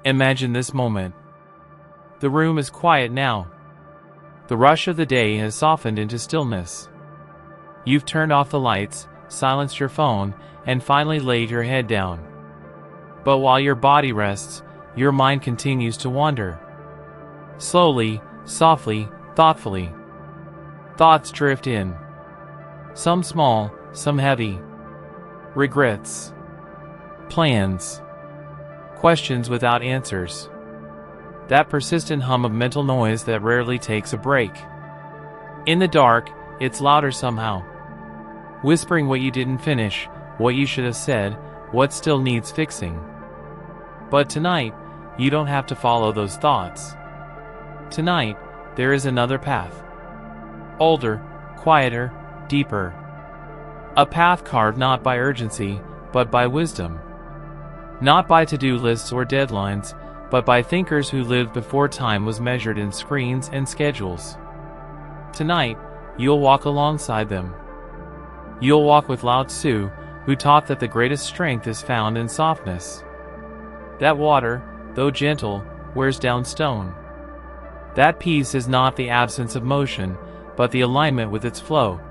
Imagine this moment. The room is quiet now. The rush of the day has softened into stillness. You've turned off the lights, silenced your phone, and finally laid your head down. But while your body rests, your mind continues to wander. Slowly, softly, thoughtfully. Thoughts drift in. Some small, some heavy. Regrets. Plans. Questions without answers. That persistent hum of mental noise that rarely takes a break. In the dark, it's louder somehow. Whispering what you didn't finish, what you should have said, what still needs fixing. But tonight, you don't have to follow those thoughts. Tonight, there is another path. Older, quieter, deeper. A path carved not by urgency, but by wisdom. Not by to-do lists or deadlines, but by thinkers who lived before time was measured in screens and schedules. Tonight, you'll walk alongside them. You'll walk with Lao Tzu, who taught that the greatest strength is found in softness. That water, though gentle, wears down stone. That peace is not the absence of motion, but the alignment with its flow.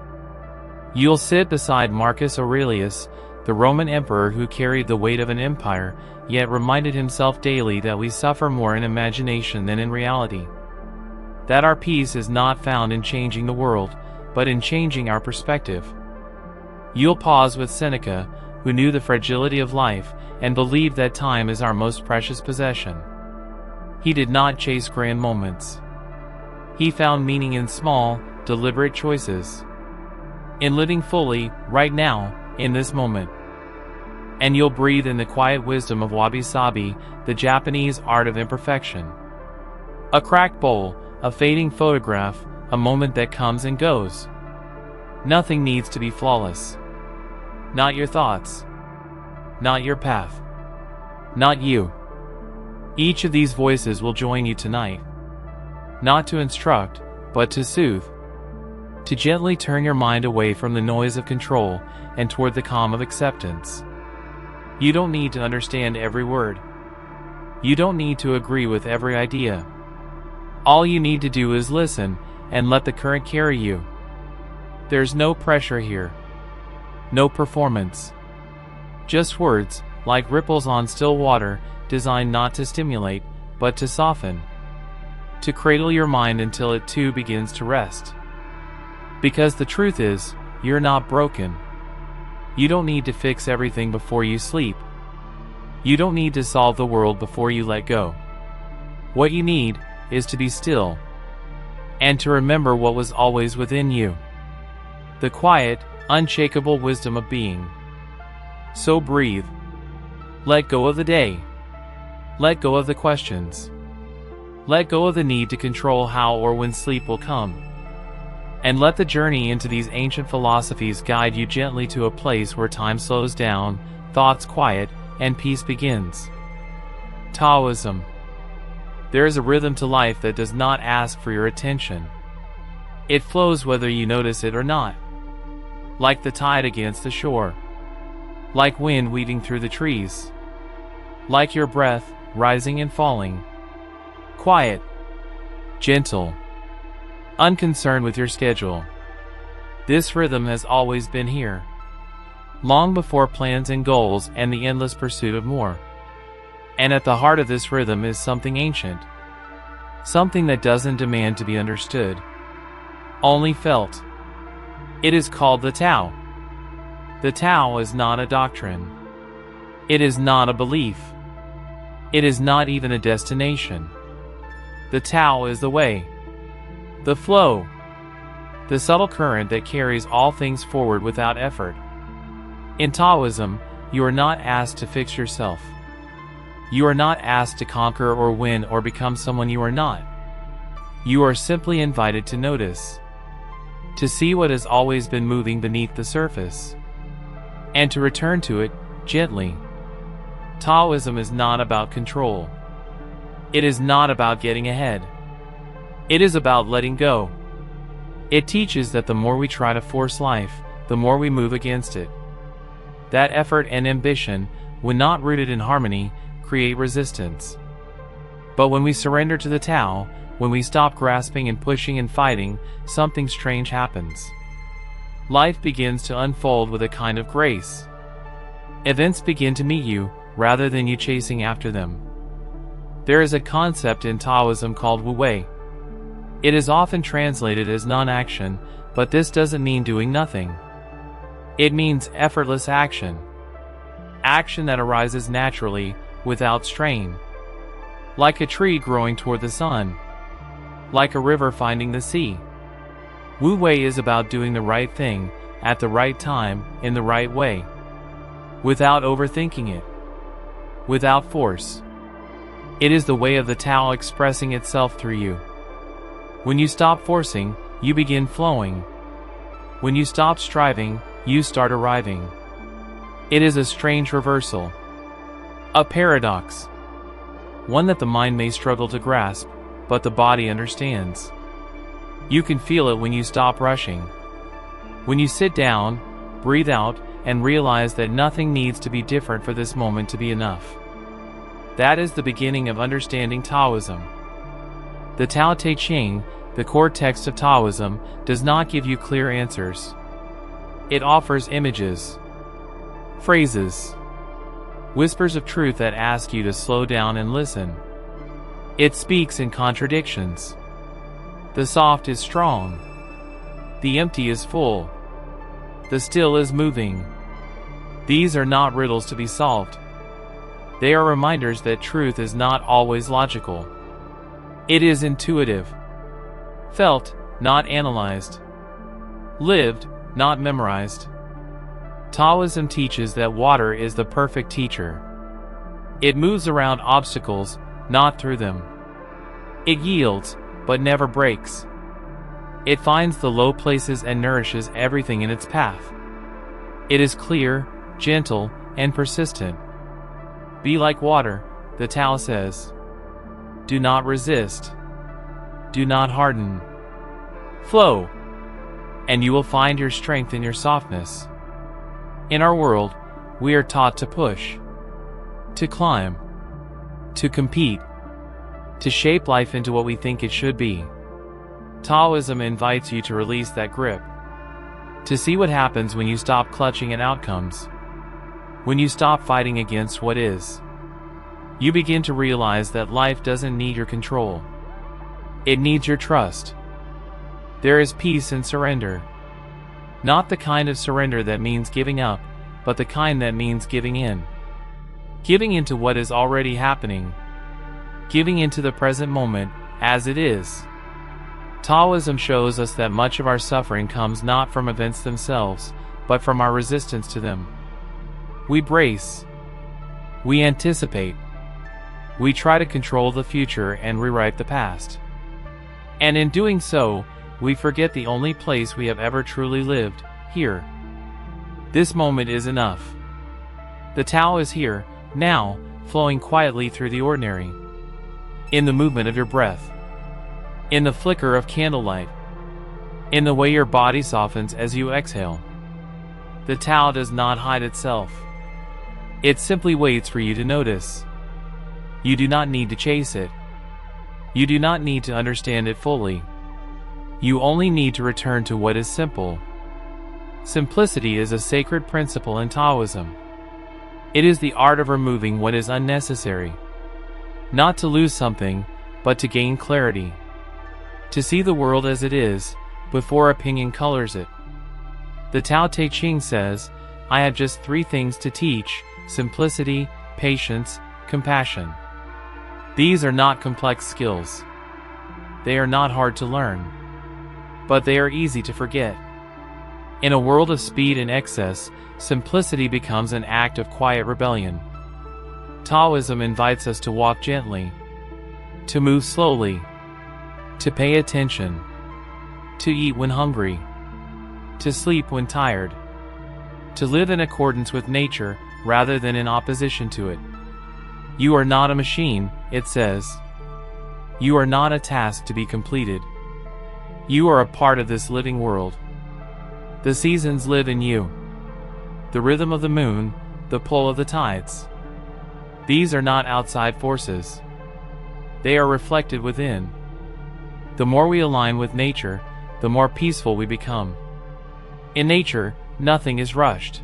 You'll sit beside Marcus Aurelius, the Roman emperor who carried the weight of an empire, yet reminded himself daily that we suffer more in imagination than in reality. That our peace is not found in changing the world, but in changing our perspective. You'll pause with Seneca, who knew the fragility of life, and believed that time is our most precious possession. He did not chase grand moments. He found meaning in small, deliberate choices. In living fully, right now, in this moment. And you'll breathe in the quiet wisdom of wabi-sabi, the Japanese art of imperfection. A cracked bowl, a fading photograph, a moment that comes and goes. Nothing needs to be flawless. Not your thoughts. Not your path. Not you. Each of these voices will join you tonight. Not to instruct, but to soothe. To gently turn your mind away from the noise of control and toward the calm of acceptance. You don't need to understand every word. You don't need to agree with every idea. All you need to do is listen and let the current carry you. There's no pressure here. No performance. Just words, like ripples on still water, designed not to stimulate, but to soften. To cradle your mind until it too begins to rest. Because the truth is, you're not broken. You don't need to fix everything before you sleep. You don't need to solve the world before you let go. What you need is to be still. And to remember what was always within you. The quiet, unshakable wisdom of being. So breathe. Let go of the day. Let go of the questions. Let go of the need to control how or when sleep will come. And let the journey into these ancient philosophies guide you gently to a place where time slows down, thoughts quiet, and peace begins. Taoism. There is a rhythm to life that does not ask for your attention. It flows whether you notice it or not. Like the tide against the shore. Like wind weaving through the trees. Like your breath, rising and falling. Quiet. Gentle. Unconcerned with your schedule. This rhythm has always been here. Long before plans and goals and the endless pursuit of more. And at the heart of this rhythm is something ancient. Something that doesn't demand to be understood. Only felt. It is called the Tao. The Tao is not a doctrine. It is not a belief. It is not even a destination. The Tao is the way. The flow. The subtle current that carries all things forward without effort. In Taoism, you are not asked to fix yourself. You are not asked to conquer or win or become someone you are not. You are simply invited to notice. To see what has always been moving beneath the surface. And to return to it, gently. Taoism is not about control. It is not about getting ahead. It is about letting go. It teaches that the more we try to force life, the more we move against it. That effort and ambition, when not rooted in harmony, create resistance. But when we surrender to the Tao, when we stop grasping and pushing and fighting, something strange happens. Life begins to unfold with a kind of grace. Events begin to meet you, rather than you chasing after them. There is a concept in Taoism called Wu Wei. It is often translated as non-action, but this doesn't mean doing nothing. It means effortless action. Action that arises naturally, without strain. Like a tree growing toward the sun. Like a river finding the sea. Wu Wei is about doing the right thing, at the right time, in the right way. Without overthinking it. Without force. It is the way of the Tao expressing itself through you. When you stop forcing, you begin flowing. When you stop striving, you start arriving. It is a strange reversal. A paradox. One that the mind may struggle to grasp, but the body understands. You can feel it when you stop rushing. When you sit down, breathe out, and realize that nothing needs to be different for this moment to be enough. That is the beginning of understanding Taoism. The Tao Te Ching, the core text of Taoism, does not give you clear answers. It offers images, phrases, whispers of truth that ask you to slow down and listen. It speaks in contradictions. The soft is strong. The empty is full. The still is moving. These are not riddles to be solved. They are reminders that truth is not always logical. It is intuitive. Felt, not analyzed. Lived, not memorized. Taoism teaches that water is the perfect teacher. It moves around obstacles, not through them. It yields, but never breaks. It finds the low places and nourishes everything in its path. It is clear, gentle, and persistent. Be like water, the Tao says. Do not resist. Do not harden. Flow. And you will find your strength in your softness. In our world, we are taught to push, to climb, to compete, to shape life into what we think it should be. Taoism invites you to release that grip, to see what happens when you stop clutching at outcomes, when you stop fighting against what is. You begin to realize that life doesn't need your control. It needs your trust. There is peace in surrender. Not the kind of surrender that means giving up, but the kind that means giving in. Giving into what is already happening. Giving into the present moment, as it is. Taoism shows us that much of our suffering comes not from events themselves, but from our resistance to them. We brace. We anticipate. We try to control the future and rewrite the past. And in doing so, we forget the only place we have ever truly lived, here. This moment is enough. The Tao is here, now, flowing quietly through the ordinary. In the movement of your breath. In the flicker of candlelight. In the way your body softens as you exhale. The Tao does not hide itself. It simply waits for you to notice. You do not need to chase it. You do not need to understand it fully. You only need to return to what is simple. Simplicity is a sacred principle in Taoism. It is the art of removing what is unnecessary. Not to lose something, but to gain clarity. To see the world as it is, before opinion colors it. The Tao Te Ching says, I have just 3 things to teach: simplicity, patience, compassion. These are not complex skills. They are not hard to learn. But they are easy to forget. In a world of speed and excess, simplicity becomes an act of quiet rebellion. Taoism invites us to walk gently, to move slowly, to pay attention, to eat when hungry, to sleep when tired, to live in accordance with nature rather than in opposition to it. You are not a machine, it says. You are not a task to be completed. You are a part of this living world. The seasons live in you. The rhythm of the moon, the pull of the tides. These are not outside forces. They are reflected within. The more we align with nature, the more peaceful we become. In nature, nothing is rushed.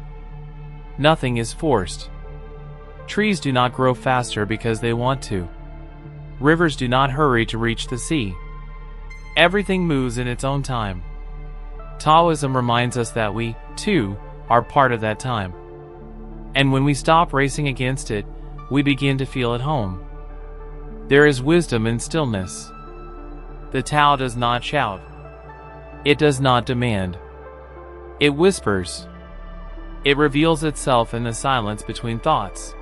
Nothing is forced. Trees do not grow faster because they want to. Rivers do not hurry to reach the sea. Everything moves in its own time. Taoism reminds us that we, too, are part of that time. And when we stop racing against it, we begin to feel at home. There is wisdom in stillness. The Tao does not shout. It does not demand. It whispers. It reveals itself in the silence between thoughts,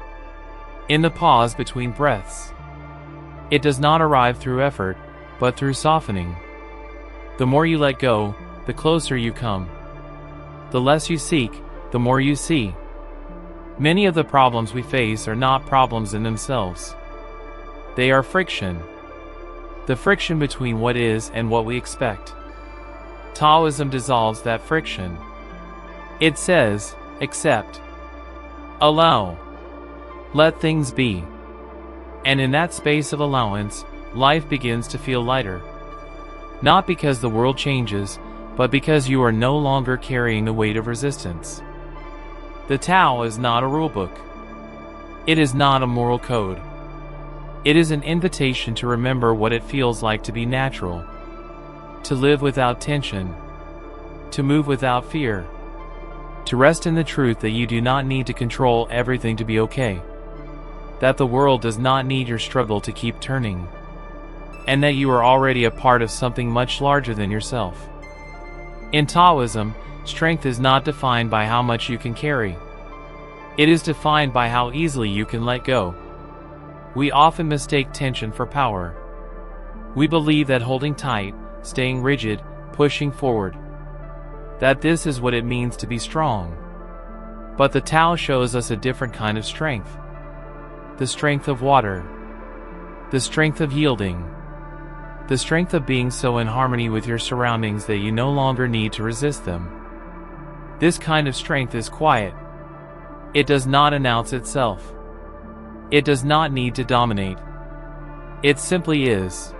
in the pause between breaths. It does not arrive through effort, but through softening. The more you let go, the closer you come. The less you seek, the more you see. Many of the problems we face are not problems in themselves. They are friction. The friction between what is and what we expect. Taoism dissolves that friction. It says, accept. Allow. Let things be. And in that space of allowance, life begins to feel lighter. Not because the world changes, but because you are no longer carrying the weight of resistance. The Tao is not a rulebook. It is not a moral code. It is an invitation to remember what it feels like to be natural, to live without tension, to move without fear, to rest in the truth that you do not need to control everything to be okay, that the world does not need your struggle to keep turning, and that you are already a part of something much larger than yourself. In Taoism, strength is not defined by how much you can carry. It is defined by how easily you can let go. We often mistake tension for power. We believe that holding tight, staying rigid, pushing forward, that this is what it means to be strong. But the Tao shows us a different kind of strength. The strength of water. The strength of yielding. The strength of being so in harmony with your surroundings that you no longer need to resist them. This kind of strength is quiet. It does not announce itself. It does not need to dominate. It simply is.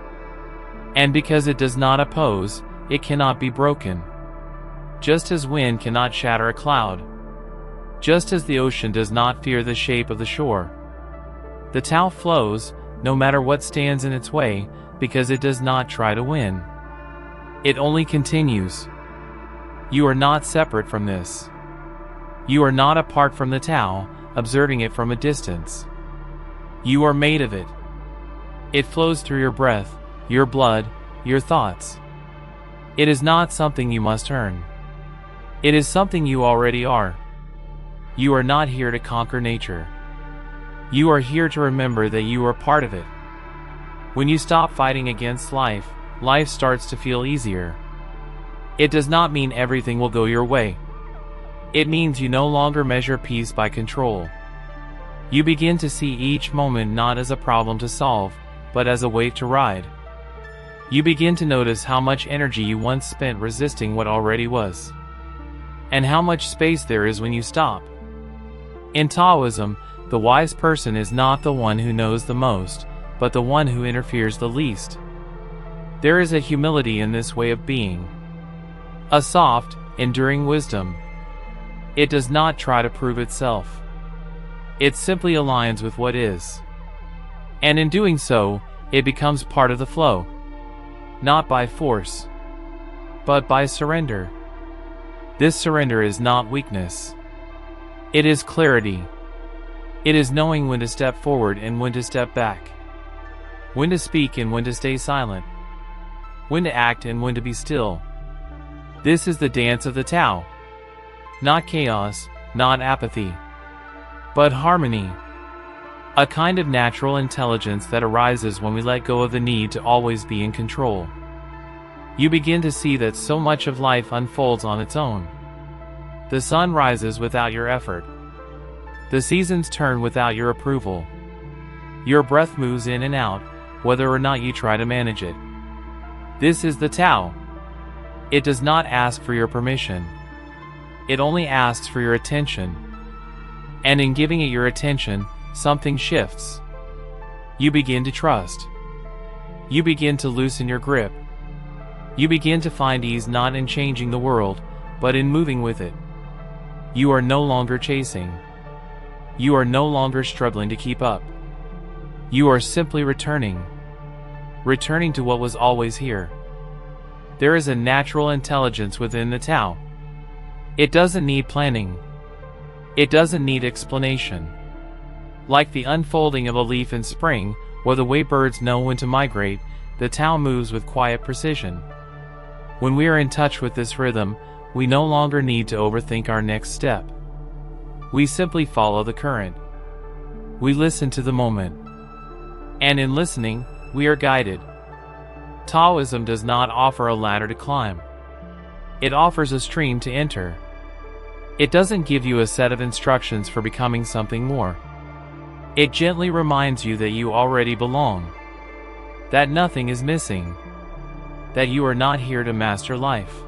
And because it does not oppose, it cannot be broken. Just as wind cannot shatter a cloud. Just as the ocean does not fear the shape of the shore. The Tao flows, no matter what stands in its way, because it does not try to win. It only continues. You are not separate from this. You are not apart from the Tao, observing it from a distance. You are made of it. It flows through your breath, your blood, your thoughts. It is not something you must earn. It is something you already are. You are not here to conquer nature. You are here to remember that you are part of it. When you stop fighting against life, life starts to feel easier. It does not mean everything will go your way. It means you no longer measure peace by control. You begin to see each moment not as a problem to solve, but as a wave to ride. You begin to notice how much energy you once spent resisting what already was, and how much space there is when you stop. In Taoism, the wise person is not the one who knows the most, but the one who interferes the least. There is a humility in this way of being. A soft, enduring wisdom. It does not try to prove itself. It simply aligns with what is. And in doing so, it becomes part of the flow. Not by force, but by surrender. This surrender is not weakness. It is clarity. It is knowing when to step forward and when to step back. When to speak and when to stay silent. When to act and when to be still. This is the dance of the Tao. Not chaos, not apathy, but harmony. A kind of natural intelligence that arises when we let go of the need to always be in control. You begin to see that so much of life unfolds on its own. The sun rises without your effort. The seasons turn without your approval. Your breath moves in and out, whether or not you try to manage it. This is the Tao. It does not ask for your permission. It only asks for your attention. And in giving it your attention, something shifts. You begin to trust. You begin to loosen your grip. You begin to find ease not in changing the world, but in moving with it. You are no longer chasing. You are no longer struggling to keep up. You are simply returning to what was always here. There is a natural intelligence within the Tao. It doesn't need planning. It doesn't need explanation. Like the unfolding of a leaf in spring, or the way birds know when to migrate, the Tao moves with quiet precision. When we are in touch with this rhythm, we no longer need to overthink our next step. We simply follow the current. We listen to the moment. And in listening, we are guided. Taoism does not offer a ladder to climb. It offers a stream to enter. It doesn't give you a set of instructions for becoming something more. It gently reminds you that you already belong, that nothing is missing, that you are not here to master life,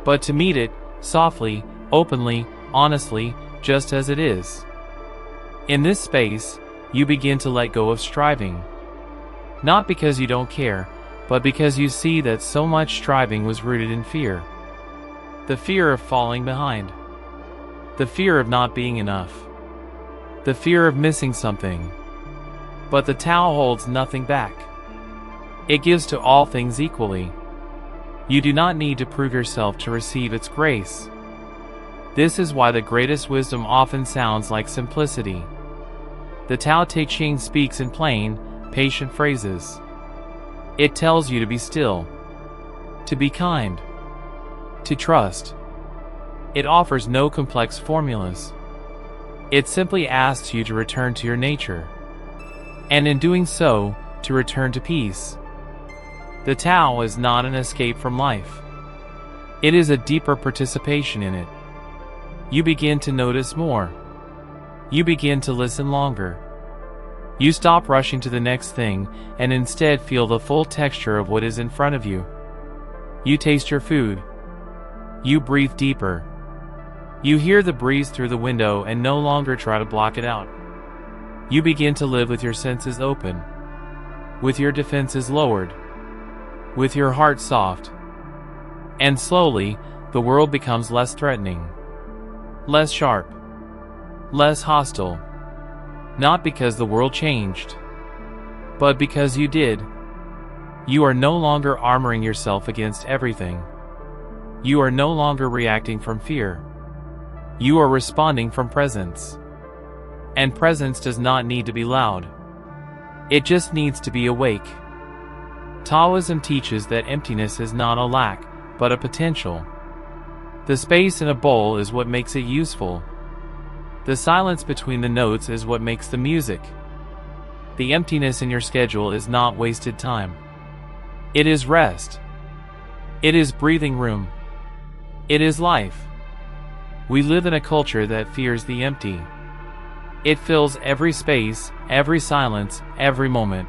but to meet it softly, openly, honestly, just as it is. In this space, you begin to let go of striving, not because you don't care, but because you see that so much striving was rooted in fear. The fear of falling behind, the fear of not being enough, the fear of missing something. But the Tao holds nothing back. It gives to all things equally. You do not need to prove yourself to receive its grace. This is why the greatest wisdom often sounds like simplicity. The Tao Te Ching speaks in plain, patient phrases. It tells you to be still, to be kind, to trust. It offers no complex formulas. It simply asks you to return to your nature, and in doing so, to return to peace. The Tao is not an escape from life. It is a deeper participation in it. You begin to notice more. You begin to listen longer. You stop rushing to the next thing, and instead feel the full texture of what is in front of you. You taste your food. You breathe deeper. You hear the breeze through the window and no longer try to block it out. You begin to live with your senses open, with your defenses lowered, with your heart soft. And slowly, the world becomes less threatening, less sharp, less hostile. Not because the world changed, but because you did. You are no longer armoring yourself against everything. You are no longer reacting from fear. You are responding from presence. And presence does not need to be loud. It just needs to be awake. Taoism teaches that emptiness is not a lack, but a potential. The space in a bowl is what makes it useful. The silence between the notes is what makes the music. The emptiness in your schedule is not wasted time. It is rest. It is breathing room. It is life. We live in a culture that fears the empty. It fills every space, every silence, every moment.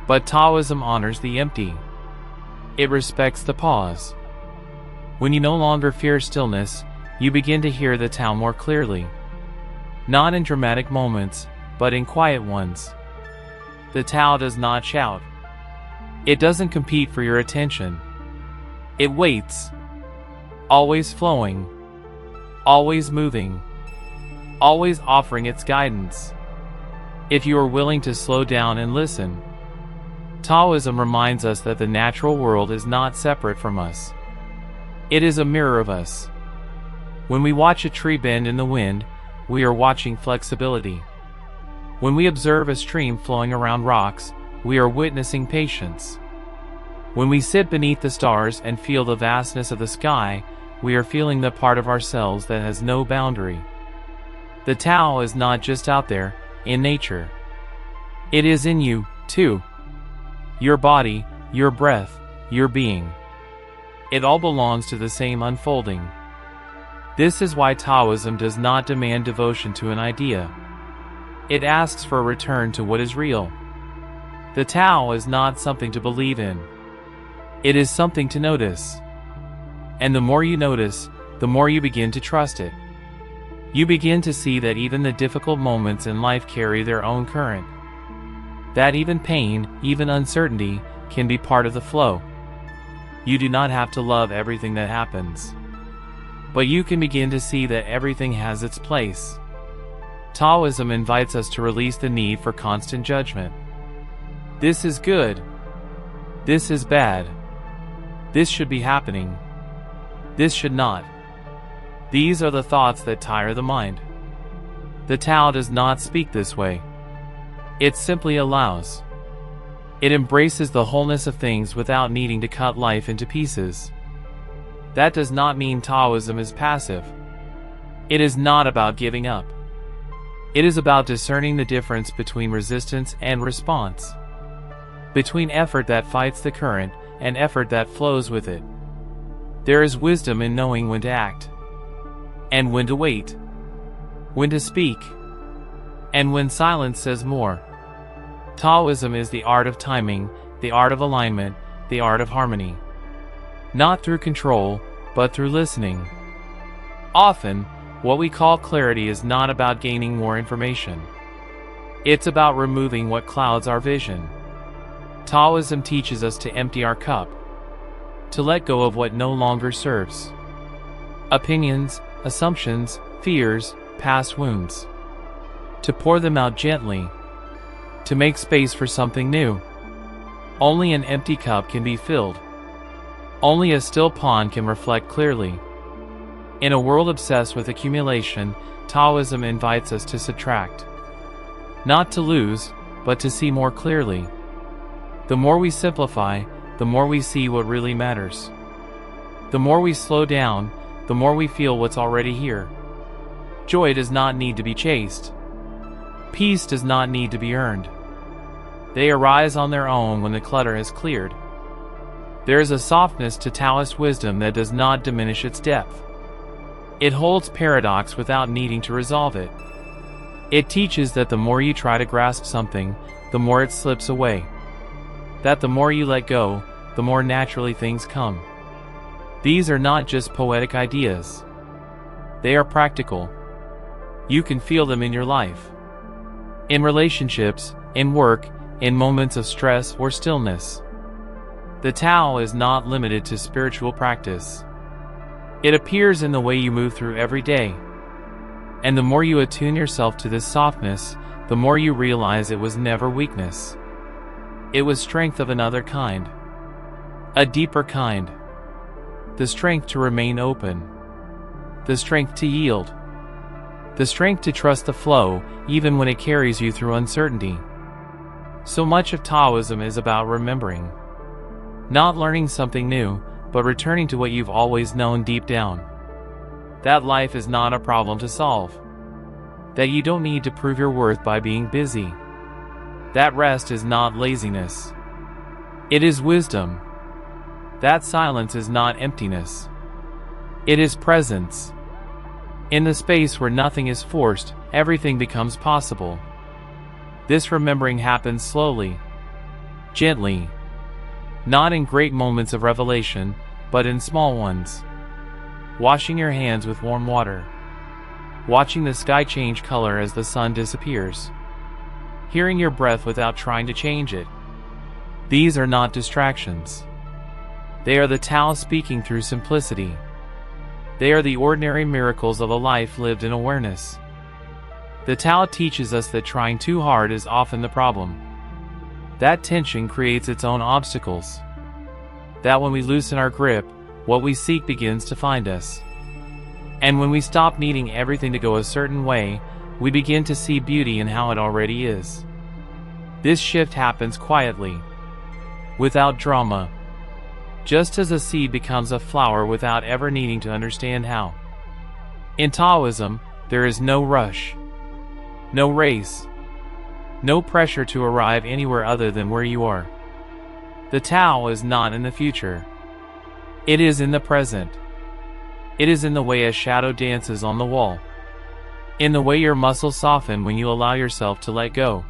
But Taoism honors the empty. It respects the pause. When you no longer fear stillness, you begin to hear the Tao more clearly. Not in dramatic moments, but in quiet ones. The Tao does not shout. It doesn't compete for your attention. It waits. Always flowing. Always moving. Always offering its guidance. If you are willing to slow down and listen. Taoism reminds us that the natural world is not separate from us. It is a mirror of us. When we watch a tree bend in the wind, we are watching flexibility. When we observe a stream flowing around rocks, we are witnessing patience. When we sit beneath the stars and feel the vastness of the sky, we are feeling the part of ourselves that has no boundary. The Tao is not just out there, in nature. It is in you, too. Your body, your breath, your being. It all belongs to the same unfolding. This is why Taoism does not demand devotion to an idea. It asks for a return to what is real. The Tao is not something to believe in. It is something to notice. And the more you notice, the more you begin to trust it. You begin to see that even the difficult moments in life carry their own current. That even pain, even uncertainty, can be part of the flow. You do not have to love everything that happens, but you can begin to see that everything has its place. Taoism invites us to release the need for constant judgment. This is good. This is bad. This should be happening. This should not. These are the thoughts that tire the mind. The Tao does not speak this way. It simply allows. It embraces the wholeness of things without needing to cut life into pieces. That does not mean Taoism is passive. It is not about giving up. It is about discerning the difference between resistance and response, between effort that fights the current and effort that flows with it. There is wisdom in knowing when to act, and when to wait, when to speak, and when silence says more. Taoism is the art of timing, the art of alignment, the art of harmony. Not through control, but through listening. Often, what we call clarity is not about gaining more information. It's about removing what clouds our vision. Taoism teaches us to empty our cup, to let go of what no longer serves. Opinions, assumptions, fears, past wounds. To pour them out gently, to make space for something new. Only an empty cup can be filled. Only a still pond can reflect clearly. In a world obsessed with accumulation, Taoism invites us to subtract. Not to lose, but to see more clearly. The more we simplify, the more we see what really matters. The more we slow down, the more we feel what's already here. Joy does not need to be chased. Peace does not need to be earned. They arise on their own when the clutter has cleared. There is a softness to Taoist wisdom that does not diminish its depth. It holds paradox without needing to resolve it. It teaches that the more you try to grasp something, the more it slips away. That the more you let go, the more naturally things come. These are not just poetic ideas. They are practical. You can feel them in your life. In relationships, in work, in moments of stress or stillness. The Tao is not limited to spiritual practice. It appears in the way you move through every day. And the more you attune yourself to this softness, the more you realize it was never weakness. It was strength of another kind. A deeper kind. The strength to remain open. The strength to yield. The strength to trust the flow, even when it carries you through uncertainty. So much of Taoism is about remembering. Not learning something new, but returning to what you've always known deep down. That life is not a problem to solve. That you don't need to prove your worth by being busy. That rest is not laziness. It is wisdom. That silence is not emptiness. It is presence. In the space where nothing is forced, everything becomes possible. This remembering happens slowly, gently. Not in great moments of revelation, but in small ones. Washing your hands with warm water. Watching the sky change color as the sun disappears. Hearing your breath without trying to change it. These are not distractions. They are the Tao speaking through simplicity. They are the ordinary miracles of a life lived in awareness. The Tao teaches us that trying too hard is often the problem. That tension creates its own obstacles. That when we loosen our grip, what we seek begins to find us. And when we stop needing everything to go a certain way, we begin to see beauty in how it already is. This shift happens quietly, without drama, just as a seed becomes a flower without ever needing to understand how. In Taoism, there is no rush, no race, no pressure to arrive anywhere other than where you are. The Tao is not in the future. It is in the present. It is in the way a shadow dances on the wall. In the way your muscles soften when you allow yourself to let go.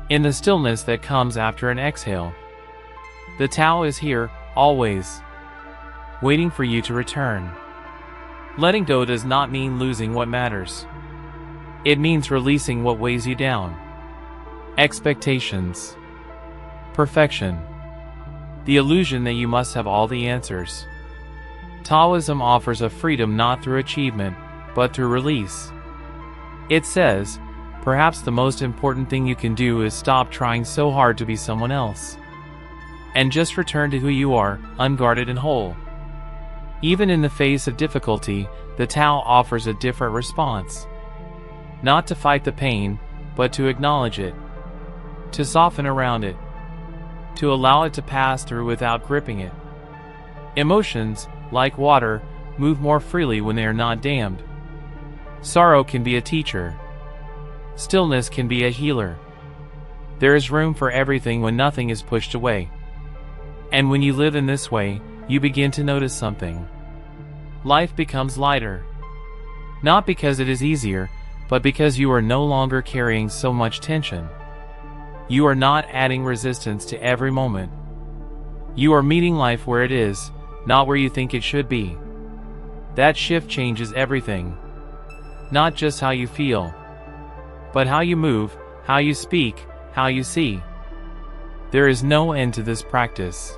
In the stillness that comes after an exhale. The Tao is here, always, waiting for you to return. Letting go does not mean losing what matters. It means releasing what weighs you down. expectations, perfection, the illusion that you must have all the answers. Taoism offers a freedom not through achievement, but through release. It says, perhaps the most important thing you can do is stop trying so hard to be someone else, and just return to who you are, unguarded and whole. Even in the face of difficulty, the Tao offers a different response. Not to fight the pain, but to acknowledge it, to soften around it, to allow it to pass through without gripping it. Emotions, like water, move more freely when they are not dammed. Sorrow can be a teacher. Stillness can be a healer. There is room for everything when nothing is pushed away. And when you live in this way, you begin to notice something. Life becomes lighter. Not because it is easier, but because you are no longer carrying so much tension. You are not adding resistance to every moment. You are meeting life where it is, not where you think it should be. That shift changes everything. Not just how you feel, but how you move, how you speak, how you see. There is no end to this practice.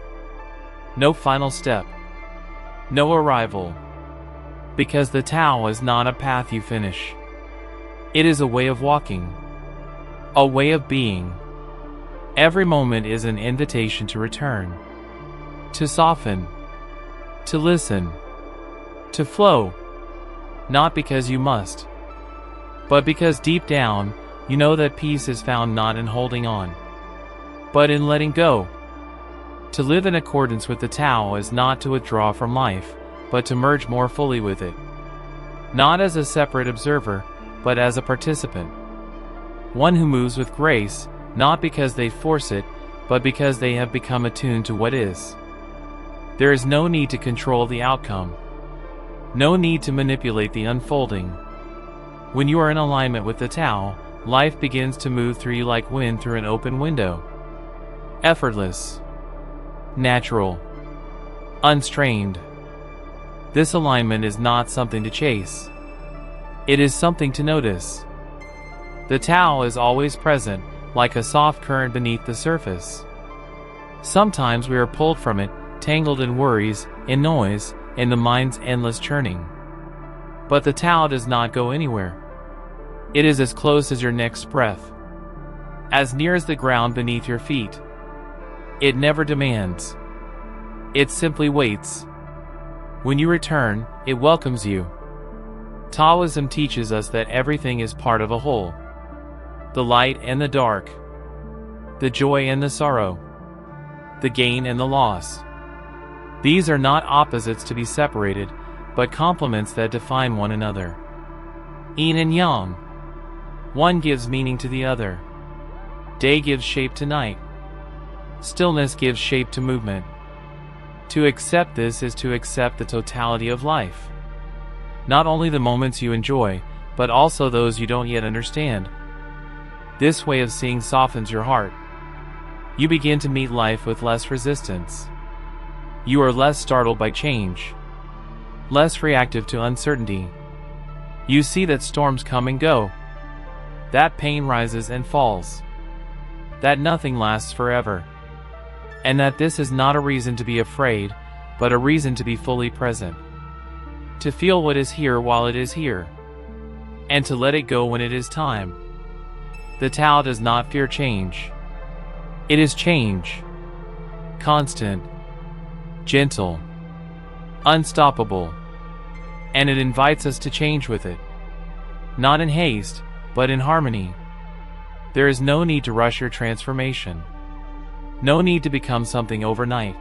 No final step. No arrival. Because the Tao is not a path you finish. It is a way of walking. A way of being. Every moment is an invitation to return. To soften. To listen. To flow. Not because you must, but because deep down, you know that peace is found not in holding on, but in letting go. To live in accordance with the Tao is not to withdraw from life, but to merge more fully with it. Not as a separate observer, but as a participant. One who moves with grace, not because they force it, but because they have become attuned to what is. There is no need to control the outcome. No need to manipulate the unfolding. When you are in alignment with the Tao, life begins to move through you like wind through an open window. Effortless. Natural. Unstrained. This alignment is not something to chase. It is something to notice. The Tao is always present, like a soft current beneath the surface. Sometimes we are pulled from it, tangled in worries, in noise, in the mind's endless churning. But the Tao does not go anywhere. It is as close as your next breath, as near as the ground beneath your feet. It never demands. It simply waits. When you return, it welcomes you. Taoism teaches us that everything is part of a whole. The light and the dark. The joy and the sorrow. The gain and the loss. These are not opposites to be separated, but complements that define one another. Yin and yang. One gives meaning to the other. Day gives shape to night. Stillness gives shape to movement. To accept this is to accept the totality of life. Not only the moments you enjoy, but also those you don't yet understand. This way of seeing softens your heart. You begin to meet life with less resistance. You are less startled by change, less reactive to uncertainty. You see that storms come and go, that pain rises and falls, that nothing lasts forever, and that this is not a reason to be afraid, but a reason to be fully present, to feel what is here while it is here, and to let it go when it is time. The Tao does not fear change. It is change, constant, gentle, unstoppable, and it invites us to change with it. Not in haste, but in harmony. There is no need to rush your transformation. No need to become something overnight.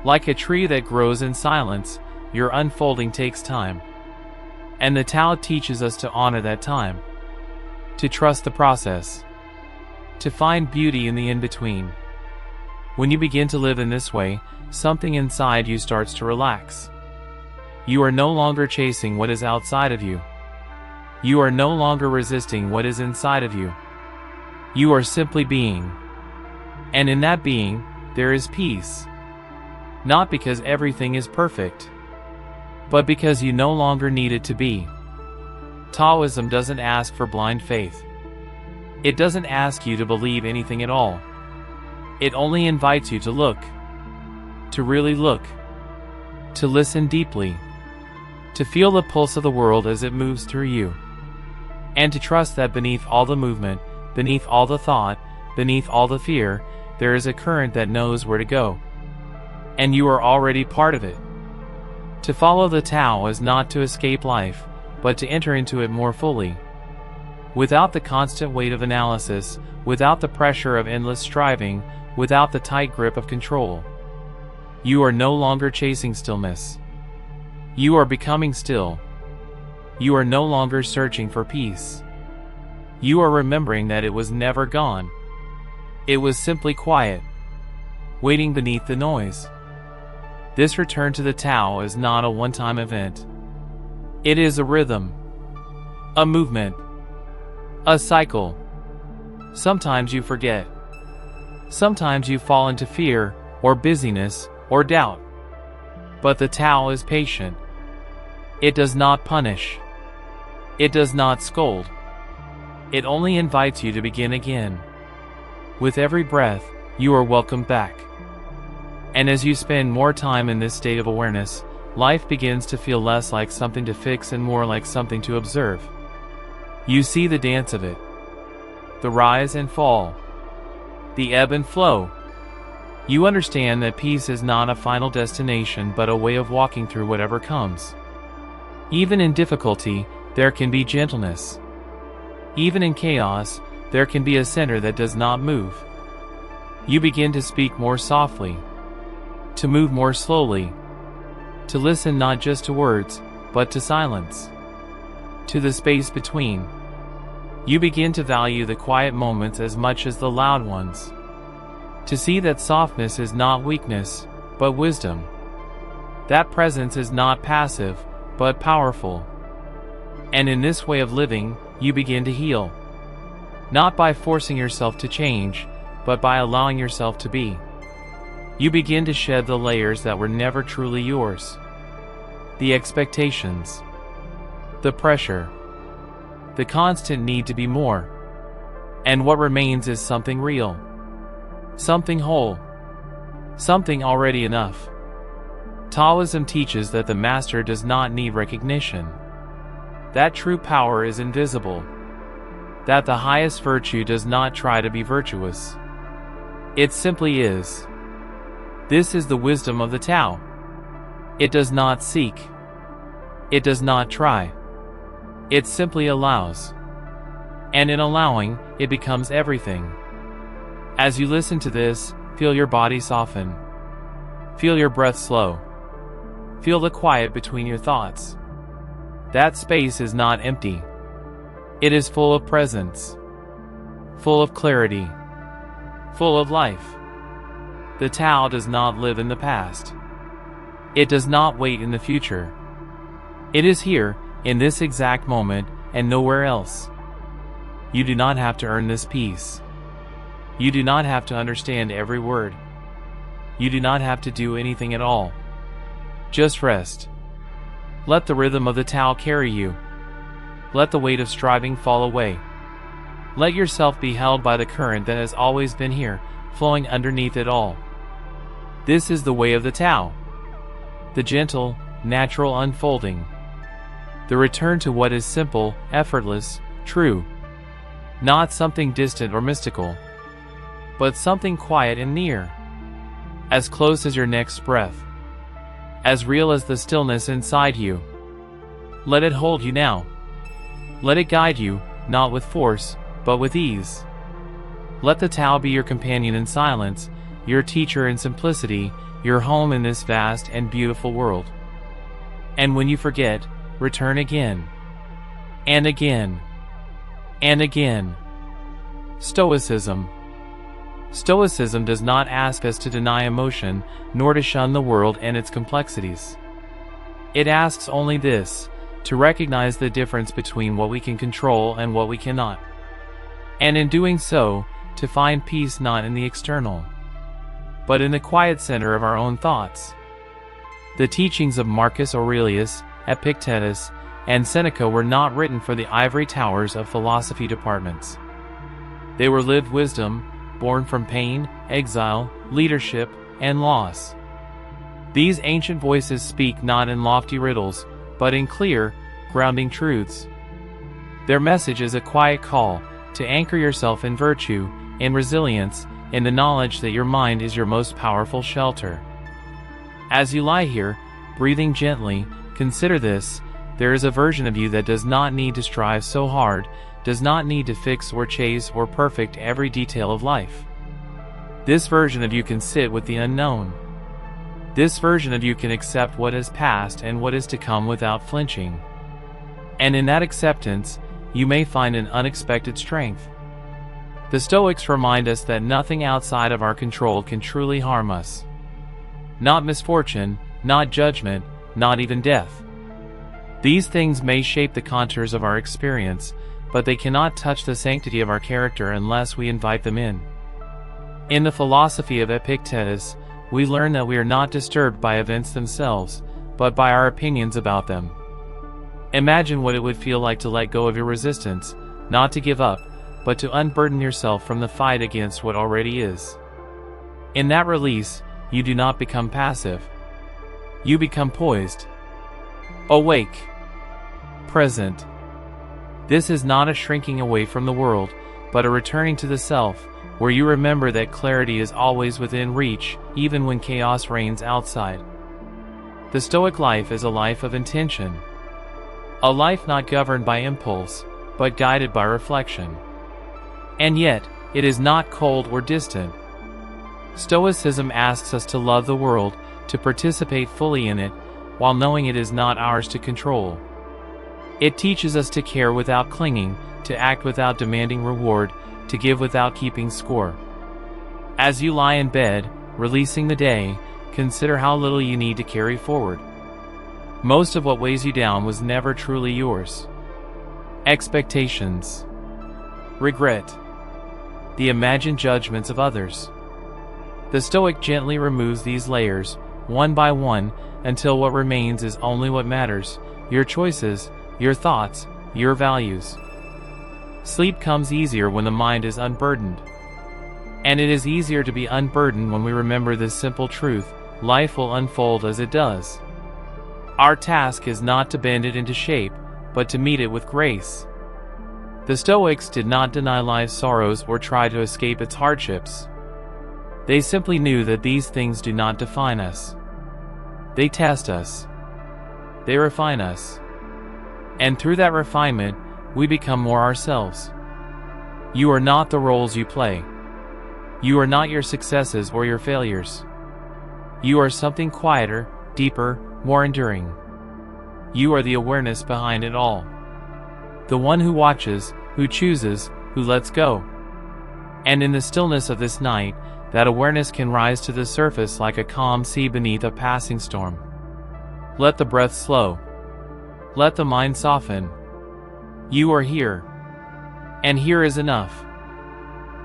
Like a tree that grows in silence, your unfolding takes time. And the Tao teaches us to honor that time, to trust the process, to find beauty in the in-between. When you begin to live in this way, something inside you starts to relax. You are no longer chasing what is outside of you. You are no longer resisting what is inside of you. You are simply being. And in that being, there is peace. Not because everything is perfect, but because you no longer need it to be. Taoism doesn't ask for blind faith. It doesn't ask you to believe anything at all. It only invites you to look. To really look. To listen deeply. To feel the pulse of the world as it moves through you. And to trust that beneath all the movement, beneath all the thought, beneath all the fear, there is a current that knows where to go. And you are already part of it. To follow the Tao is not to escape life, but to enter into it more fully. Without the constant weight of analysis, without the pressure of endless striving, without the tight grip of control. You are no longer chasing stillness. You are becoming still. You are no longer searching for peace. You are remembering that it was never gone. It was simply quiet, waiting beneath the noise. This return to the Tao is not a one-time event. It is a rhythm, a movement, a cycle. Sometimes you forget. Sometimes you fall into fear, or busyness, or doubt. But the Tao is patient. It does not punish. It does not scold. It only invites you to begin again. With every breath, you are welcomed back. And as you spend more time in this state of awareness, life begins to feel less like something to fix and more like something to observe. You see the dance of it. The rise and fall. The ebb and flow. You understand that peace is not a final destination but a way of walking through whatever comes. Even in difficulty, there can be gentleness. Even in chaos, there can be a center that does not move. You begin to speak more softly, to move more slowly, to listen not just to words, but to silence, to the space between. You begin to value the quiet moments as much as the loud ones, to see that softness is not weakness, but wisdom. That presence is not passive, but powerful. And in this way of living, you begin to heal. Not by forcing yourself to change, but by allowing yourself to be. You begin to shed the layers that were never truly yours. The expectations. The pressure. The constant need to be more. And what remains is something real. Something whole. Something already enough. Taoism teaches that the master does not need recognition. That true power is invisible. That the highest virtue does not try to be virtuous. It simply is. This is the wisdom of the Tao. It does not seek. It does not try. It simply allows. And in allowing, it becomes everything. As you listen to this, feel your body soften. Feel your breath slow. Feel the quiet between your thoughts. That space is not empty. It is full of presence. Full of clarity. Full of life. The Tao does not live in the past. It does not wait in the future. It is here, in this exact moment, and nowhere else. You do not have to earn this peace. You do not have to understand every word. You do not have to do anything at all. Just rest. Let the rhythm of the Tao carry you. Let the weight of striving fall away. Let yourself be held by the current that has always been here, flowing underneath it all. This is the way of the Tao. The gentle, natural unfolding. The return to what is simple, effortless, true. Not something distant or mystical, but something quiet and near. As close as your next breath. As real as the stillness inside you. Let it hold you now. Let it guide you, not with force, but with ease. Let the Tao be your companion in silence, your teacher in simplicity, your home in this vast and beautiful world. And when you forget, return again. And again. And again. Stoicism. Stoicism does not ask us to deny emotion, nor to shun the world and its complexities. It asks only this, to recognize the difference between what we can control and what we cannot. And in doing so, to find peace not in the external, but in the quiet center of our own thoughts. The teachings of Marcus Aurelius, Epictetus, and Seneca were not written for the ivory towers of philosophy departments. They were lived wisdom, born from pain, exile, leadership, and loss. These ancient voices speak not in lofty riddles, but in clear, grounding truths. Their message is a quiet call to anchor yourself in virtue, in resilience, in the knowledge that your mind is your most powerful shelter. As you lie here, breathing gently, consider this: there is a version of you that does not need to strive so hard, does not need to fix or chase or perfect every detail of life. This version of you can sit with the unknown. This version of you can accept what has passed and what is to come without flinching. And in that acceptance, you may find an unexpected strength. The Stoics remind us that nothing outside of our control can truly harm us. Not misfortune, not judgment, not even death. These things may shape the contours of our experience, but they cannot touch the sanctity of our character unless we invite them in. In the philosophy of Epictetus, we learn that we are not disturbed by events themselves, but by our opinions about them. Imagine what it would feel like to let go of your resistance, not to give up, but to unburden yourself from the fight against what already is. In that release, you do not become passive. You become poised, awake, present. This is not a shrinking away from the world, but a returning to the self, where you remember that clarity is always within reach, even when chaos reigns outside. The Stoic life is a life of intention. A life not governed by impulse, but guided by reflection. And yet, it is not cold or distant. Stoicism asks us to love the world, to participate fully in it, while knowing it is not ours to control. It teaches us to care without clinging, to act without demanding reward, to give without keeping score. As you lie in bed, releasing the day, consider how little you need to carry forward. Most of what weighs you down was never truly yours. Expectations, regret, the imagined judgments of others. The Stoic gently removes these layers, one by one, until what remains is only what matters: your choices, your thoughts, your values. Sleep comes easier when the mind is unburdened. And it is easier to be unburdened when we remember this simple truth: life will unfold as it does. Our task is not to bend it into shape, but to meet it with grace. The Stoics did not deny life's sorrows or try to escape its hardships. They simply knew that these things do not define us. They test us. They refine us. And through that refinement, we become more ourselves. You are not the roles you play. You are not your successes or your failures. You are something quieter, deeper, more enduring. You are the awareness behind it all. The one who watches, who chooses, who lets go. And in the stillness of this night, that awareness can rise to the surface like a calm sea beneath a passing storm. Let the breath slow. Let the mind soften. You are here. And here is enough.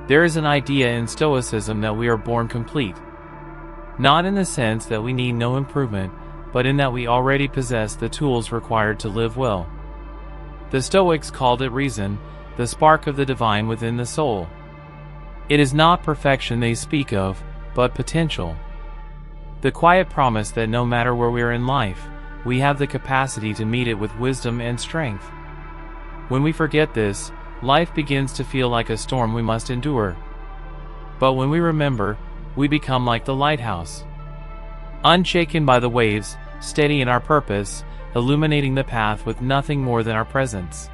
There is an idea in Stoicism that we are born complete. Not in the sense that we need no improvement, but in that we already possess the tools required to live well. The Stoics called it reason, the spark of the divine within the soul. It is not perfection they speak of, but potential. The quiet promise that no matter where we are in life, we have the capacity to meet it with wisdom and strength. When we forget this, life begins to feel like a storm we must endure. But when we remember, we become like the lighthouse, unshaken by the waves, steady in our purpose, illuminating the path with nothing more than our presence.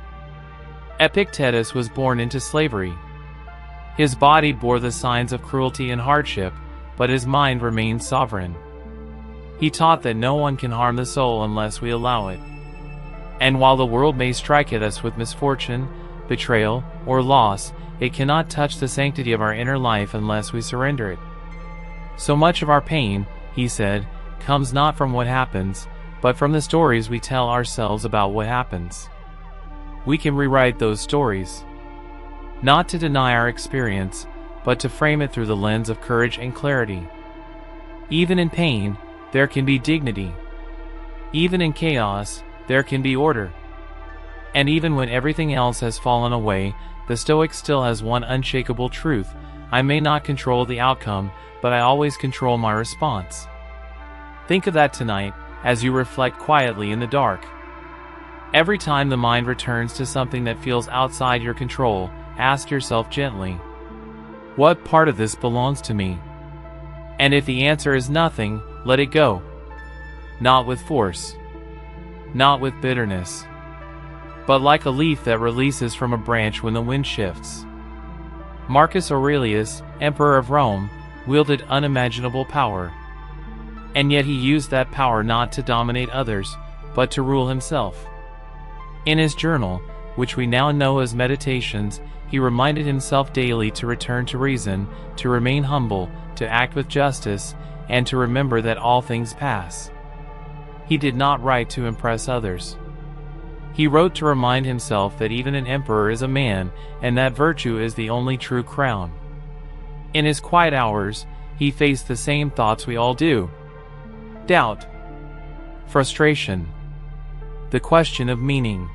Epictetus was born into slavery. His body bore the signs of cruelty and hardship, but his mind remained sovereign. He taught that no one can harm the soul unless we allow it. And while the world may strike at us with misfortune, betrayal, or loss, it cannot touch the sanctity of our inner life unless we surrender it. So much of our pain, he said, comes not from what happens, but from the stories we tell ourselves about what happens. We can rewrite those stories. Not to deny our experience, but to frame it through the lens of courage and clarity. Even in pain, there can be dignity. Even in chaos, there can be order. And even when everything else has fallen away, the Stoic still has one unshakable truth: I may not control the outcome, but I always control my response. Think of that tonight, as you reflect quietly in the dark. Every time the mind returns to something that feels outside your control, ask yourself gently, what part of this belongs to me? And if the answer is nothing, let it go. Not with force. Not with bitterness. But like a leaf that releases from a branch when the wind shifts. Marcus Aurelius, Emperor of Rome, wielded unimaginable power. And yet he used that power not to dominate others, but to rule himself. In his journal, which we now know as Meditations, he reminded himself daily to return to reason, to remain humble, to act with justice, and to remember that all things pass. He did not write to impress others. He wrote to remind himself that even an emperor is a man, and that virtue is the only true crown. In his quiet hours, he faced the same thoughts we all do: doubt, frustration, the question of meaning.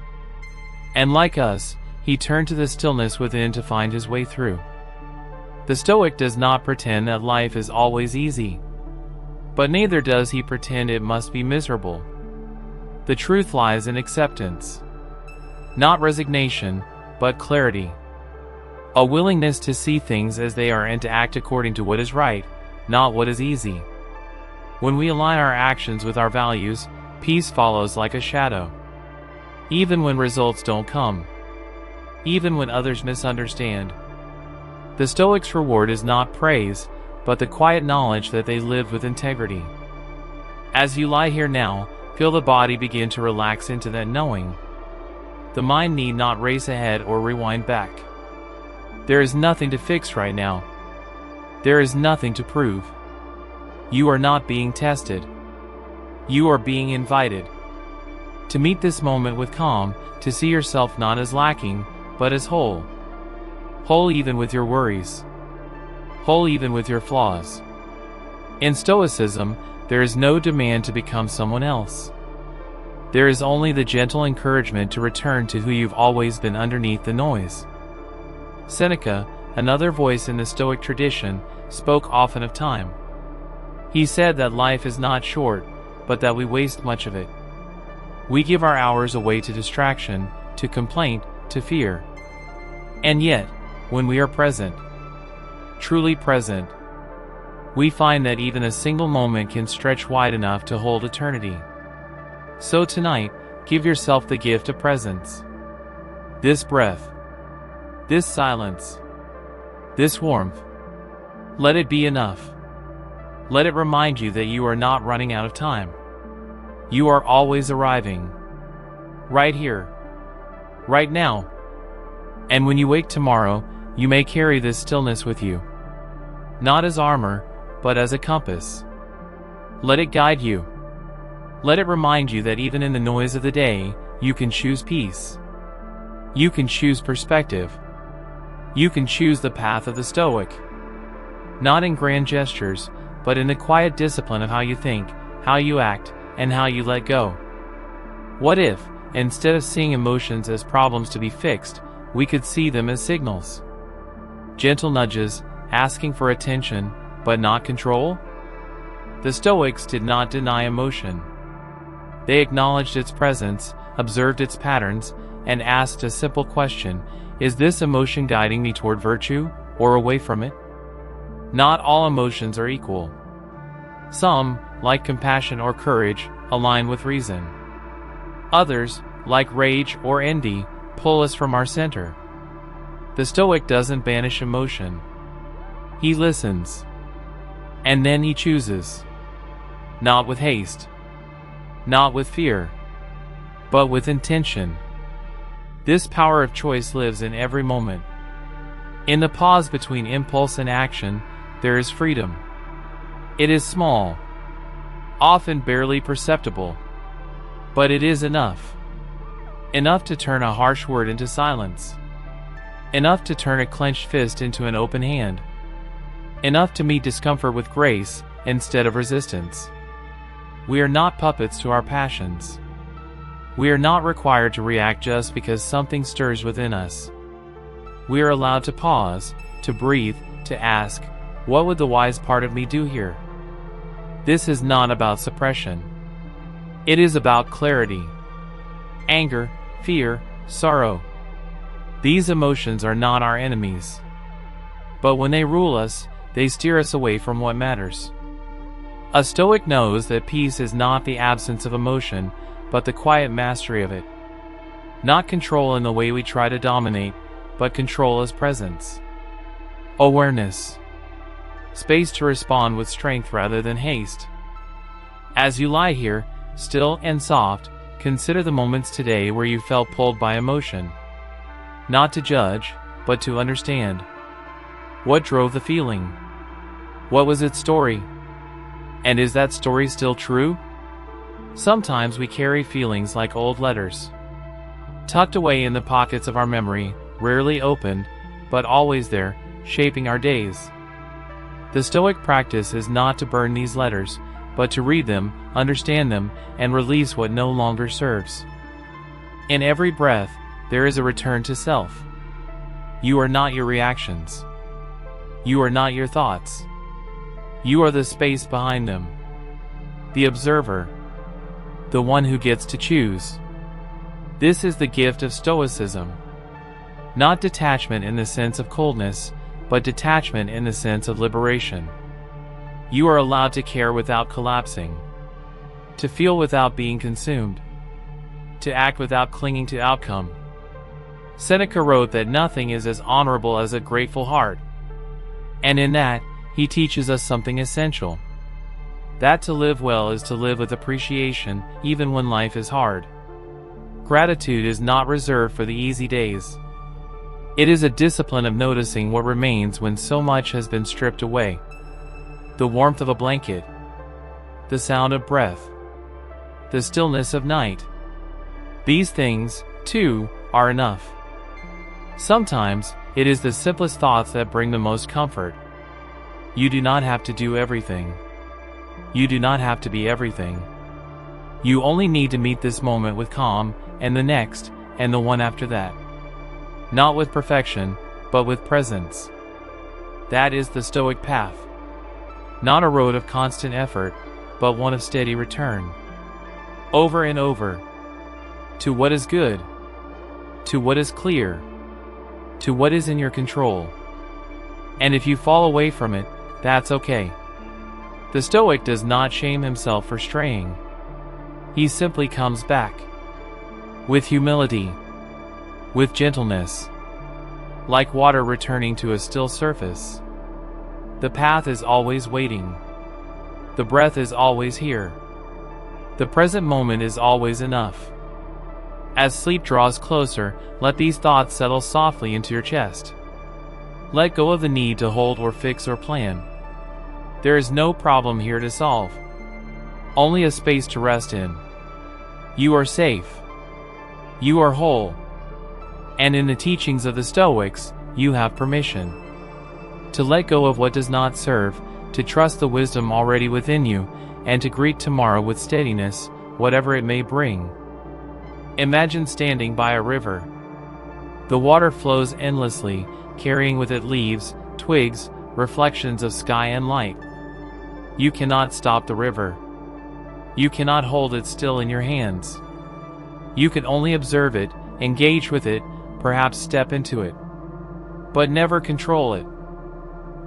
And like us, he turned to the stillness within to find his way through. The Stoic does not pretend that life is always easy, but neither does he pretend it must be miserable. The truth lies in acceptance. Not resignation, but clarity. A willingness to see things as they are and to act according to what is right, not what is easy. When we align our actions with our values, peace follows like a shadow. Even when results don't come. Even when others misunderstand. The Stoics' reward is not praise, but the quiet knowledge that they lived with integrity. As you lie here now, feel the body begin to relax into that knowing. The mind need not race ahead or rewind back. There is nothing to fix right now. There is nothing to prove. You are not being tested. You are being invited to meet this moment with calm, to see yourself not as lacking, but as whole. Whole even with your worries. Whole even with your flaws. In Stoicism, there is no demand to become someone else. There is only the gentle encouragement to return to who you've always been underneath the noise. Seneca, another voice in the Stoic tradition, spoke often of time. He said that life is not short, but that we waste much of it. We give our hours away to distraction, to complaint, to fear. And yet, when we are present, truly present, we find that even a single moment can stretch wide enough to hold eternity. So tonight, give yourself the gift of presence. This breath, this silence, this warmth. Let it be enough. Let it remind you that you are not running out of time. You are always arriving. Right here. Right now. And when you wake tomorrow, you may carry this stillness with you. Not as armor, but as a compass. Let it guide you. Let it remind you that even in the noise of the day, you can choose peace. You can choose perspective. You can choose the path of the Stoic. Not in grand gestures, but in the quiet discipline of how you think, how you act, and how you let go. What if, instead of seeing emotions as problems to be fixed, we could see them as signals? Gentle nudges, asking for attention, but not control? The Stoics did not deny emotion. They acknowledged its presence, observed its patterns, and asked a simple question: is this emotion guiding me toward virtue, or away from it? Not all emotions are equal. Some, like compassion or courage, align with reason. Others, like rage or envy, pull us from our center. The Stoic doesn't banish emotion. He listens. And then he chooses. Not with haste. Not with fear. But with intention. This power of choice lives in every moment. In the pause between impulse and action, there is freedom. It is small, often barely perceptible, but it is enough. Enough to turn a harsh word into silence. Enough to turn a clenched fist into an open hand. Enough to meet discomfort with grace instead of resistance. We are not puppets to our passions. We are not required to react just because something stirs within us. We are allowed to pause, to breathe, to ask, what would the wise part of me do here? This is not about suppression. It is about clarity. Anger, fear, sorrow. These emotions are not our enemies. But when they rule us, they steer us away from what matters. A Stoic knows that peace is not the absence of emotion, but the quiet mastery of it. Not control in the way we try to dominate, but control as presence. Awareness. Space to respond with strength rather than haste. As you lie here, still and soft, consider the moments today where you felt pulled by emotion. Not to judge, but to understand. What drove the feeling? What was its story? And is that story still true? Sometimes we carry feelings like old letters, tucked away in the pockets of our memory, rarely opened, but always there, shaping our days. The Stoic practice is not to burn these letters, but to read them, understand them, and release what no longer serves. In every breath, there is a return to self. You are not your reactions. You are not your thoughts. You are the space behind them. The observer. The one who gets to choose. This is the gift of Stoicism. Not detachment in the sense of coldness, but detachment in the sense of liberation. You are allowed to care without collapsing, to feel without being consumed, to act without clinging to outcome. Seneca wrote that nothing is as honorable as a grateful heart. And in that, he teaches us something essential. That to live well is to live with appreciation, even when life is hard. Gratitude is not reserved for the easy days. It is a discipline of noticing what remains when so much has been stripped away. The warmth of a blanket, the sound of breath, the stillness of night. These things, too, are enough. Sometimes, it is the simplest thoughts that bring the most comfort. You do not have to do everything. You do not have to be everything. You only need to meet this moment with calm, and the next, and the one after that. Not with perfection, but with presence. That is the Stoic path. Not a road of constant effort, but one of steady return. Over and over. To what is good. To what is clear. To what is in your control. And if you fall away from it, that's okay. The Stoic does not shame himself for straying. He simply comes back. With humility. With gentleness. Like water returning to a still surface. The path is always waiting. The breath is always here. The present moment is always enough. As sleep draws closer, let these thoughts settle softly into your chest. Let go of the need to hold or fix or plan. There is no problem here to solve. Only a space to rest in. You are safe. You are whole. And in the teachings of the Stoics, you have permission to let go of what does not serve, to trust the wisdom already within you, and to greet tomorrow with steadiness, whatever it may bring. Imagine standing by a river. The water flows endlessly, carrying with it leaves, twigs, reflections of sky and light. You cannot stop the river. You cannot hold it still in your hands. You can only observe it, engage with it, perhaps step into it. But never control it.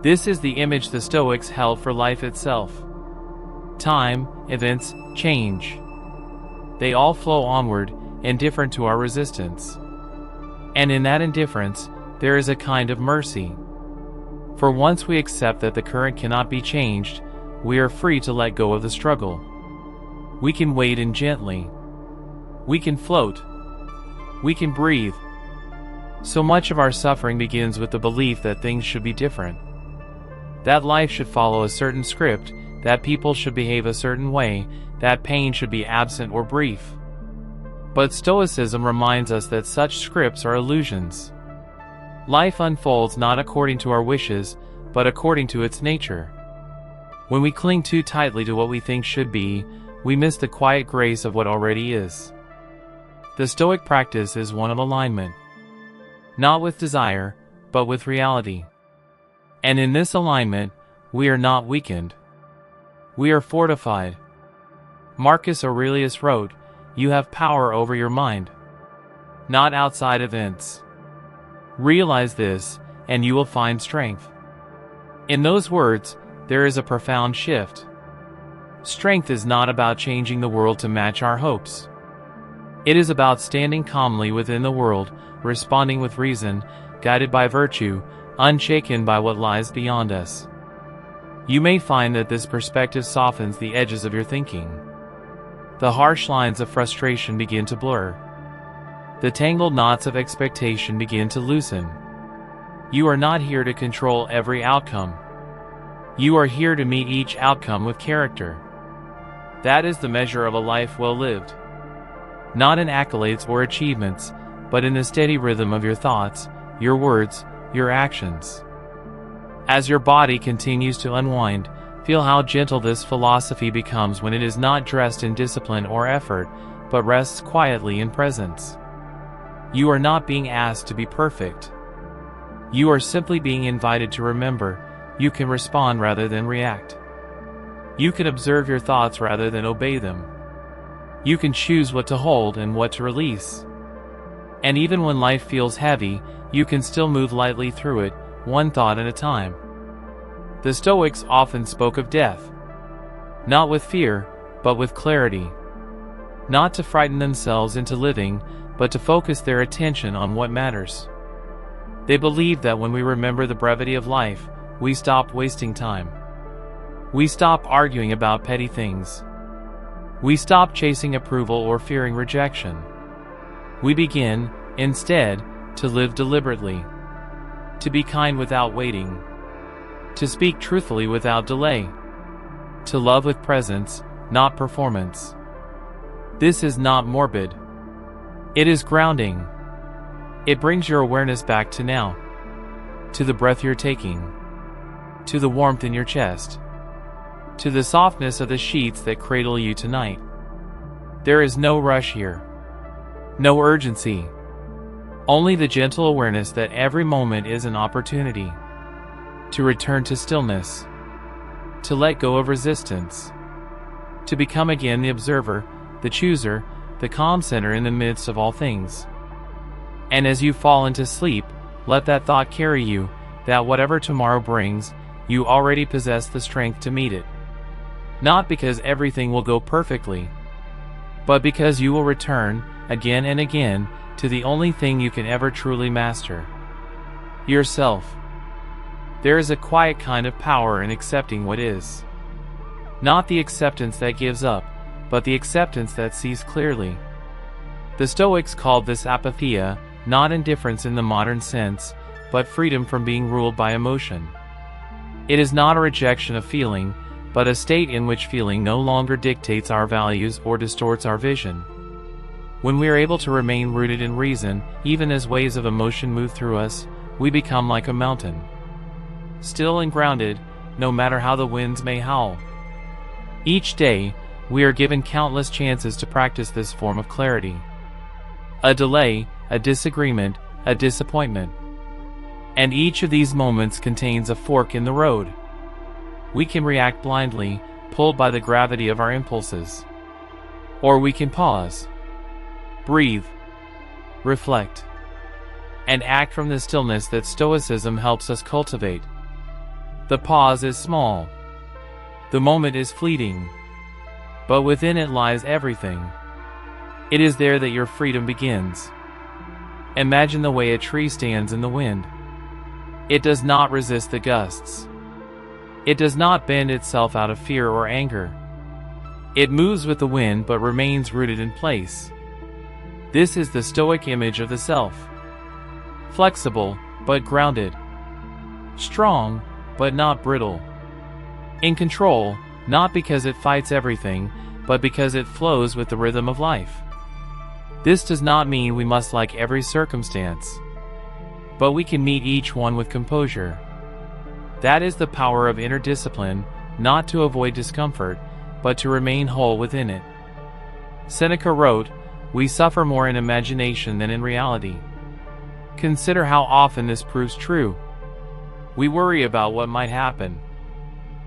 This is the image the Stoics held for life itself. Time, events, change. They all flow onward, indifferent to our resistance. And in that indifference, there is a kind of mercy. For once we accept that the current cannot be changed, we are free to let go of the struggle. We can wade in gently. We can float. We can breathe. So much of our suffering begins with the belief that things should be different. That life should follow a certain script, that people should behave a certain way, that pain should be absent or brief. But Stoicism reminds us that such scripts are illusions. Life unfolds not according to our wishes, but according to its nature. When we cling too tightly to what we think should be, we miss the quiet grace of what already is. The Stoic practice is one of alignment. Not with desire, but with reality. And in this alignment, we are not weakened. We are fortified. Marcus Aurelius wrote, "You have power over your mind, not outside events." Realize this, and you will find strength. In those words, there is a profound shift. Strength is not about changing the world to match our hopes. It is about standing calmly within the world, responding with reason, guided by virtue, unshaken by what lies beyond us. You may find that this perspective softens the edges of your thinking. The harsh lines of frustration begin to blur. The tangled knots of expectation begin to loosen. You are not here to control every outcome. You are here to meet each outcome with character. That is the measure of a life well lived. Not in accolades or achievements, but in the steady rhythm of your thoughts, your words, your actions. As your body continues to unwind, feel how gentle this philosophy becomes when it is not dressed in discipline or effort, but rests quietly in presence. You are not being asked to be perfect. You are simply being invited to remember, you can respond rather than react. You can observe your thoughts rather than obey them. You can choose what to hold and what to release. And even when life feels heavy, you can still move lightly through it, one thought at a time. The Stoics often spoke of death, not with fear, but with clarity. Not to frighten themselves into living, but to focus their attention on what matters. They believed that when we remember the brevity of life, we stop wasting time. We stop arguing about petty things. We stop chasing approval or fearing rejection. We begin, instead, to live deliberately. To be kind without waiting. To speak truthfully without delay. To love with presence, not performance. This is not morbid. It is grounding. It brings your awareness back to now. To the breath you're taking. To the warmth in your chest. To the softness of the sheets that cradle you tonight. There is no rush here. No urgency. Only the gentle awareness that every moment is an opportunity. To return to stillness. To let go of resistance. To become again the observer, the chooser, the calm center in the midst of all things. And as you fall into sleep, let that thought carry you, that whatever tomorrow brings, you already possess the strength to meet it. Not because everything will go perfectly, but because you will return, again and again, to the only thing you can ever truly master. Yourself. There is a quiet kind of power in accepting what is. Not the acceptance that gives up, but the acceptance that sees clearly. The Stoics called this apatheia, not indifference in the modern sense, but freedom from being ruled by emotion. It is not a rejection of feeling, but a state in which feeling no longer dictates our values or distorts our vision. When we are able to remain rooted in reason, even as waves of emotion move through us, we become like a mountain. Still and grounded, no matter how the winds may howl. Each day, we are given countless chances to practice this form of clarity. A delay, a disagreement, a disappointment. And each of these moments contains a fork in the road. We can react blindly, pulled by the gravity of our impulses. Or we can pause, breathe, reflect, and act from the stillness that Stoicism helps us cultivate. The pause is small. The moment is fleeting. But within it lies everything. It is there that your freedom begins. Imagine the way a tree stands in the wind. It does not resist the gusts. It does not bend itself out of fear or anger. It moves with the wind but remains rooted in place. This is the Stoic image of the self. Flexible, but grounded. Strong, but not brittle. In control, not because it fights everything, but because it flows with the rhythm of life. This does not mean we must like every circumstance, but we can meet each one with composure. That is the power of inner discipline, not to avoid discomfort, but to remain whole within it. Seneca wrote, "We suffer more in imagination than in reality." Consider how often this proves true. We worry about what might happen.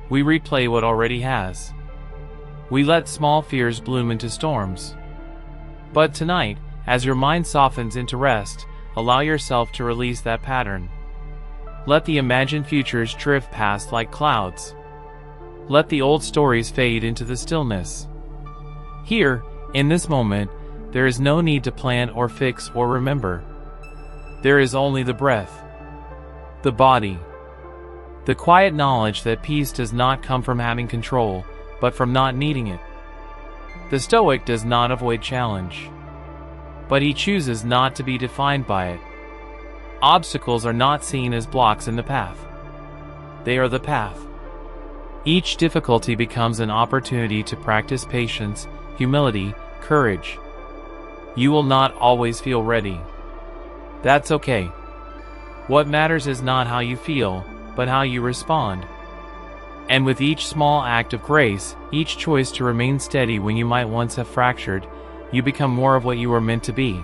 We replay what already has. We let small fears bloom into storms. But tonight, as your mind softens into rest, allow yourself to release that pattern. Let the imagined futures drift past like clouds. Let the old stories fade into the stillness. Here, in this moment, there is no need to plan or fix or remember. There is only the breath, the body, the quiet knowledge that peace does not come from having control, but from not needing it. The Stoic does not avoid challenge, but he chooses not to be defined by it. Obstacles are not seen as blocks in the path. They are the path. Each difficulty becomes an opportunity to practice patience, humility, courage. You will not always feel ready. That's okay. What matters is not how you feel, but how you respond. And with each small act of grace, each choice to remain steady when you might once have fractured, you become more of what you were meant to be.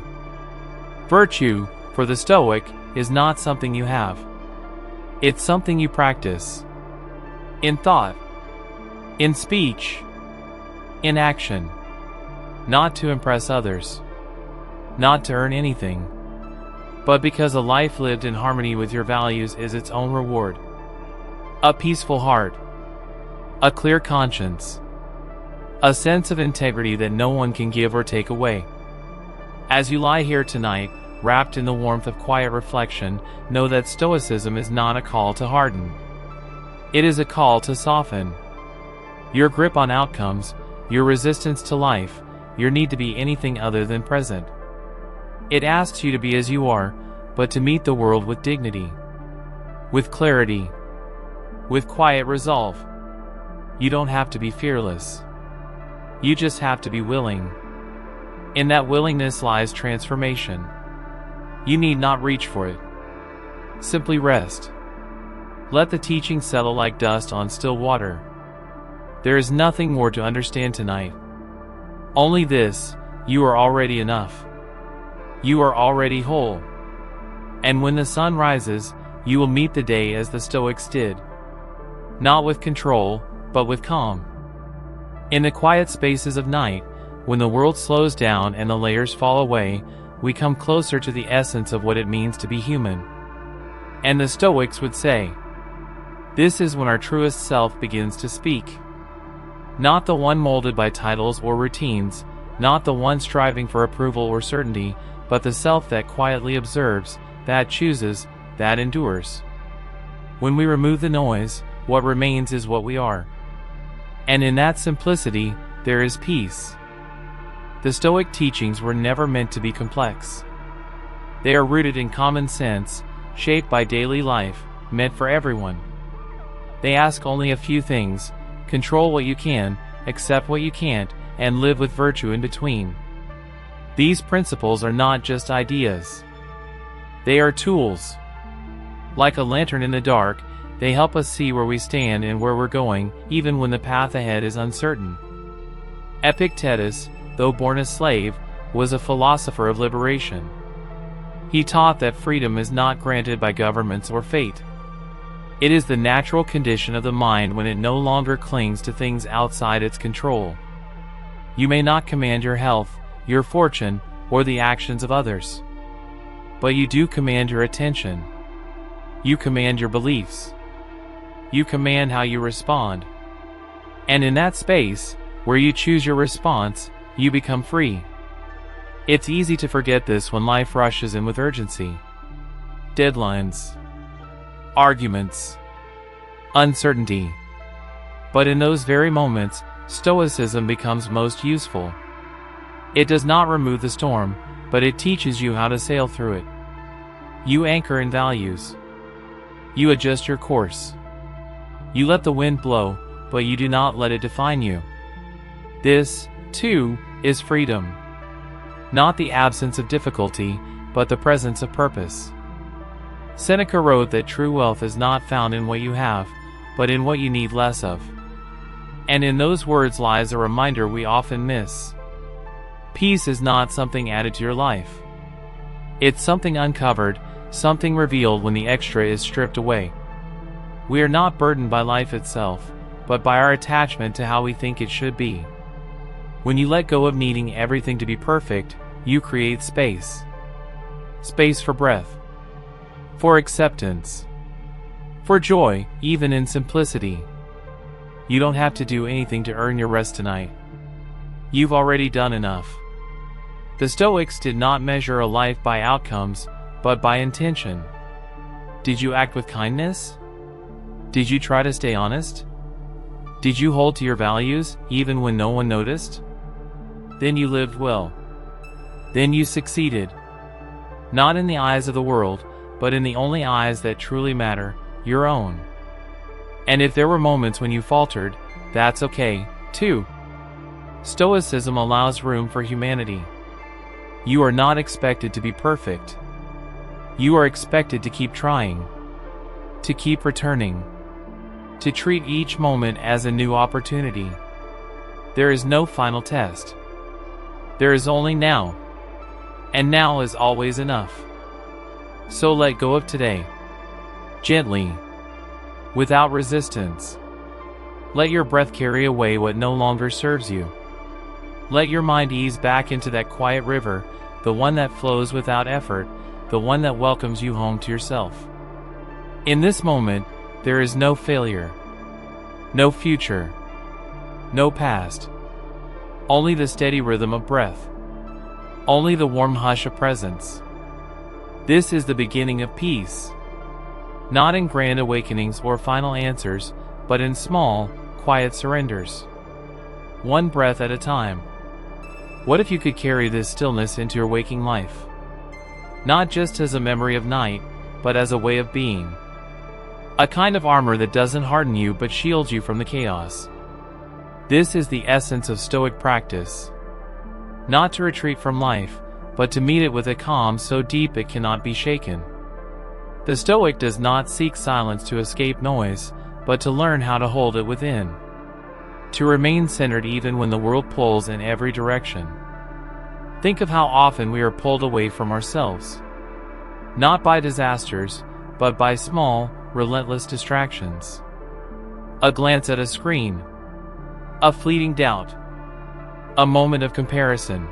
Virtue, for the Stoic, is not something you have. It's something you practice. In thought, in speech, in action. Not to impress others, not to earn anything, but because a life lived in harmony with your values is its own reward. A peaceful heart, a clear conscience, a sense of integrity that no one can give or take away. As you lie here tonight, wrapped in the warmth of quiet reflection, know that Stoicism is not a call to harden. It is a call to soften. Your grip on outcomes, your resistance to life, your need to be anything other than present. It asks you to be as you are, but to meet the world with dignity, with clarity, with quiet resolve. You don't have to be fearless. You just have to be willing. In that willingness lies transformation. You need not reach for it. Simply rest. Let the teaching settle like dust on still water. There is nothing more to understand tonight. Only this: you are already enough. You are already whole. And when the sun rises, you will meet the day as the Stoics did. Not with control, but with calm. In the quiet spaces of night, when the world slows down and the layers fall away, we come closer to the essence of what it means to be human. And the Stoics would say, this is when our truest self begins to speak. Not the one molded by titles or routines, not the one striving for approval or certainty, but the self that quietly observes, that chooses, that endures. When we remove the noise, what remains is what we are. And in that simplicity, there is peace. The Stoic teachings were never meant to be complex. They are rooted in common sense, shaped by daily life, meant for everyone. They ask only a few things: control what you can, accept what you can't, and live with virtue in between. These principles are not just ideas. They are tools. Like a lantern in the dark, they help us see where we stand and where we're going, even when the path ahead is uncertain. Epictetus, though born a slave, was a philosopher of liberation. He taught that freedom is not granted by governments or fate. It is the natural condition of the mind when it no longer clings to things outside its control. You may not command your health, your fortune, or the actions of others. But you do command your attention. You command your beliefs. You command how you respond. And in that space, where you choose your response, you become free. It's easy to forget this when life rushes in with urgency. Deadlines, arguments, uncertainty. But in those very moments, Stoicism becomes most useful. It does not remove the storm, but it teaches you how to sail through it. You anchor in values. You adjust your course. You let the wind blow, but you do not let it define you. This, too, is freedom. Not the absence of difficulty, but the presence of purpose. Seneca wrote that true wealth is not found in what you have, but in what you need less of. And in those words lies a reminder we often miss. Peace is not something added to your life. It's something uncovered, something revealed when the extra is stripped away. We are not burdened by life itself, but by our attachment to how we think it should be. When you let go of needing everything to be perfect, you create space. Space for breath, for acceptance, for joy, even in simplicity. You don't have to do anything to earn your rest tonight. You've already done enough. The Stoics did not measure a life by outcomes, but by intention. Did you act with kindness? Did you try to stay honest? Did you hold to your values, even when no one noticed? Then you lived well. Then you succeeded. Not in the eyes of the world, but in the only eyes that truly matter, your own. And if there were moments when you faltered, that's okay, too. Stoicism allows room for humanity. You are not expected to be perfect. You are expected to keep trying, to keep returning, to treat each moment as a new opportunity. There is no final test. There is only now, and now is always enough. So let go of today, gently, without resistance. Let your breath carry away what no longer serves you. Let your mind ease back into that quiet river, the one that flows without effort, the one that welcomes you home to yourself. In this moment, there is no failure, no future, no past. Only the steady rhythm of breath. Only the warm hush of presence. This is the beginning of peace. Not in grand awakenings or final answers, but in small, quiet surrenders. One breath at a time. What if you could carry this stillness into your waking life? Not just as a memory of night, but as a way of being. A kind of armor that doesn't harden you but shields you from the chaos. This is the essence of Stoic practice. Not to retreat from life, but to meet it with a calm so deep it cannot be shaken. The Stoic does not seek silence to escape noise, but to learn how to hold it within. To remain centered even when the world pulls in every direction. Think of how often we are pulled away from ourselves. Not by disasters, but by small, relentless distractions. A glance at a screen. A fleeting doubt. A moment of comparison.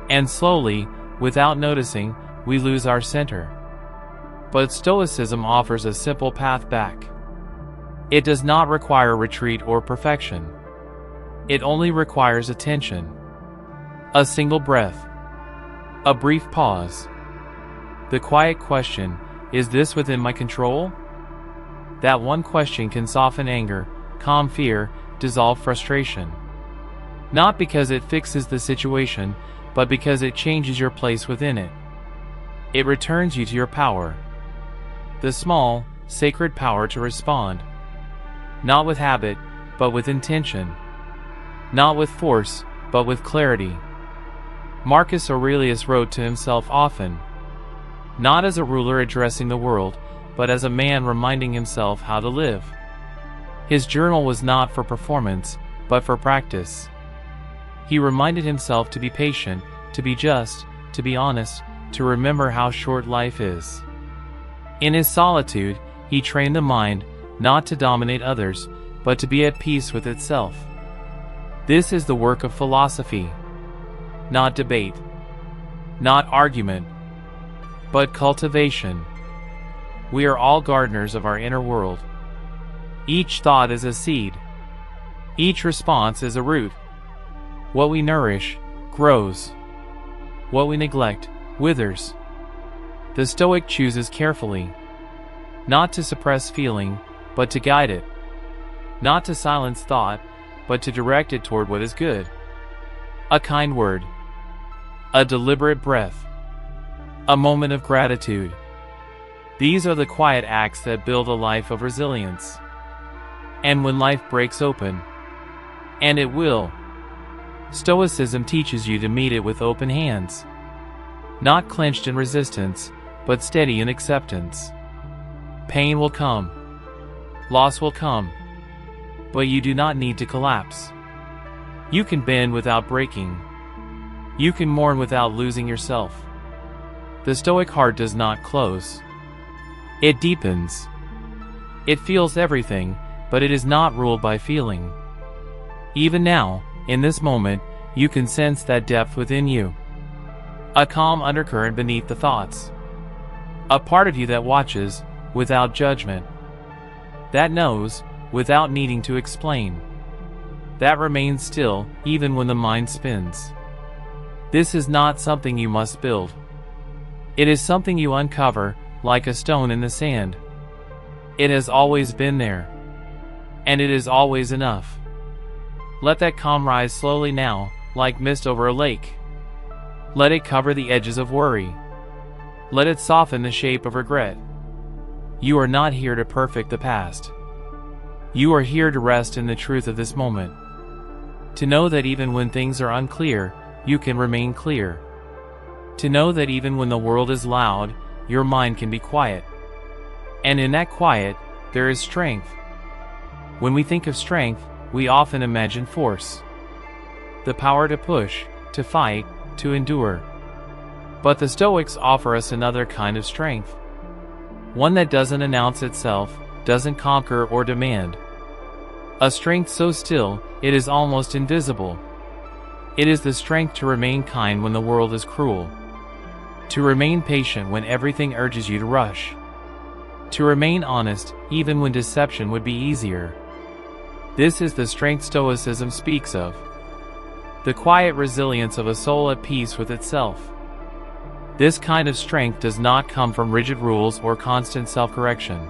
And slowly, without noticing, we lose our center. But Stoicism offers a simple path back. It does not require retreat or perfection. It only requires attention. A single breath. A brief pause. The quiet question, is this within my control? That one question can soften anger, calm fear, dissolve frustration. Not because it fixes the situation, but because it changes your place within it. It returns you to your power. The small, sacred power to respond. Not with habit, but with intention. Not with force, but with clarity. Marcus Aurelius wrote to himself often. Not as a ruler addressing the world, but as a man reminding himself how to live. His journal was not for performance, but for practice. He reminded himself to be patient, to be just, to be honest, to remember how short life is. In his solitude, he trained the mind, not to dominate others, but to be at peace with itself. This is the work of philosophy. Not debate. Not argument. But cultivation. We are all gardeners of our inner world. Each thought is a seed. Each response is a root. What we nourish, grows. What we neglect, withers. The Stoic chooses carefully. Not to suppress feeling, but to guide it. Not to silence thought, but to direct it toward what is good. A kind word. A deliberate breath. A moment of gratitude. These are the quiet acts that build a life of resilience. And when life breaks open, and it will, Stoicism teaches you to meet it with open hands. Not clenched in resistance, but steady in acceptance. Pain will come. Loss will come. But you do not need to collapse. You can bend without breaking. You can mourn without losing yourself. The Stoic heart does not close. It deepens. It feels everything, but it is not ruled by feeling. Even now, in this moment, you can sense that depth within you. A calm undercurrent beneath the thoughts. A part of you that watches, without judgment. That knows, without needing to explain. That remains still, even when the mind spins. This is not something you must build. It is something you uncover, like a stone in the sand. It has always been there. And it is always enough. Let that calm rise slowly now, like mist over a lake. Let it cover the edges of worry. Let it soften the shape of regret. You are not here to perfect the past. You are here to rest in the truth of this moment. To know that even when things are unclear, you can remain clear. To know that even when the world is loud, your mind can be quiet. And in that quiet, there is strength. When we think of strength, we often imagine force. The power to push, to fight, to endure. But the Stoics offer us another kind of strength. One that doesn't announce itself, doesn't conquer or demand. A strength so still, it is almost invisible. It is the strength to remain kind when the world is cruel. To remain patient when everything urges you to rush. To remain honest, even when deception would be easier. This is the strength Stoicism speaks of. The quiet resilience of a soul at peace with itself. This kind of strength does not come from rigid rules or constant self-correction.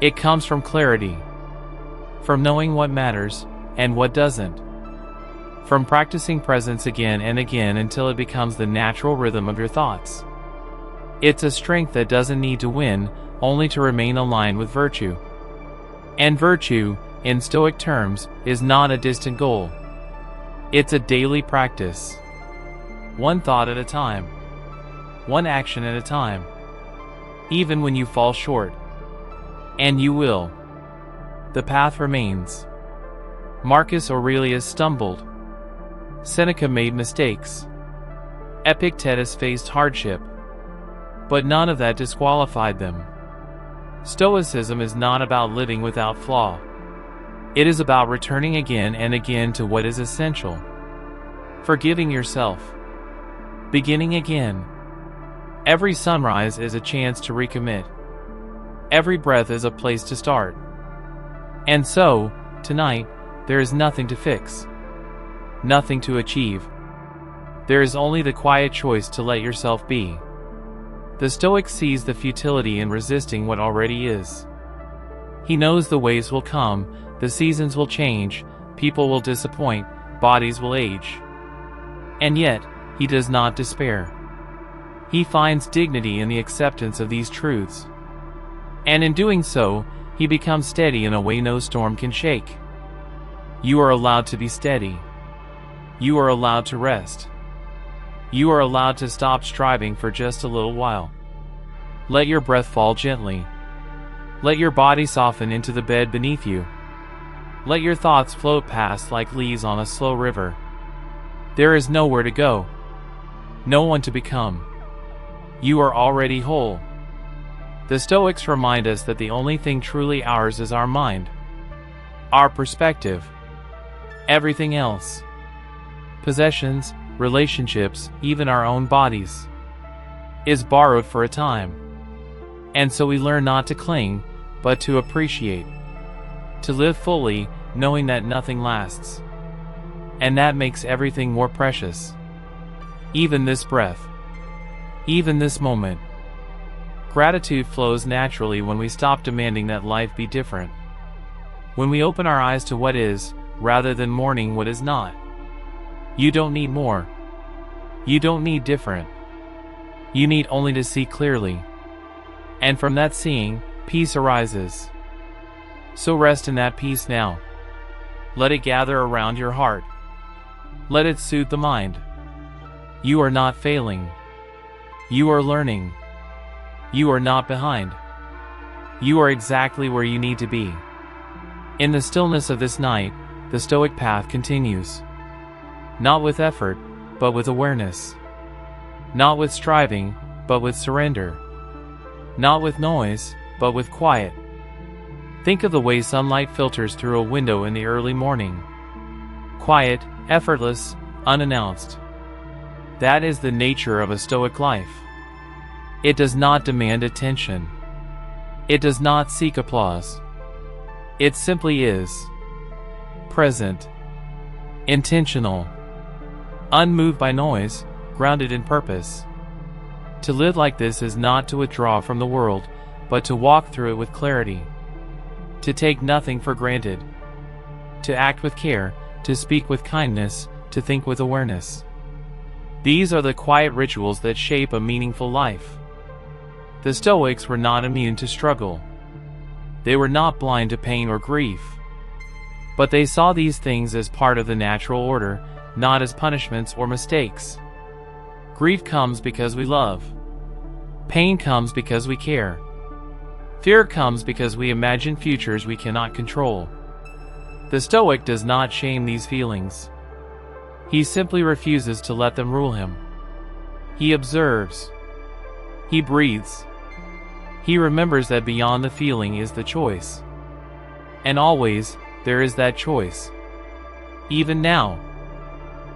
It comes from clarity. From knowing what matters, and what doesn't. From practicing presence again and again until it becomes the natural rhythm of your thoughts. It's a strength that doesn't need to win, only to remain aligned with virtue. And virtue, in Stoic terms, is not a distant goal. It's a daily practice. One thought at a time. One action at a time. Even when you fall short. And you will. The path remains. Marcus Aurelius stumbled. Seneca made mistakes. Epictetus faced hardship. But none of that disqualified them. Stoicism is not about living without flaw. It is about returning again and again to what is essential. Forgiving yourself. Beginning again. Every sunrise is a chance to recommit. Every breath is a place to start. And so, tonight, there is nothing to fix. Nothing to achieve. There is only the quiet choice to let yourself be. The Stoic sees the futility in resisting what already is. He knows the waves will come, the seasons will change, people will disappoint, bodies will age. And yet, he does not despair. He finds dignity in the acceptance of these truths. And in doing so, he becomes steady in a way no storm can shake. You are allowed to be steady. You are allowed to rest. You are allowed to stop striving for just a little while. Let your breath fall gently. Let your body soften into the bed beneath you. Let your thoughts float past like leaves on a slow river. There is nowhere to go. No one to become. You are already whole. The Stoics remind us that the only thing truly ours is our mind. Our perspective. Everything else. Possessions, relationships, even our own bodies, is borrowed for a time. And so we learn not to cling, but to appreciate. To live fully, knowing that nothing lasts. And that makes everything more precious. Even this breath. Even this moment. Gratitude flows naturally when we stop demanding that life be different. When we open our eyes to what is, rather than mourning what is not. You don't need more. You don't need different. You need only to see clearly. And from that seeing, peace arises. So rest in that peace now. Let it gather around your heart. Let it soothe the mind. You are not failing. You are learning. You are not behind. You are exactly where you need to be. In the stillness of this night, the Stoic path continues. Not with effort, but with awareness. Not with striving, but with surrender. Not with noise, but with quiet. Think of the way sunlight filters through a window in the early morning. Quiet, effortless, unannounced. That is the nature of a Stoic life. It does not demand attention. It does not seek applause. It simply is. Present. Intentional. Unmoved by noise, grounded in purpose. To live like this is not to withdraw from the world, but to walk through it with clarity. To take nothing for granted. To act with care, to speak with kindness, to think with awareness. These are the quiet rituals that shape a meaningful life. The Stoics were not immune to struggle. They were not blind to pain or grief. But they saw these things as part of the natural order, not as punishments or mistakes. Grief comes because we love. Pain comes because we care. Fear comes because we imagine futures we cannot control. The Stoic does not shame these feelings. He simply refuses to let them rule him. He observes. He breathes. He remembers that beyond the feeling is the choice. And always, there is that choice. Even now.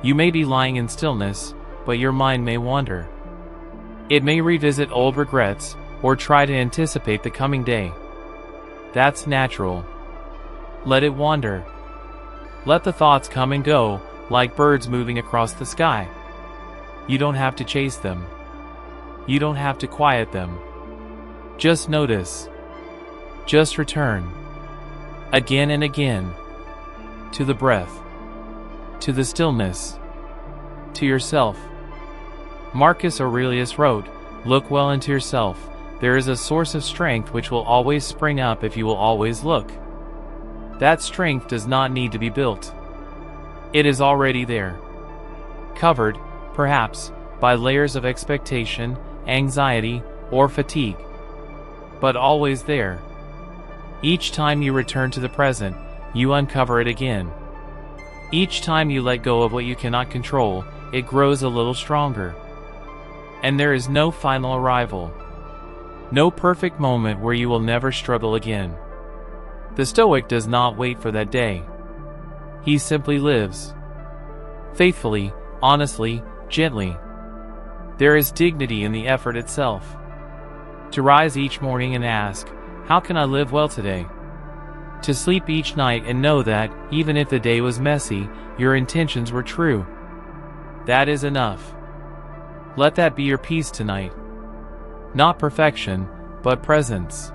You may be lying in stillness, but your mind may wander. It may revisit old regrets, or try to anticipate the coming day. That's natural. Let it wander. Let the thoughts come and go, like birds moving across the sky. You don't have to chase them. You don't have to quiet them. Just notice. Just return. Again and again. To the breath. To the stillness. To yourself. Marcus Aurelius wrote, "Look well into yourself. There is a source of strength which will always spring up if you will always look." That strength does not need to be built. It is already there. Covered, perhaps, by layers of expectation, anxiety, or fatigue. But always there. Each time you return to the present, you uncover it again. Each time you let go of what you cannot control, it grows a little stronger. And there is no final arrival. No perfect moment where you will never struggle again. The Stoic does not wait for that day. He simply lives. Faithfully, honestly, gently. There is dignity in the effort itself. To rise each morning and ask, "How can I live well today?" To sleep each night and know that, even if the day was messy, your intentions were true. That is enough. Let that be your peace tonight. Not perfection, but presence.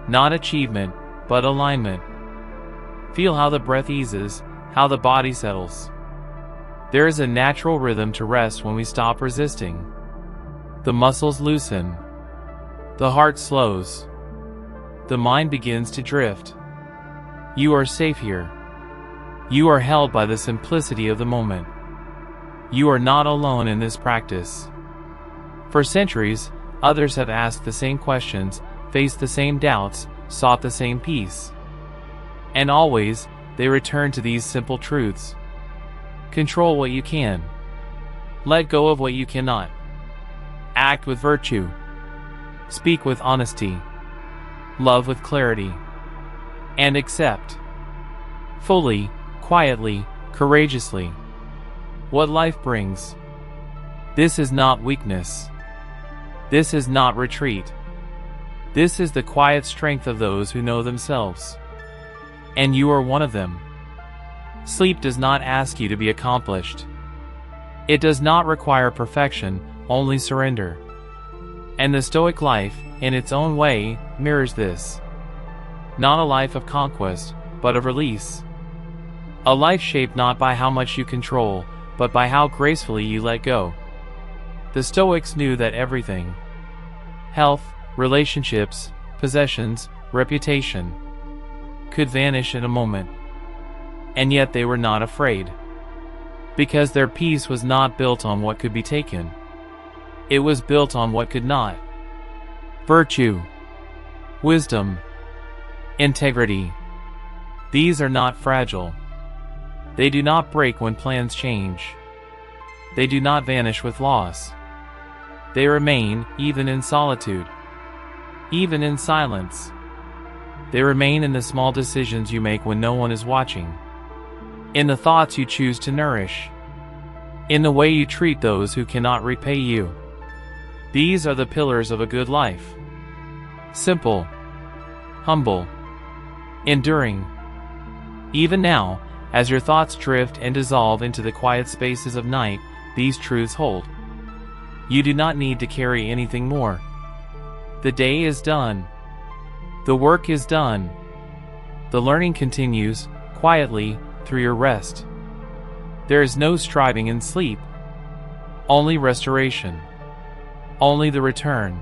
Not achievement, but alignment. Feel how the breath eases, how the body settles. There is a natural rhythm to rest when we stop resisting. The muscles loosen. The heart slows. The mind begins to drift. You are safe here. You are held by the simplicity of the moment. You are not alone in this practice. For centuries, others have asked the same questions, faced the same doubts, sought the same peace. And always, they return to these simple truths. Control what you can. Let go of what you cannot. Act with virtue. Speak with honesty. Love with clarity. And accept. Fully, quietly, courageously. What life brings. This is not weakness. This is not retreat. This is the quiet strength of those who know themselves. And you are one of them. Sleep does not ask you to be accomplished. It does not require perfection, only surrender. And the Stoic life, in its own way, mirrors this. Not a life of conquest, but of release. A life shaped not by how much you control, but by how gracefully you let go. The Stoics knew that everything, health, relationships, possessions, reputation, could vanish in a moment. And yet they were not afraid. Because their peace was not built on what could be taken. It was built on what could not. Virtue, wisdom, integrity. These are not fragile. They do not break when plans change. They do not vanish with loss. They remain, even in solitude. Even in silence. They remain in the small decisions you make when no one is watching. In the thoughts you choose to nourish. In the way you treat those who cannot repay you. These are the pillars of a good life. Simple. Humble. Enduring. Even now, as your thoughts drift and dissolve into the quiet spaces of night, these truths hold. You do not need to carry anything more. The day is done. The work is done. The learning continues, quietly, through your rest. There is no striving in sleep. Only restoration. Only the return.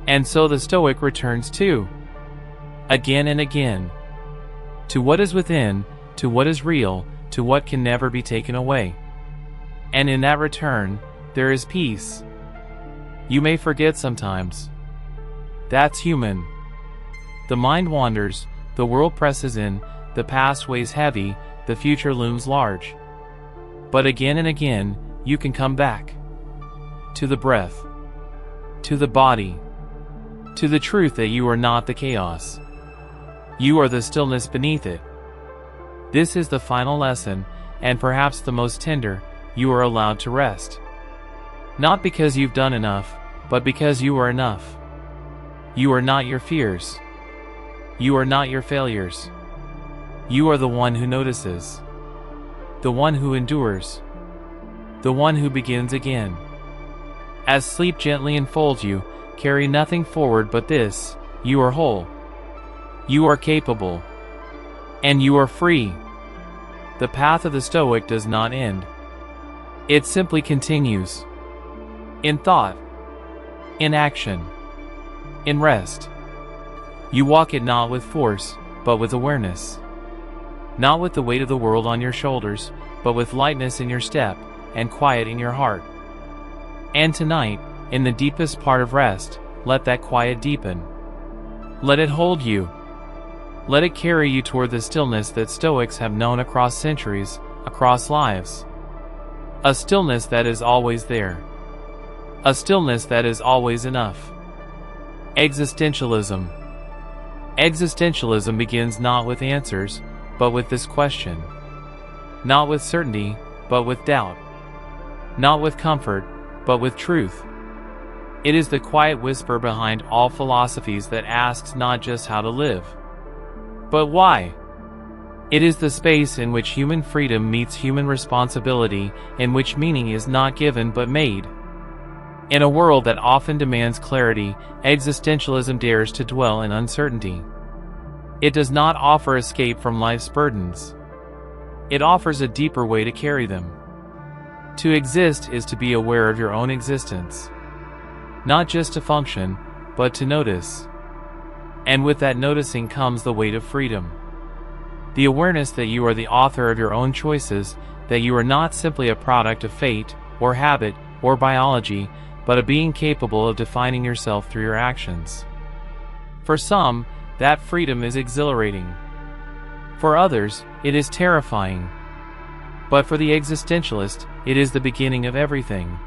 And so the Stoic returns too. Again and again. To what is within, to what is real, to what can never be taken away. And in that return, there is peace. You may forget sometimes. That's human. The mind wanders, the world presses in, the past weighs heavy, the future looms large. But again and again, you can come back. To the breath. To the body. To the truth that you are not the chaos. You are the stillness beneath it. This is the final lesson, and perhaps the most tender. You are allowed to rest. Not because you've done enough, but because you are enough. You are not your fears. You are not your failures. You are the one who notices. The one who endures. The one who begins again. As sleep gently enfolds you, carry nothing forward but this: you are whole. You are capable. And you are free. The path of the Stoic does not end. It simply continues. In thought. In action. In rest. You walk it not with force, but with awareness. Not with the weight of the world on your shoulders, but with lightness in your step, and quiet in your heart. And tonight, in the deepest part of rest, let that quiet deepen. Let it hold you. Let it carry you toward the stillness that Stoics have known across centuries, across lives. A stillness that is always there. A stillness that is always enough. Existentialism. Existentialism begins not with answers, but with this question. Not with certainty, but with doubt. Not with comfort, but with truth. It is the quiet whisper behind all philosophies that asks not just how to live, but why. It is the space in which human freedom meets human responsibility, in which meaning is not given but made. In a world that often demands clarity, existentialism dares to dwell in uncertainty. It does not offer escape from life's burdens. It offers a deeper way to carry them. To exist is to be aware of your own existence. Not just to function, but to notice. And with that noticing comes the weight of freedom. The awareness that you are the author of your own choices, that you are not simply a product of fate, or habit, or biology, but a being capable of defining yourself through your actions. For some, that freedom is exhilarating. For others, it is terrifying. But for the existentialist, it is the beginning of everything.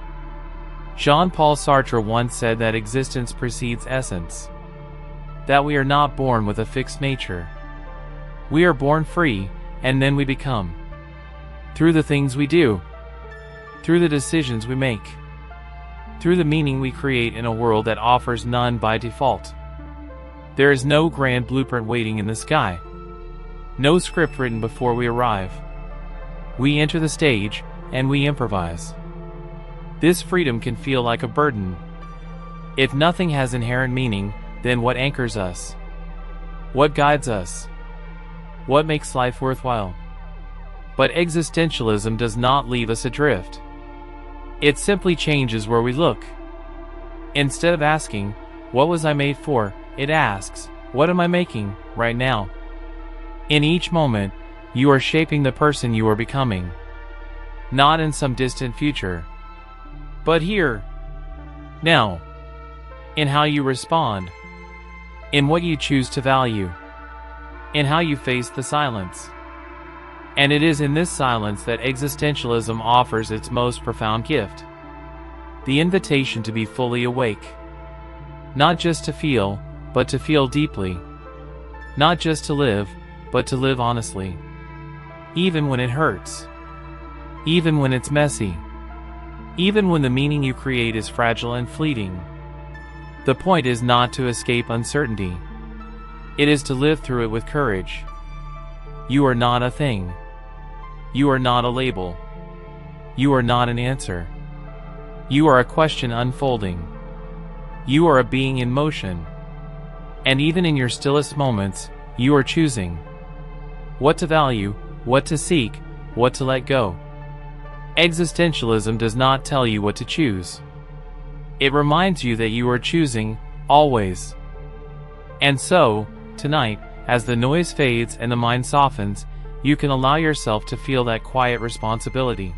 Jean-Paul Sartre once said that existence precedes essence. That we are not born with a fixed nature. We are born free, and then we become. Through the things we do. Through the decisions we make. Through the meaning we create in a world that offers none by default. There is no grand blueprint waiting in the sky. No script written before we arrive. We enter the stage, and we improvise. This freedom can feel like a burden. If nothing has inherent meaning, then what anchors us? What guides us? What makes life worthwhile? But existentialism does not leave us adrift. It simply changes where we look. Instead of asking, "What was I made for?" it asks, "What am I making right now?" In each moment, you are shaping the person you are becoming. Not in some distant future, but here, now, in how you respond, in what you choose to value, in how you face the silence. And it is in this silence that existentialism offers its most profound gift. the invitation to be fully awake. Not just to feel, but to feel deeply. Not just to live, but to live honestly. Even when it hurts. Even when it's messy. Even when the meaning you create is fragile and fleeting. The point is not to escape uncertainty. It is to live through it with courage. You are not a thing. You are not a label. You are not an answer. You are a question unfolding. You are a being in motion. And even in your stillest moments, you are choosing what to value, what to seek, what to let go. Existentialism does not tell you what to choose. It reminds you that you are choosing, always. And so, tonight, as the noise fades and the mind softens, you can allow yourself to feel that quiet responsibility.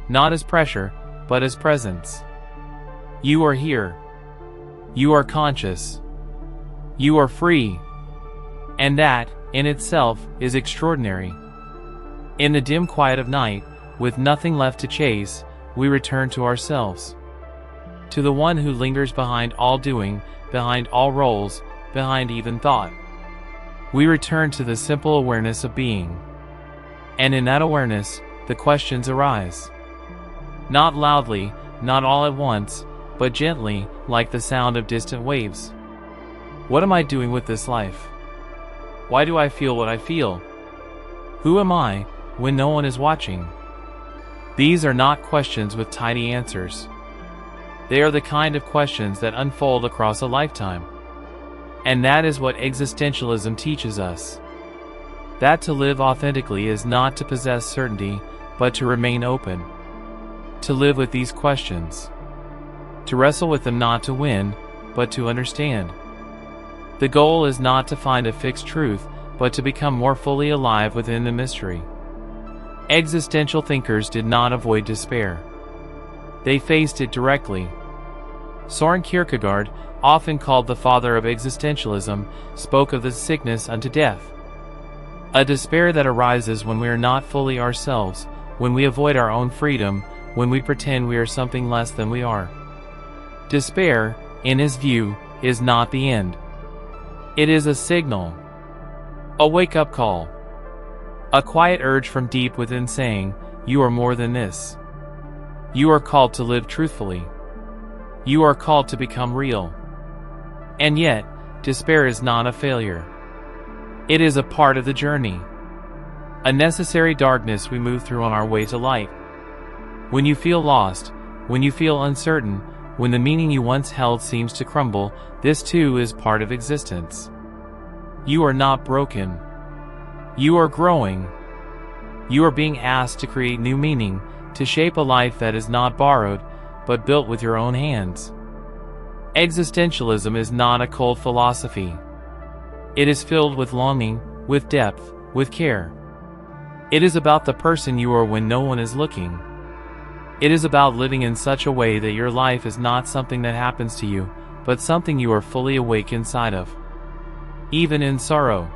Not as pressure, but as presence. You are here. You are conscious. You are free. And that, in itself, is extraordinary. In the dim quiet of night, with nothing left to chase, we return to ourselves. To the one who lingers behind all doing, behind all roles, behind even thought. We return to the simple awareness of being. And in that awareness, the questions arise. Not loudly, not all at once, but gently, like the sound of distant waves. What am I doing with this life? Why do I feel what I feel? Who am I, when no one is watching? These are not questions with tidy answers. They are the kind of questions that unfold across a lifetime. And that is what existentialism teaches us. That to live authentically is not to possess certainty, but to remain open. To live with these questions. To wrestle with them not to win, but to understand. The goal is not to find a fixed truth, but to become more fully alive within the mystery. Existential thinkers did not avoid despair. They faced it directly. Soren Kierkegaard, often called the father of existentialism, spoke of the sickness unto death. A despair that arises when we are not fully ourselves, when we avoid our own freedom, when we pretend we are something less than we are. Despair, in his view, is not the end. It is a signal. A wake-up call. A quiet urge from deep within saying, you are more than this. You are called to live truthfully. You are called to become real. And yet, despair is not a failure. It is a part of the journey. A necessary darkness we move through on our way to light. When you feel lost, when you feel uncertain, when the meaning you once held seems to crumble, this too is part of existence. You are not broken. You are growing. You are being asked to create new meaning, to shape a life that is not borrowed, but built with your own hands. Existentialism is not a cold philosophy. It is filled with longing, with depth, with care. It is about the person you are when no one is looking. It is about living in such a way that your life is not something that happens to you, but something you are fully awake inside of. Even in sorrow.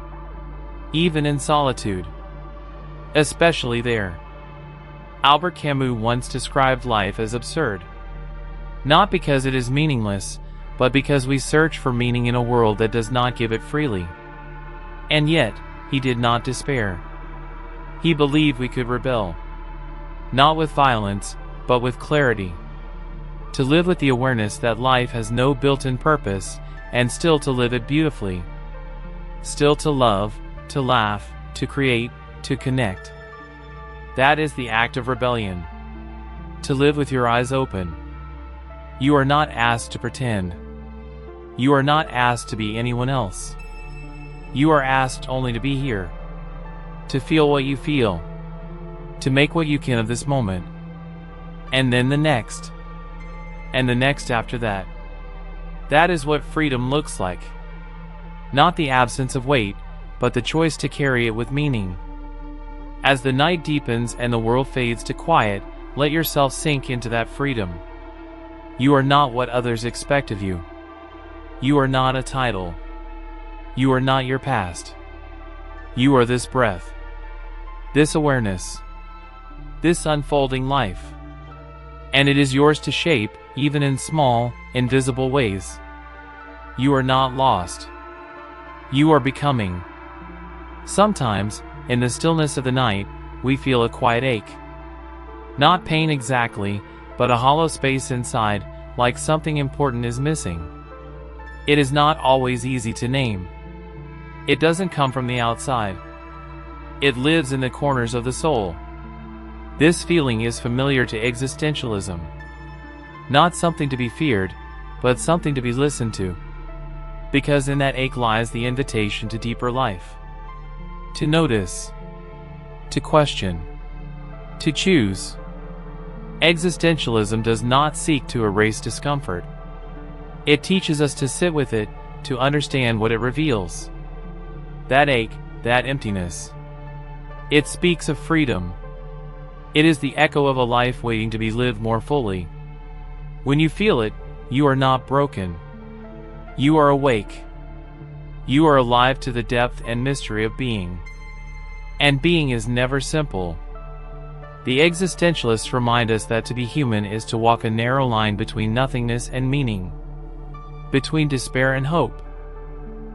Even in solitude. Especially there. Albert Camus once described life as absurd. Not because it is meaningless, but because we search for meaning in a world that does not give it freely. And yet, he did not despair. He believed we could rebel. Not with violence, but with clarity. To live with the awareness that life has no built-in purpose, and still to live it beautifully. Still to love, to laugh, to create, to connect. That is the act of rebellion. To live with your eyes open. You are not asked to pretend. You are not asked to be anyone else. You are asked only to be here. To feel what you feel. To make what you can of this moment. And then the next. And the next after that. That is what freedom looks like. Not the absence of weight, but the choice to carry it with meaning. As the night deepens and the world fades to quiet, let yourself sink into that freedom. You are not what others expect of you. You are not a title. You are not your past. You are this breath. This awareness. This unfolding life. And it is yours to shape, even in small, invisible ways. You are not lost. You are becoming. Sometimes, in the stillness of the night, we feel a quiet ache. Not pain exactly, but a hollow space inside, like something important is missing. It is not always easy to name. It doesn't come from the outside. It lives in the corners of the soul. This feeling is familiar to existentialism. Not something to be feared, but something to be listened to. Because in that ache lies the invitation to deeper life. To notice. To question. To choose. Existentialism does not seek to erase discomfort. It teaches us to sit with it, to understand what it reveals. That ache, that emptiness. It speaks of freedom. It is the echo of a life waiting to be lived more fully. When you feel it, you are not broken. You are awake. You are alive to the depth and mystery of being. And being is never simple. The existentialists remind us that to be human is to walk a narrow line between nothingness and meaning, between despair and hope,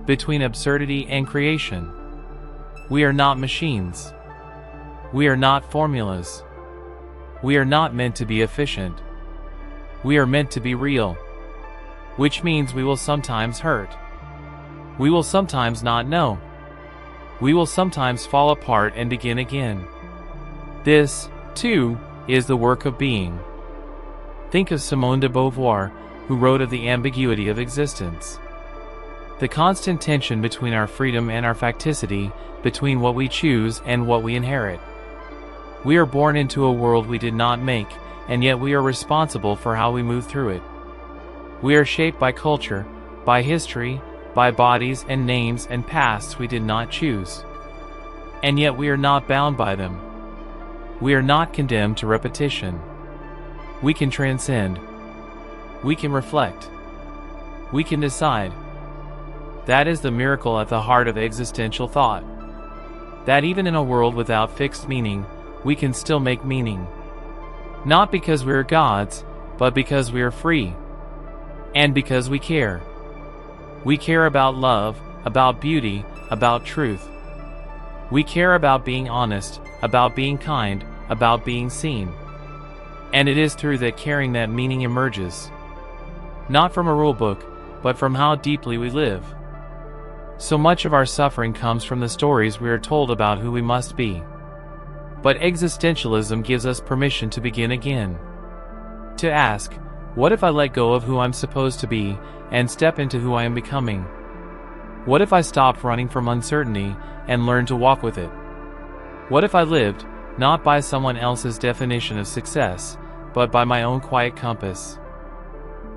between absurdity and creation. We are not machines. We are not formulas. We are not meant to be efficient. We are meant to be real, which means we will sometimes hurt. We will sometimes not know. We will sometimes fall apart and begin again. This, too, is the work of being. Think of Simone de Beauvoir, who wrote of the ambiguity of existence. The constant tension between our freedom and our facticity, between what we choose and what we inherit. We are born into a world we did not make, and yet we are responsible for how we move through it. We are shaped by culture, by history, by bodies and names and pasts we did not choose. And yet we are not bound by them. We are not condemned to repetition. We can transcend. We can reflect. We can decide. That is the miracle at the heart of existential thought. That even in a world without fixed meaning, we can still make meaning. Not because we are gods, but because we are free. And because we care. We care about love, about beauty, about truth. We care about being honest, about being kind, about being seen. And it is through that caring that meaning emerges. Not from a rule book, but from how deeply we live. So much of our suffering comes from the stories we are told about who we must be. But existentialism gives us permission to begin again. To ask, what if I let go of who I'm supposed to be, and step into who I am becoming? What if I stopped running from uncertainty, and learned to walk with it? What if I lived, not by someone else's definition of success, but by my own quiet compass?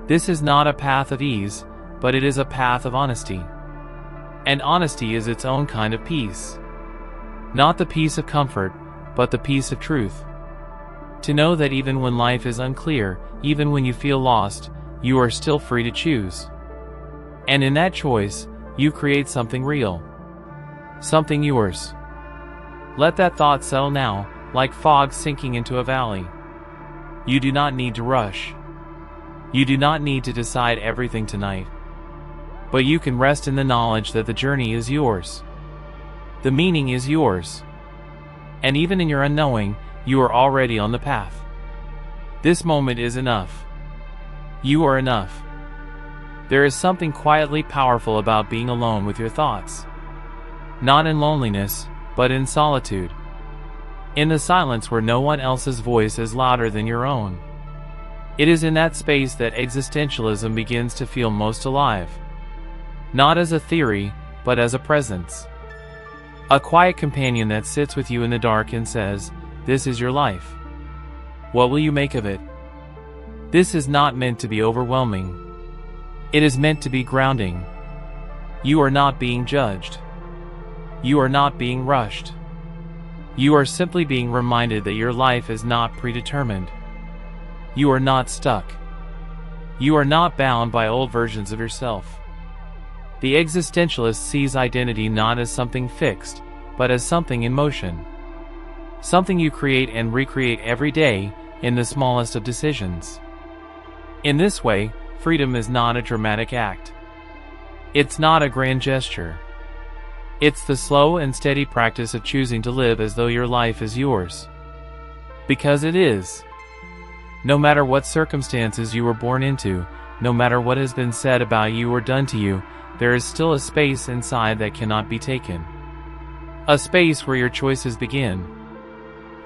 This is not a path of ease, but it is a path of honesty. And honesty is its own kind of peace. Not the peace of comfort, but the peace of truth. To know that even when life is unclear, even when you feel lost, you are still free to choose. And in that choice, you create something real. Something yours. Let that thought settle now, like fog sinking into a valley. You do not need to rush. You do not need to decide everything tonight. But you can rest in the knowledge that the journey is yours. The meaning is yours. And even in your unknowing, you are already on the path. This moment is enough. You are enough. There is something quietly powerful about being alone with your thoughts. Not in loneliness, but in solitude. In the silence where no one else's voice is louder than your own. It is in that space that existentialism begins to feel most alive. Not as a theory, but as a presence. A quiet companion that sits with you in the dark and says, "This is your life. What will you make of it?" This is not meant to be overwhelming. It is meant to be grounding. You are not being judged. You are not being rushed. You are simply being reminded that your life is not predetermined. You are not stuck. You are not bound by old versions of yourself. The existentialist sees identity not as something fixed, but as something in motion. Something you create and recreate every day, in the smallest of decisions. In this way, freedom is not a dramatic act. It's not a grand gesture. It's the slow and steady practice of choosing to live as though your life is yours. Because it is. No matter what circumstances you were born into, no matter what has been said about you or done to you, there is still a space inside that cannot be taken. A space where your choices begin.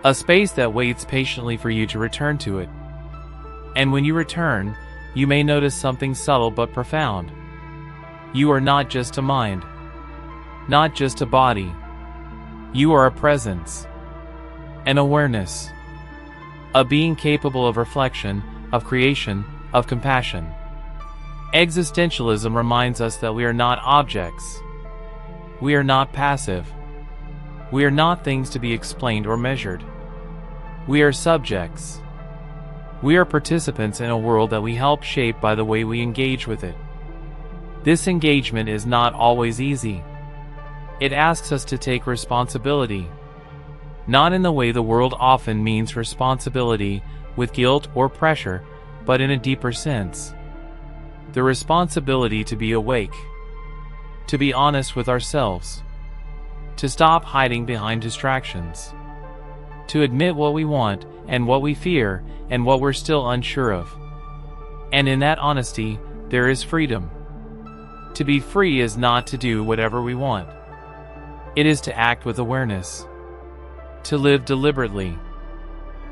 A space that waits patiently for you to return to it. And when you return, you may notice something subtle but profound. You are not just a mind. Not just a body. You are a presence. An awareness. A being capable of reflection, of creation, of compassion. Existentialism reminds us that we are not objects. We are not passive. We are not things to be explained or measured. We are subjects. We are participants in a world that we help shape by the way we engage with it. This engagement is not always easy. It asks us to take responsibility. Not in the way the world often means responsibility, with guilt or pressure, but in a deeper sense. The responsibility to be awake. To be honest with ourselves. To stop hiding behind distractions. To admit what we want, and what we fear, and what we're still unsure of. And in that honesty, there is freedom. To be free is not to do whatever we want. It is to act with awareness. To live deliberately.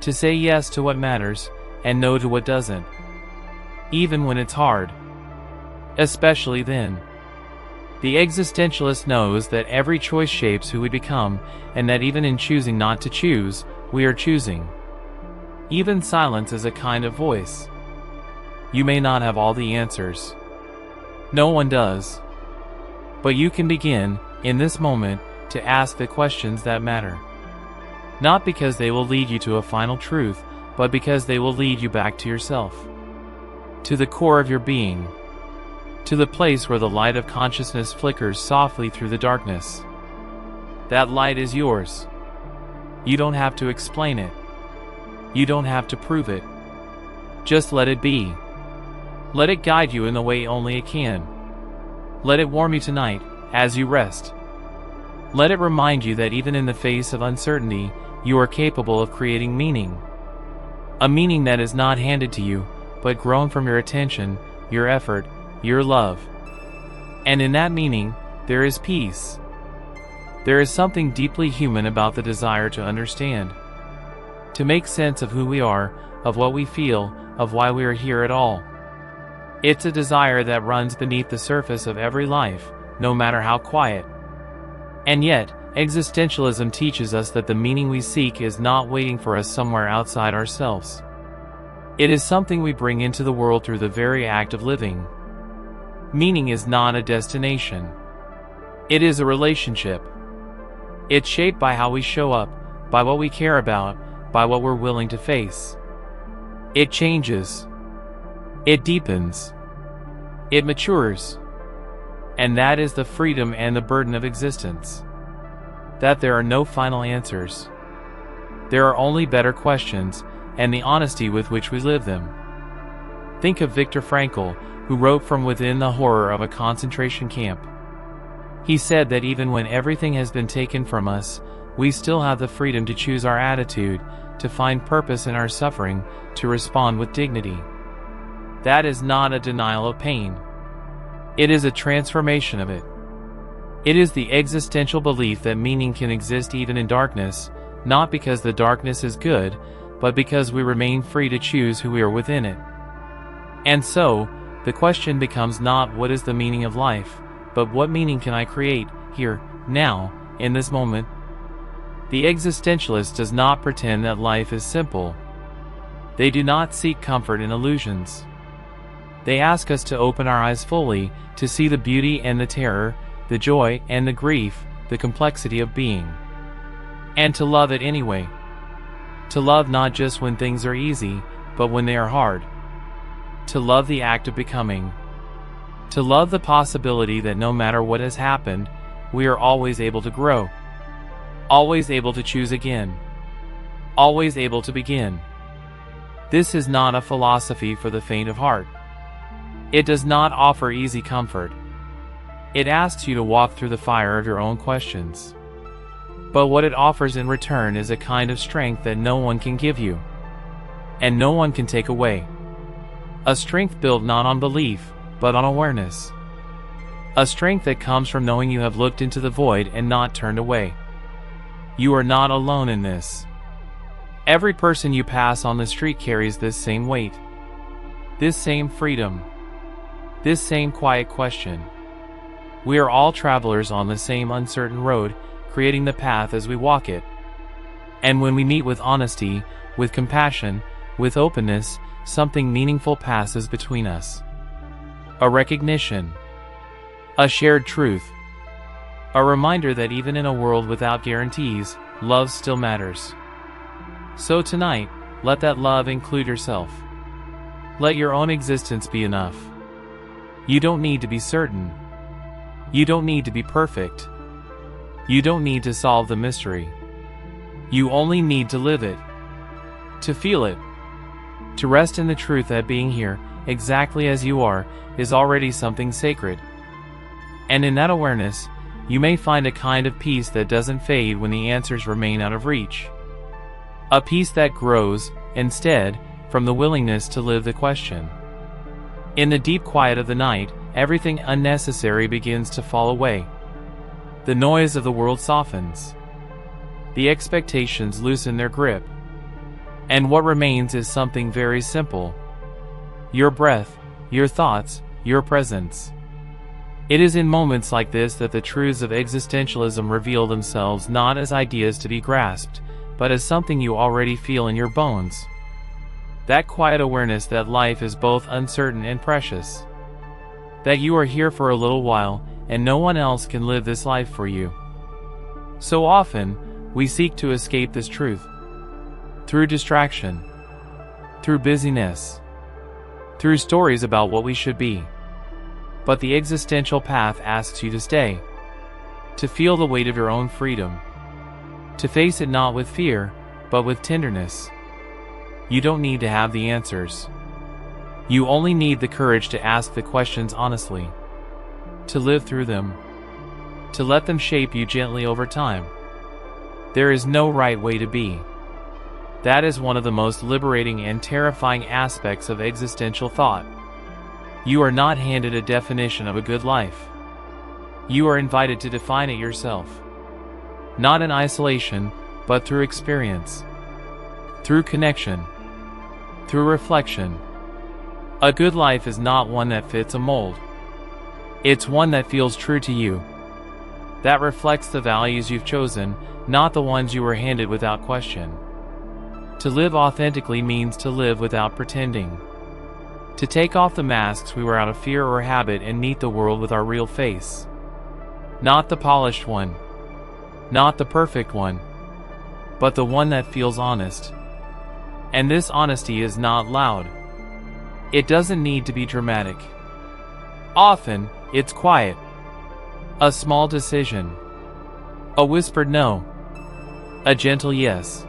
To say yes to what matters, and no to what doesn't. Even when it's hard. Especially then. The existentialist knows that every choice shapes who we become, and that even in choosing not to choose, we are choosing. Even silence is a kind of voice. You may not have all the answers. No one does. But you can begin, in this moment, to ask the questions that matter. Not because they will lead you to a final truth, but because they will lead you back to yourself. To the core of your being. To the place where the light of consciousness flickers softly through the darkness. That light is yours. You don't have to explain it. You don't have to prove it. Just let it be. Let it guide you in the way only it can. Let it warm you tonight, as you rest. Let it remind you that even in the face of uncertainty, you are capable of creating meaning. A meaning that is not handed to you, but grown from your attention, your effort, your love. And in that meaning, there is peace. There is something deeply human about the desire to understand. To make sense of who we are, of what we feel, of why we are here at all. It's a desire that runs beneath the surface of every life, no matter how quiet. And yet, existentialism teaches us that the meaning we seek is not waiting for us somewhere outside ourselves. It is something we bring into the world through the very act of living. Meaning is not a destination. It is a relationship. It's shaped by how we show up, by what we care about, by what we're willing to face. It changes. It deepens. It matures. And that is the freedom and the burden of existence. That there are no final answers. There are only better questions, and the honesty with which we live them. Think of Viktor Frankl, who wrote from within the horror of a concentration camp. He said that even when everything has been taken from us, we still have the freedom to choose our attitude, to find purpose in our suffering, to respond with dignity. That is not a denial of pain. It is a transformation of it. It is the existential belief that meaning can exist even in darkness, not because the darkness is good, but because we remain free to choose who we are within it. And so, the question becomes not what is the meaning of life, but what meaning can I create, here, now, in this moment? The existentialist does not pretend that life is simple. They do not seek comfort in illusions. They ask us to open our eyes fully, to see the beauty and the terror, the joy and the grief, the complexity of being. And to love it anyway. To love not just when things are easy, but when they are hard. To love the act of becoming. To love the possibility that no matter what has happened, we are always able to grow. Always able to choose again. Always able to begin. This is not a philosophy for the faint of heart. It does not offer easy comfort. It asks you to walk through the fire of your own questions. But what it offers in return is a kind of strength that no one can give you, and no one can take away. A strength built not on belief, but on awareness. A strength that comes from knowing you have looked into the void and not turned away. You are not alone in this. Every person you pass on the street carries this same weight, this same freedom, this same quiet question. We are all travelers on the same uncertain road, creating the path as we walk it. And when we meet with honesty, with compassion, with openness, something meaningful passes between us. A recognition, a shared truth, a reminder that even in a world without guarantees, love still matters. So tonight, let that love include yourself. Let your own existence be enough. You don't need to be certain. You don't need to be perfect. You don't need to solve the mystery. You only need to live it, to feel it, to rest in the truth that being here, exactly as you are, is already something sacred. And in that awareness, you may find a kind of peace that doesn't fade when the answers remain out of reach. A peace that grows, instead, from the willingness to live the question. In the deep quiet of the night, everything unnecessary begins to fall away. The noise of the world softens. The expectations loosen their grip. And what remains is something very simple. Your breath, your thoughts, your presence. It is in moments like this that the truths of existentialism reveal themselves, not as ideas to be grasped, but as something you already feel in your bones. That quiet awareness that life is both uncertain and precious. That you are here for a little while, and no one else can live this life for you. So often, we seek to escape this truth. Through distraction. Through busyness. Through stories about what we should be. But the existential path asks you to stay. To feel the weight of your own freedom. To face it not with fear, but with tenderness. You don't need to have the answers. You only need the courage to ask the questions honestly. To live through them. To let them shape you gently over time. There is no right way to be. That is one of the most liberating and terrifying aspects of existential thought. You are not handed a definition of a good life. You are invited to define it yourself. Not in isolation, but through experience. Through connection. Through reflection. A good life is not one that fits a mold. It's one that feels true to you. That reflects the values you've chosen, not the ones you were handed without question. To live authentically means to live without pretending. To take off the masks we wear out of fear or habit and meet the world with our real face. Not the polished one. Not the perfect one. But the one that feels honest. And this honesty is not loud. It doesn't need to be dramatic. Often, it's quiet. A small decision. A whispered no. A gentle yes.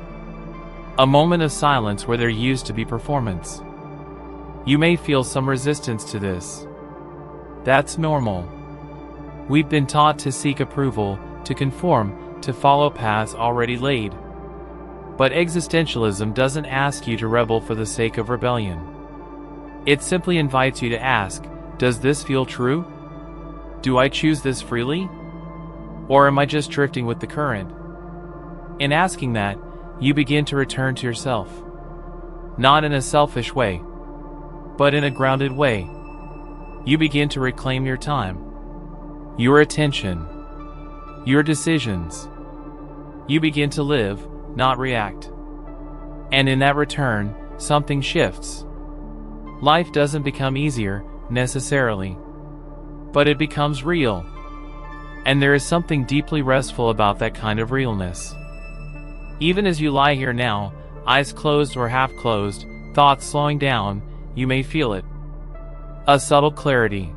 A moment of silence where there used to be performance. You may feel some resistance to this. That's normal. We've been taught to seek approval, to conform, to follow paths already laid. But existentialism doesn't ask you to rebel for the sake of rebellion. It simply invites you to ask, does this feel true? Do I choose this freely? Or am I just drifting with the current? In asking that, you begin to return to yourself. Not in a selfish way, but in a grounded way. You begin to reclaim your time, your attention, your decisions. You begin to live, not react. And in that return, something shifts. Life doesn't become easier, necessarily. But it becomes real. And there is something deeply restful about that kind of realness. Even as you lie here now, eyes closed or half closed, thoughts slowing down, you may feel it. A subtle clarity.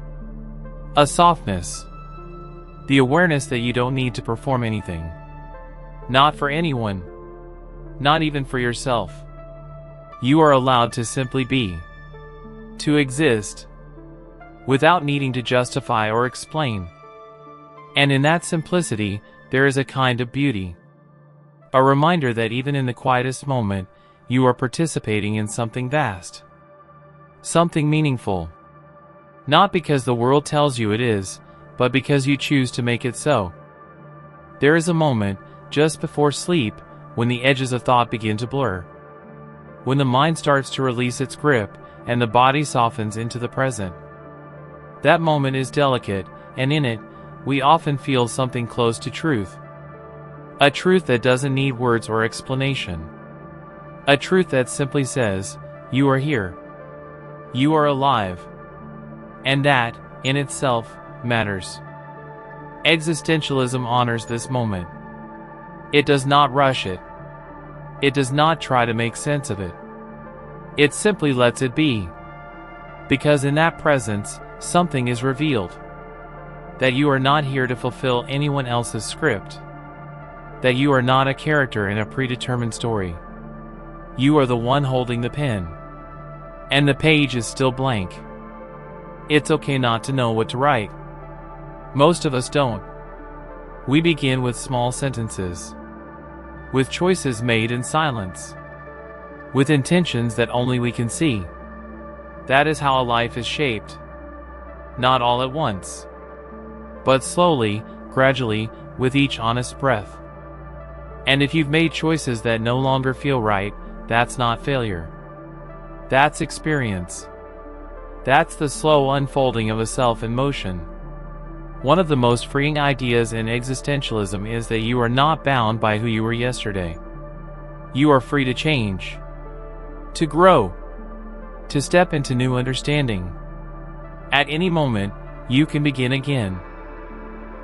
A softness. The awareness that you don't need to perform anything. Not for anyone. Not even for yourself. You are allowed to simply be, to exist, without needing to justify or explain. And in that simplicity, there is a kind of beauty. A reminder that even in the quietest moment, you are participating in something vast. Something meaningful. Not because the world tells you it is, but because you choose to make it so. There is a moment, just before sleep, when the edges of thought begin to blur. When the mind starts to release its grip, and the body softens into the present. That moment is delicate, and in it, we often feel something close to truth. A truth that doesn't need words or explanation. A truth that simply says, you are here. You are alive. And that, in itself, matters. Existentialism honors this moment. It does not rush it. It does not try to make sense of it. It simply lets it be. Because in that presence, something is revealed. That you are not here to fulfill anyone else's script. That you are not a character in a predetermined story. You are the one holding the pen. And the page is still blank. It's okay not to know what to write. Most of us don't. We begin with small sentences. With choices made in silence. With intentions that only we can see. That is how a life is shaped. Not all at once. But slowly, gradually, with each honest breath. And if you've made choices that no longer feel right, that's not failure. That's experience. That's the slow unfolding of a self in motion. One of the most freeing ideas in existentialism is that you are not bound by who you were yesterday. You are free to change. To grow. To step into new understanding. At any moment, you can begin again.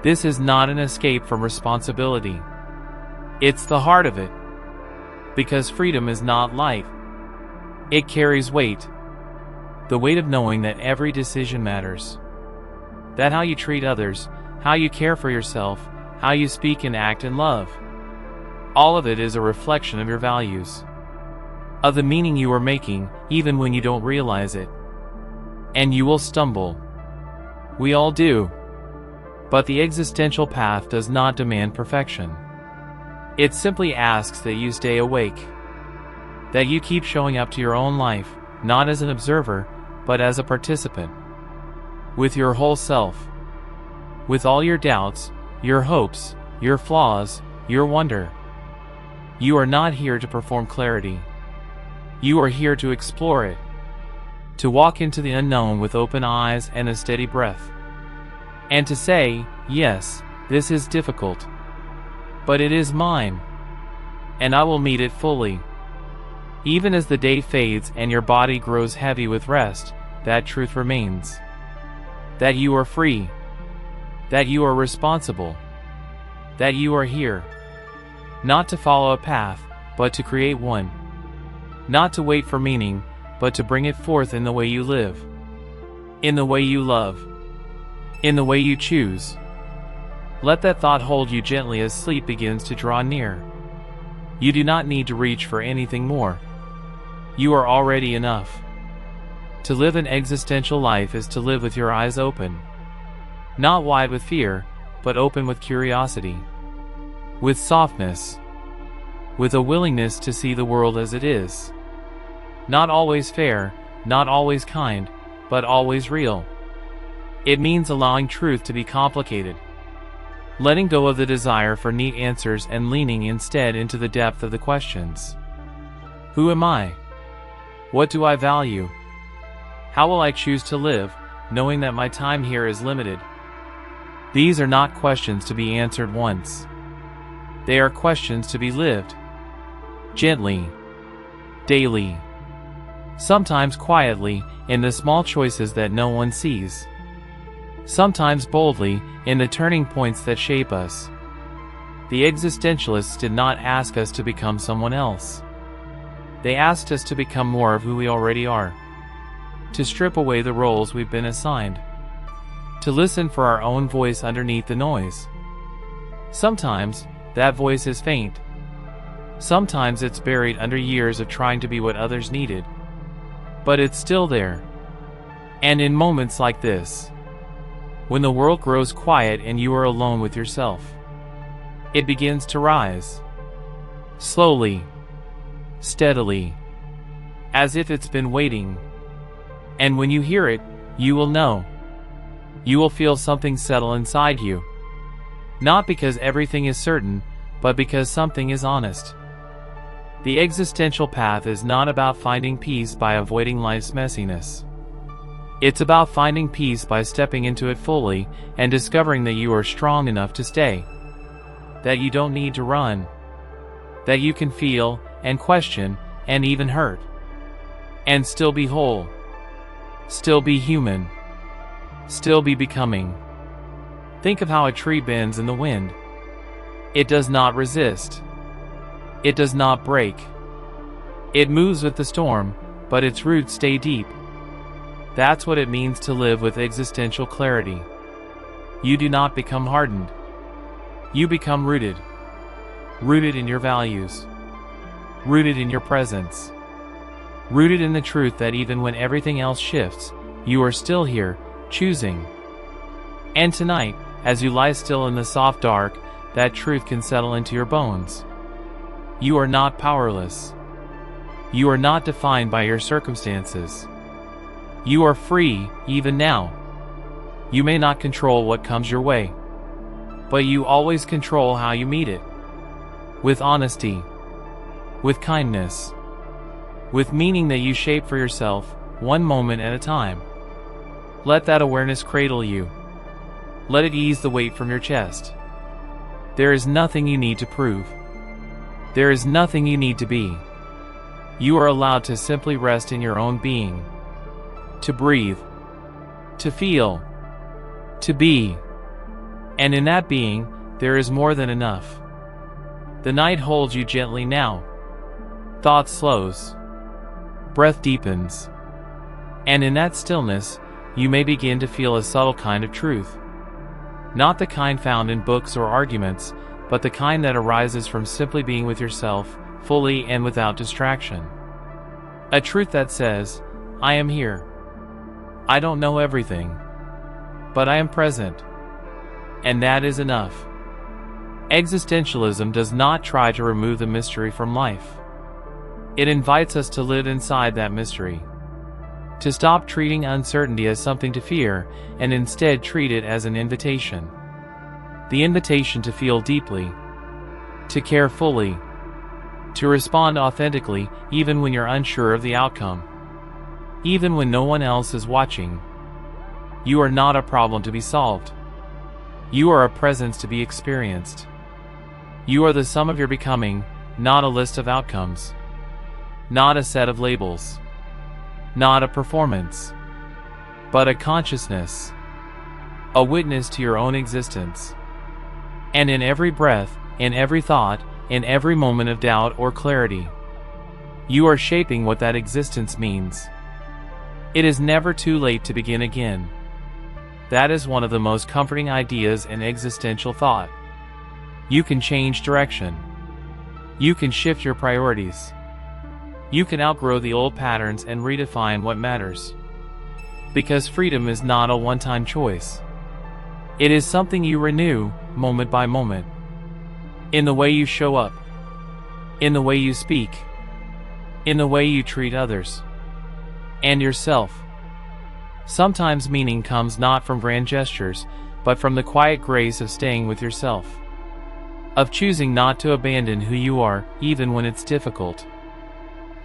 This is not an escape from responsibility. It's the heart of it. Because freedom is not light. It carries weight. The weight of knowing that every decision matters. That how you treat others, how you care for yourself, how you speak and act in love. All of it is a reflection of your values. Of the meaning you are making, even when you don't realize it. And you will stumble. We all do. But the existential path does not demand perfection. It simply asks that you stay awake. That you keep showing up to your own life, not as an observer, but as a participant. With your whole self. With all your doubts, your hopes, your flaws, your wonder. You are not here to perform clarity. You are here to explore it. To walk into the unknown with open eyes and a steady breath. And to say, yes, this is difficult. But it is mine. And I will meet it fully. Even as the day fades and your body grows heavy with rest, that truth remains. That you are free. That you are responsible. That you are here. Not to follow a path, but to create one. Not to wait for meaning, but to bring it forth in the way you live. In the way you love. In the way you choose. Let that thought hold you gently as sleep begins to draw near. You do not need to reach for anything more. You are already enough. To live an existential life is to live with your eyes open. Not wide with fear, but open with curiosity. With softness. With a willingness to see the world as it is. Not always fair, not always kind, but always real. It means allowing truth to be complicated. Letting go of the desire for neat answers and leaning instead into the depth of the questions. Who am I? What do I value? How will I choose to live, knowing that my time here is limited? These are not questions to be answered once. They are questions to be lived. Gently. Daily. Sometimes quietly, in the small choices that no one sees. Sometimes boldly, in the turning points that shape us. The existentialists did not ask us to become someone else. They asked us to become more of who we already are. To strip away the roles we've been assigned. To listen for our own voice underneath the noise. Sometimes, that voice is faint. Sometimes it's buried under years of trying to be what others needed. But it's still there. And in moments like this, when the world grows quiet and you are alone with yourself, it begins to rise. Slowly, steadily, as if it's been waiting. And when you hear it, you will know. You will feel something settle inside you. Not because everything is certain, but because something is honest. The existential path is not about finding peace by avoiding life's messiness. It's about finding peace by stepping into it fully and discovering that you are strong enough to stay. That you don't need to run. That you can feel and question and even hurt. And still be whole. Still be human. Still be becoming. Think of how a tree bends in the wind. It does not resist. It does not break. It moves with the storm, but its roots stay deep. That's what it means to live with existential clarity. You do not become hardened. You become rooted. Rooted in your values. Rooted in your presence. Rooted in the truth that even when everything else shifts, you are still here, choosing. And tonight, as you lie still in the soft dark, that truth can settle into your bones. You are not powerless. You are not defined by your circumstances. You are free, even now. You may not control what comes your way, but you always control how you meet it. With honesty. With kindness. With meaning that you shape for yourself, one moment at a time. Let that awareness cradle you. Let it ease the weight from your chest. There is nothing you need to prove. There is nothing you need to be. You are allowed to simply rest in your own being. To breathe. To feel. To be. And in that being, there is more than enough. The night holds you gently now. Thought slows. Breath deepens. And in that stillness, you may begin to feel a subtle kind of truth. Not the kind found in books or arguments, but the kind that arises from simply being with yourself, fully and without distraction. A truth that says, I am here. I don't know everything, but I am present. And that is enough. Existentialism does not try to remove the mystery from life. It invites us to live inside that mystery. To stop treating uncertainty as something to fear, and instead treat it as an invitation. The invitation to feel deeply. To care fully. To respond authentically, even when you're unsure of the outcome. Even when no one else is watching. You are not a problem to be solved. You are a presence to be experienced. You are the sum of your becoming, not a list of outcomes. Not a set of labels. Not a performance. But a consciousness. A witness to your own existence. And in every breath, in every thought, in every moment of doubt or clarity, you are shaping what that existence means. It is never too late to begin again. That is one of the most comforting ideas in existential thought. You can change direction. You can shift your priorities. You can outgrow the old patterns and redefine what matters. Because freedom is not a one-time choice. It is something you renew, moment by moment. In the way you show up. In the way you speak. In the way you treat others. And yourself. Sometimes meaning comes not from grand gestures, but from the quiet grace of staying with yourself. Of choosing not to abandon who you are, even when it's difficult.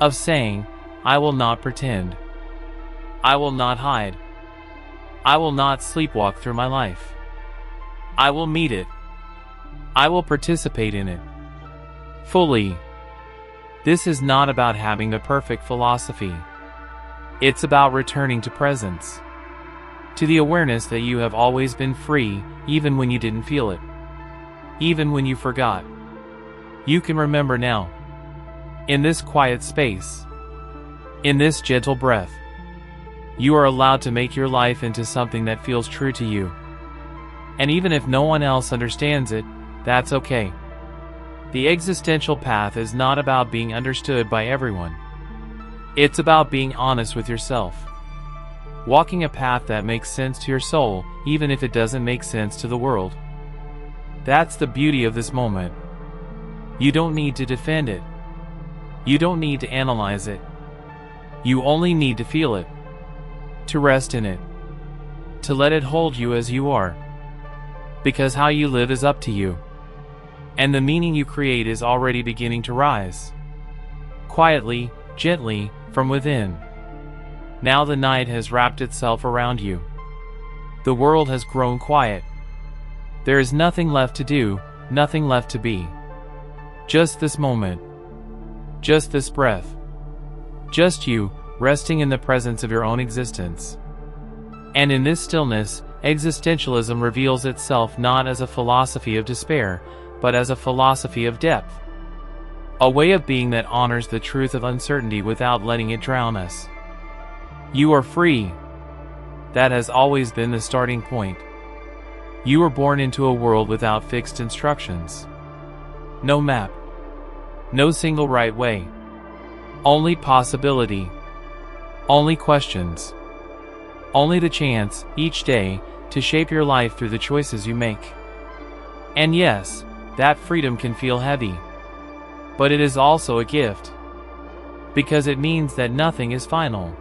Of saying, I will not pretend. I will not hide. I will not sleepwalk through my life. I will meet it. I will participate in it. Fully. This is not about having the perfect philosophy. It's about returning to presence. To the awareness that you have always been free, even when you didn't feel it. Even when you forgot. You can remember now. In this quiet space. In this gentle breath. You are allowed to make your life into something that feels true to you. And even if no one else understands it, that's okay. The existential path is not about being understood by everyone. It's about being honest with yourself. Walking a path that makes sense to your soul, even if it doesn't make sense to the world. That's the beauty of this moment. You don't need to defend it. You don't need to analyze it. You only need to feel it. To rest in it. To let it hold you as you are. Because how you live is up to you. And the meaning you create is already beginning to rise. Quietly, gently, from within. Now the night has wrapped itself around you. The world has grown quiet. There is nothing left to do, nothing left to be. Just this moment. Just this breath. Just you, resting in the presence of your own existence. And in this stillness, existentialism reveals itself not as a philosophy of despair, but as a philosophy of depth. A way of being that honors the truth of uncertainty without letting it drown us. You are free. That has always been the starting point. You were born into a world without fixed instructions. No map. No single right way. Only possibility. Only questions. Only the chance, each day, to shape your life through the choices you make. And yes, that freedom can feel heavy. But it is also a gift. Because it means that nothing is final.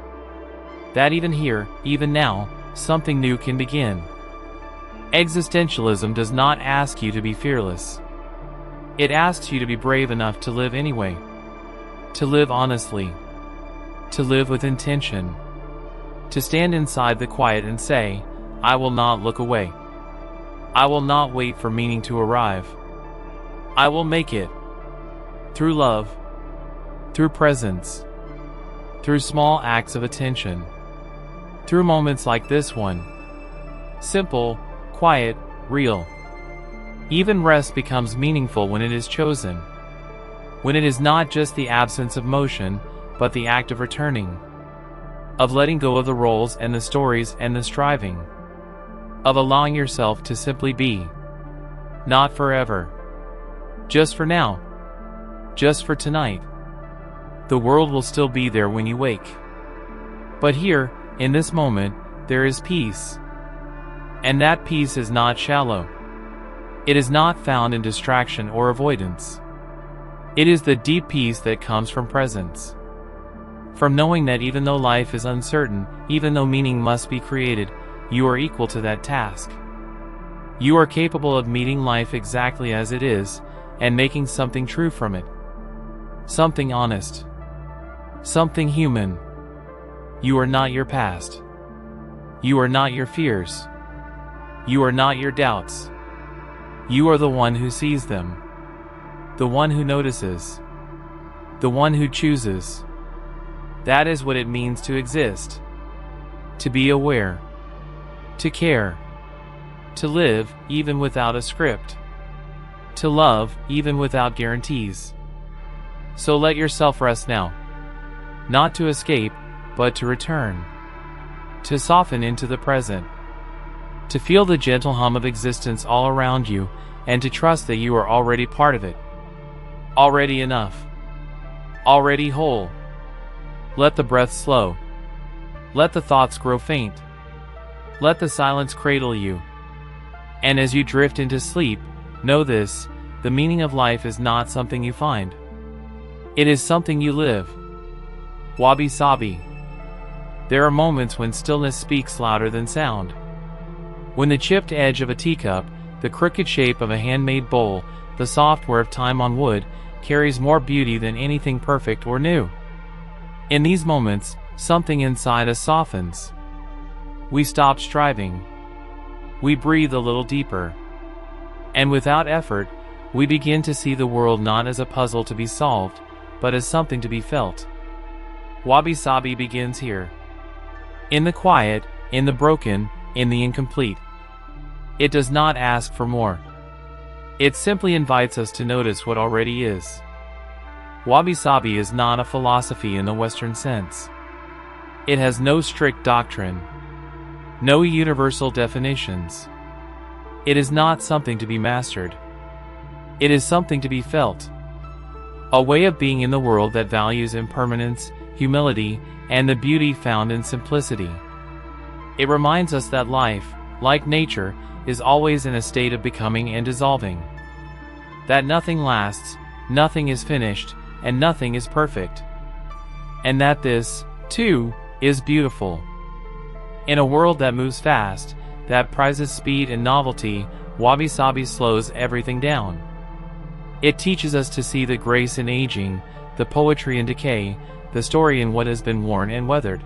That even here, even now, something new can begin. Existentialism does not ask you to be fearless. It asks you to be brave enough to live anyway. To live honestly. To live with intention. To stand inside the quiet and say, I will not look away. I will not wait for meaning to arrive. I will make it. Through love. Through presence. Through small acts of attention. Through moments like this one. Simple, quiet, real. Even rest becomes meaningful when it is chosen. When it is not just the absence of motion, but the act of returning. Of letting go of the roles and the stories and the striving. Of allowing yourself to simply be. Not forever. Just for now. Just for tonight. The world will still be there when you wake. But here, in this moment, there is peace. And that peace is not shallow. It is not found in distraction or avoidance. It is the deep peace that comes from presence. From knowing that even though life is uncertain, even though meaning must be created, you are equal to that task. You are capable of meeting life exactly as it is, and making something true from it. Something honest. Something human. You are not your past. You are not your fears. You are not your doubts. You are the one who sees them. The one who notices. The one who chooses. That is what it means to exist. To be aware. To care. To live, even without a script. To love, even without guarantees. So let yourself rest now. Not to escape, but to return. To soften into the present. To feel the gentle hum of existence all around you, and to trust that you are already part of it. Already enough. Already whole. Let the breath slow. Let the thoughts grow faint. Let the silence cradle you. And as you drift into sleep, know this, the meaning of life is not something you find. It is something you live. Wabi sabi. There are moments when stillness speaks louder than sound. When the chipped edge of a teacup, the crooked shape of a handmade bowl, the soft wear of time on wood, carries more beauty than anything perfect or new. In these moments, something inside us softens. We stop striving. We breathe a little deeper. And without effort, we begin to see the world not as a puzzle to be solved, but as something to be felt. Wabi sabi begins here. In the quiet, in the broken, in the incomplete. It does not ask for more. It simply invites us to notice what already is. Wabi sabi is not a philosophy in the Western sense. It has no strict doctrine. No universal definitions. It is not something to be mastered. It is something to be felt. A way of being in the world that values impermanence, humility, and the beauty found in simplicity. It reminds us that life, like nature, is always in a state of becoming and dissolving. That nothing lasts, nothing is finished, and nothing is perfect. And that this, too, is beautiful. In a world that moves fast, that prizes speed and novelty, wabi-sabi slows everything down. It teaches us to see the grace in aging, the poetry in decay, the story in what has been worn and weathered.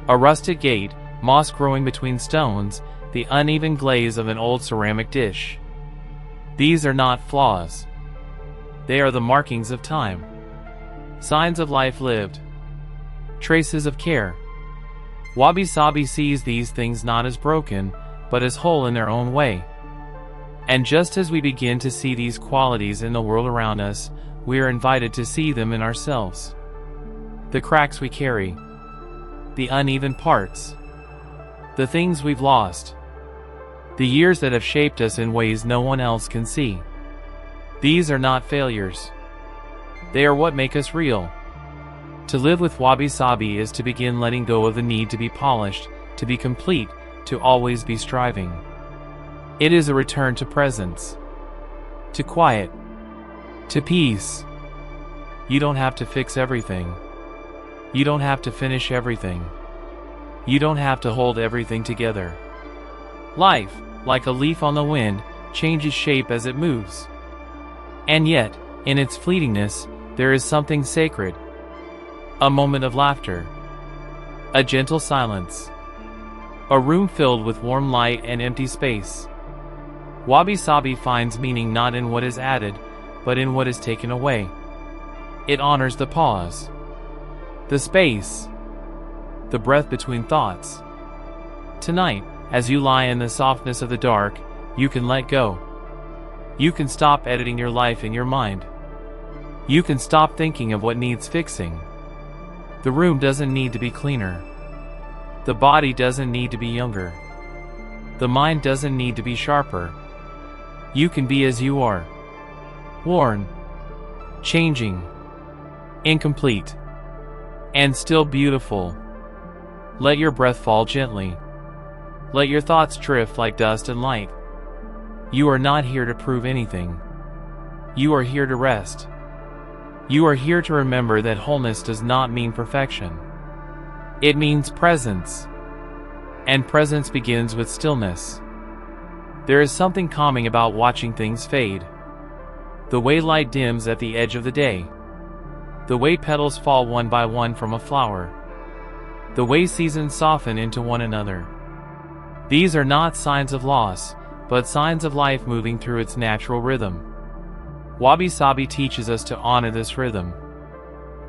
A rusted gate, moss growing between stones, the uneven glaze of an old ceramic dish. These are not flaws. They are the markings of time. Signs of life lived. Traces of care. Wabi-sabi sees these things not as broken, but as whole in their own way. And just as we begin to see these qualities in the world around us, we are invited to see them in ourselves. The cracks we carry. The uneven parts. The things we've lost. The years that have shaped us in ways no one else can see. These are not failures. They are what make us real. To live with wabi-sabi is to begin letting go of the need to be polished, to be complete, to always be striving. It is a return to presence, to quiet, to peace. You don't have to fix everything. You don't have to finish everything. You don't have to hold everything together. Life, like a leaf on the wind, changes shape as it moves. And yet, in its fleetingness, there is something sacred. A moment of laughter. A gentle silence. A room filled with warm light and empty space. Wabi-sabi finds meaning not in what is added, but in what is taken away. It honors the pause. The space. The breath between thoughts. Tonight, as you lie in the softness of the dark, you can let go. You can stop editing your life in your mind. You can stop thinking of what needs fixing. The room doesn't need to be cleaner. The body doesn't need to be younger. The mind doesn't need to be sharper. You can be as you are. Worn, changing, incomplete, and still beautiful. Let your breath fall gently. Let your thoughts drift like dust and light. You are not here to prove anything. You are here to rest. You are here to remember that wholeness does not mean perfection. It means presence. And presence begins with stillness. There is something calming about watching things fade. The way light dims at the edge of the day. The way petals fall one by one from a flower. The way seasons soften into one another. These are not signs of loss, but signs of life moving through its natural rhythm. Wabi-sabi teaches us to honor this rhythm.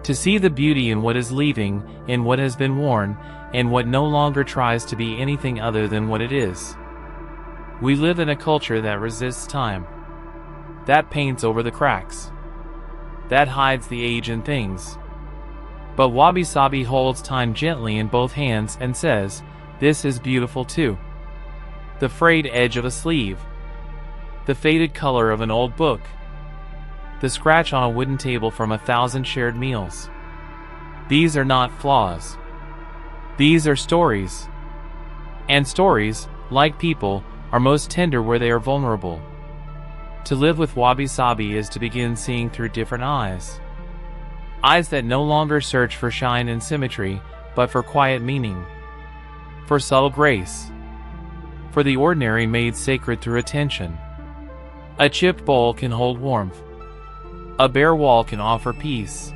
To see the beauty in what is leaving, in what has been worn, and what no longer tries to be anything other than what it is. We live in a culture that resists time. That paints over the cracks. That hides the age in things. But wabi-sabi holds time gently in both hands and says, "This is beautiful too." The frayed edge of a sleeve. The faded color of an old book. The scratch on a wooden table from 1,000 shared meals. These are not flaws. These are stories. And stories, like people, are most tender where they are vulnerable. To live with wabi-sabi is to begin seeing through different eyes. Eyes that no longer search for shine and symmetry, but for quiet meaning. For subtle grace. For the ordinary made sacred through attention. A chipped bowl can hold warmth. A bare wall can offer peace.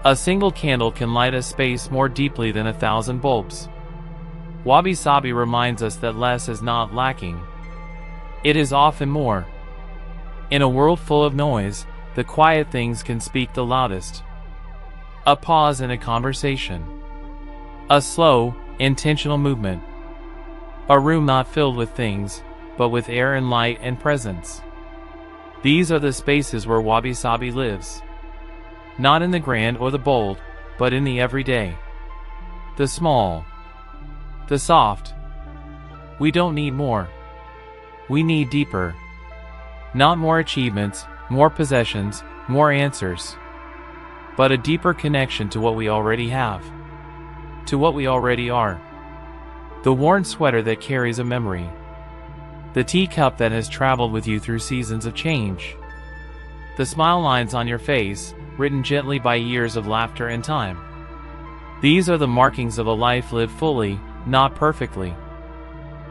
A single candle can light a space more deeply than 1,000 bulbs. Wabi-sabi reminds us that less is not lacking. It is often more. In a world full of noise, the quiet things can speak the loudest. A pause in a conversation. A slow, intentional movement. A room not filled with things, but with air and light and presence. These are the spaces where wabi-sabi lives. Not in the grand or the bold, but in the everyday. The small. The soft. We don't need more. We need deeper. Not more achievements, more possessions, more answers, but a deeper connection to what we already have, to what we already are. The worn sweater that carries a memory. The teacup that has traveled with you through seasons of change. The smile lines on your face, written gently by years of laughter and time. These are the markings of a life lived fully, not perfectly.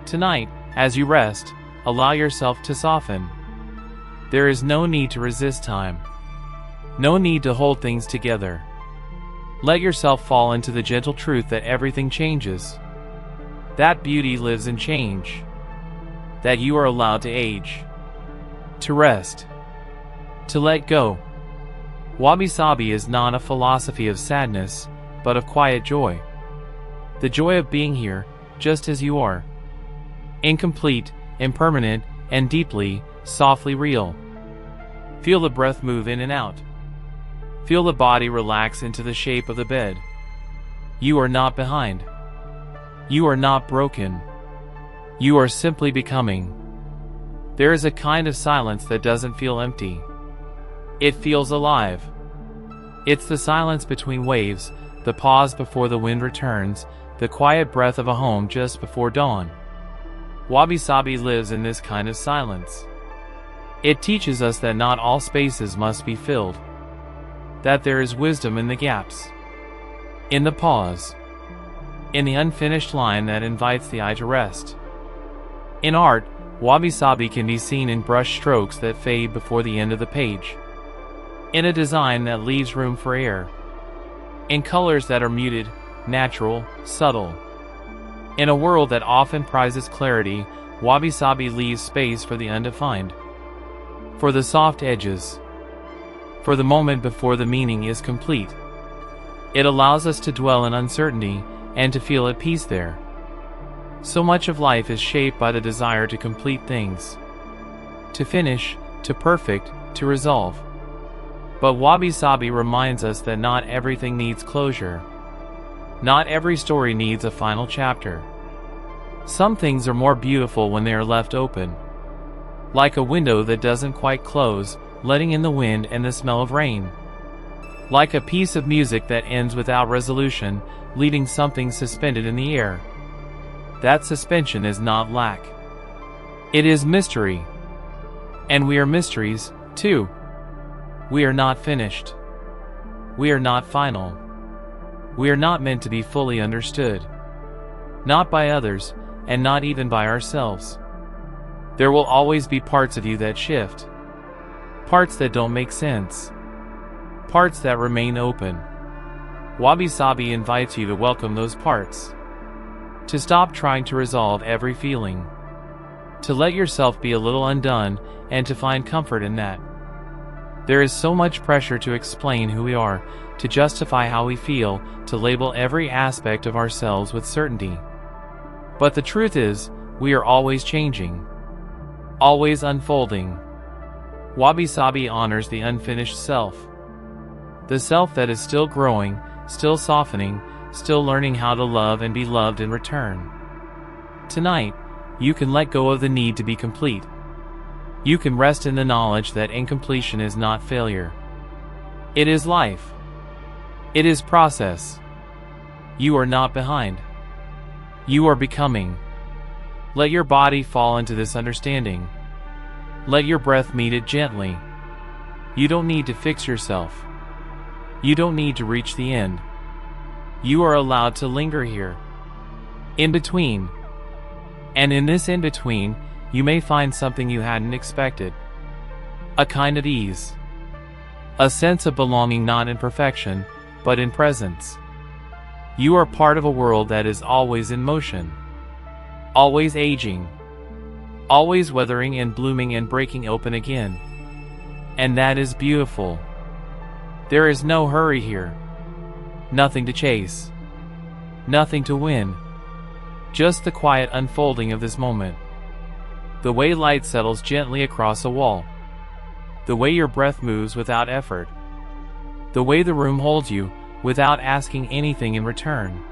Tonight, as you rest, allow yourself to soften. There is no need to resist time. No need to hold things together. Let yourself fall into the gentle truth that everything changes. That beauty lives in change. That you are allowed to age. To rest. To let go. Wabi-sabi is not a philosophy of sadness, but of quiet joy. The joy of being here, just as you are. Incomplete, impermanent, and deeply, softly real. Feel the breath move in and out. Feel the body relax into the shape of the bed. You are not behind. You are not broken. You are simply becoming. There is a kind of silence that doesn't feel empty. It feels alive. It's the silence between waves, the pause before the wind returns, the quiet breath of a home just before dawn. Wabi-sabi lives in this kind of silence. It teaches us that not all spaces must be filled. That there is wisdom in the gaps. In the pause. In the unfinished line that invites the eye to rest. In art, wabi-sabi can be seen in brush strokes that fade before the end of the page. In a design that leaves room for air. In colors that are muted, natural, subtle. In a world that often prizes clarity, wabi-sabi leaves space for the undefined. For the soft edges. For the moment before the meaning is complete. It allows us to dwell in uncertainty and to feel at peace there. So much of life is shaped by the desire to complete things. To finish, to perfect, to resolve. But wabi-sabi reminds us that not everything needs closure. Not every story needs a final chapter. Some things are more beautiful when they are left open. Like a window that doesn't quite close, letting in the wind and the smell of rain. Like a piece of music that ends without resolution, leaving something suspended in the air. That suspension is not lack. It is mystery. And we are mysteries, too. We are not finished. We are not final. We are not meant to be fully understood. Not by others, and not even by ourselves. There will always be parts of you that shift. Parts that don't make sense. Parts that remain open. Wabi-sabi invites you to welcome those parts. To stop trying to resolve every feeling. To let yourself be a little undone, and to find comfort in that. There is so much pressure to explain who we are, to justify how we feel, to label every aspect of ourselves with certainty. But the truth is, we are always changing. Always unfolding. Wabi-sabi honors the unfinished self. The self that is still growing, still softening, still learning how to love and be loved in return. Tonight, you can let go of the need to be complete. You can rest in the knowledge that incompletion is not failure. It is life. It is process. You are not behind. You are becoming. Let your body fall into this understanding. Let your breath meet it gently. You don't need to fix yourself. You don't need to reach the end. You are allowed to linger here. In between. And in this in-between, you may find something you hadn't expected. A kind of ease. A sense of belonging not in perfection, but in presence. You are part of a world that is always in motion. Always aging. Always weathering and blooming and breaking open again. And that is beautiful. There is no hurry here. Nothing to chase. Nothing to win. Just the quiet unfolding of this moment. The way light settles gently across a wall. The way your breath moves without effort. The way the room holds you, without asking anything in return.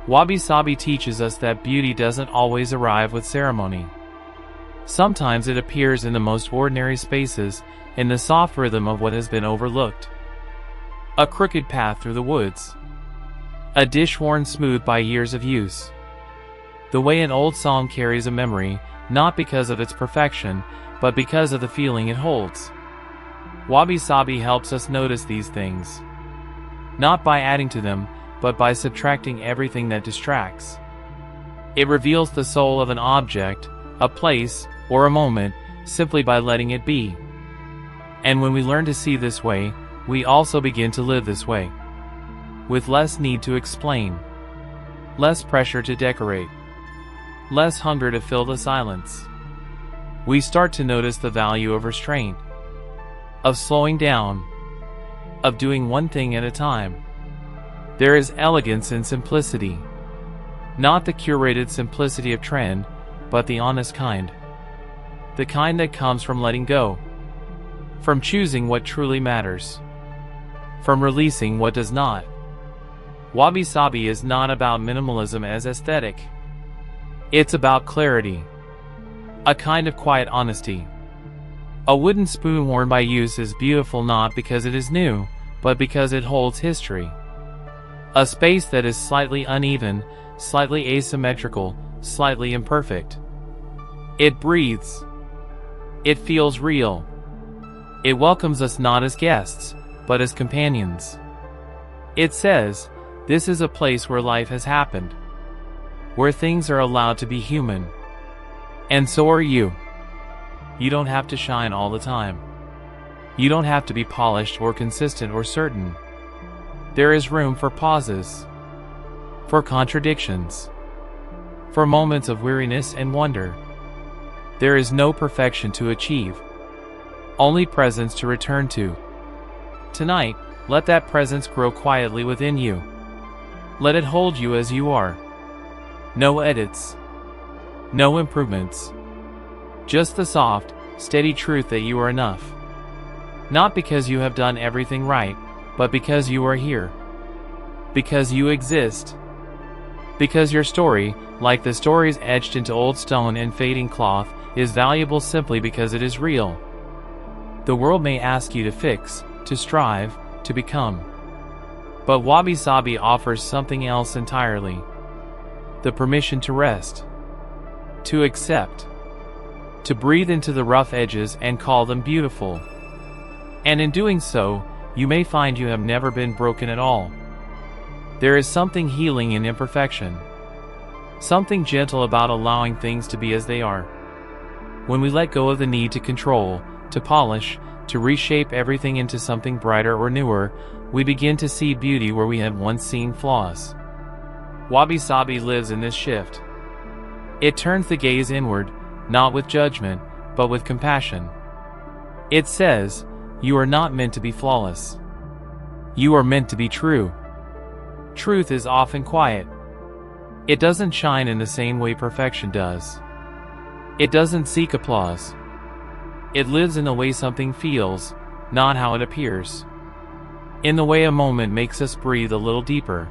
Wabi-sabi teaches us that beauty doesn't always arrive with ceremony. Sometimes it appears in the most ordinary spaces, in the soft rhythm of what has been overlooked. A crooked path through the woods. A dish worn smooth by years of use. The way an old song carries a memory, not because of its perfection, but because of the feeling it holds. Wabi-sabi helps us notice these things. Not by adding to them, but by subtracting everything that distracts. It reveals the soul of an object, a place, or a moment, simply by letting it be. And when we learn to see this way, we also begin to live this way. With less need to explain. Less pressure to decorate. Less hunger to fill the silence. We start to notice the value of restraint. Of slowing down. Of doing one thing at a time. There is elegance in simplicity. Not the curated simplicity of trend, but the honest kind. The kind that comes from letting go. From choosing what truly matters. From releasing what does not. Wabi-sabi is not about minimalism as aesthetic. It's about clarity. A kind of quiet honesty. A wooden spoon worn by use is beautiful not because it is new, but because it holds history. A space that is slightly uneven, slightly asymmetrical, slightly imperfect. It breathes. It feels real. It welcomes us not as guests, but as companions. It says, this is a place where life has happened. Where things are allowed to be human. And so are you. You don't have to shine all the time. You don't have to be polished or consistent or certain. There is room for pauses. For contradictions. For moments of weariness and wonder. There is no perfection to achieve. Only presence to return to. Tonight, let that presence grow quietly within you. Let it hold you as you are. No edits. No improvements. Just the soft, steady truth that you are enough. Not because you have done everything right, but because you are here. Because you exist. Because your story, like the stories etched into old stone and fading cloth, is valuable simply because it is real. The world may ask you to fix, to strive, to become. But Wabi-sabi offers something else entirely. The permission to rest. To accept. To breathe into the rough edges and call them beautiful. And in doing so, you may find you have never been broken at all. There is something healing in imperfection. Something gentle about allowing things to be as they are. When we let go of the need to control, to polish, to reshape everything into something brighter or newer, we begin to see beauty where we had once seen flaws. Wabi-sabi lives in this shift. It turns the gaze inward, not with judgment, but with compassion. It says, you are not meant to be flawless. You are meant to be true. Truth is often quiet. It doesn't shine in the same way perfection does. It doesn't seek applause. It lives in the way something feels, not how it appears. In the way a moment makes us breathe a little deeper.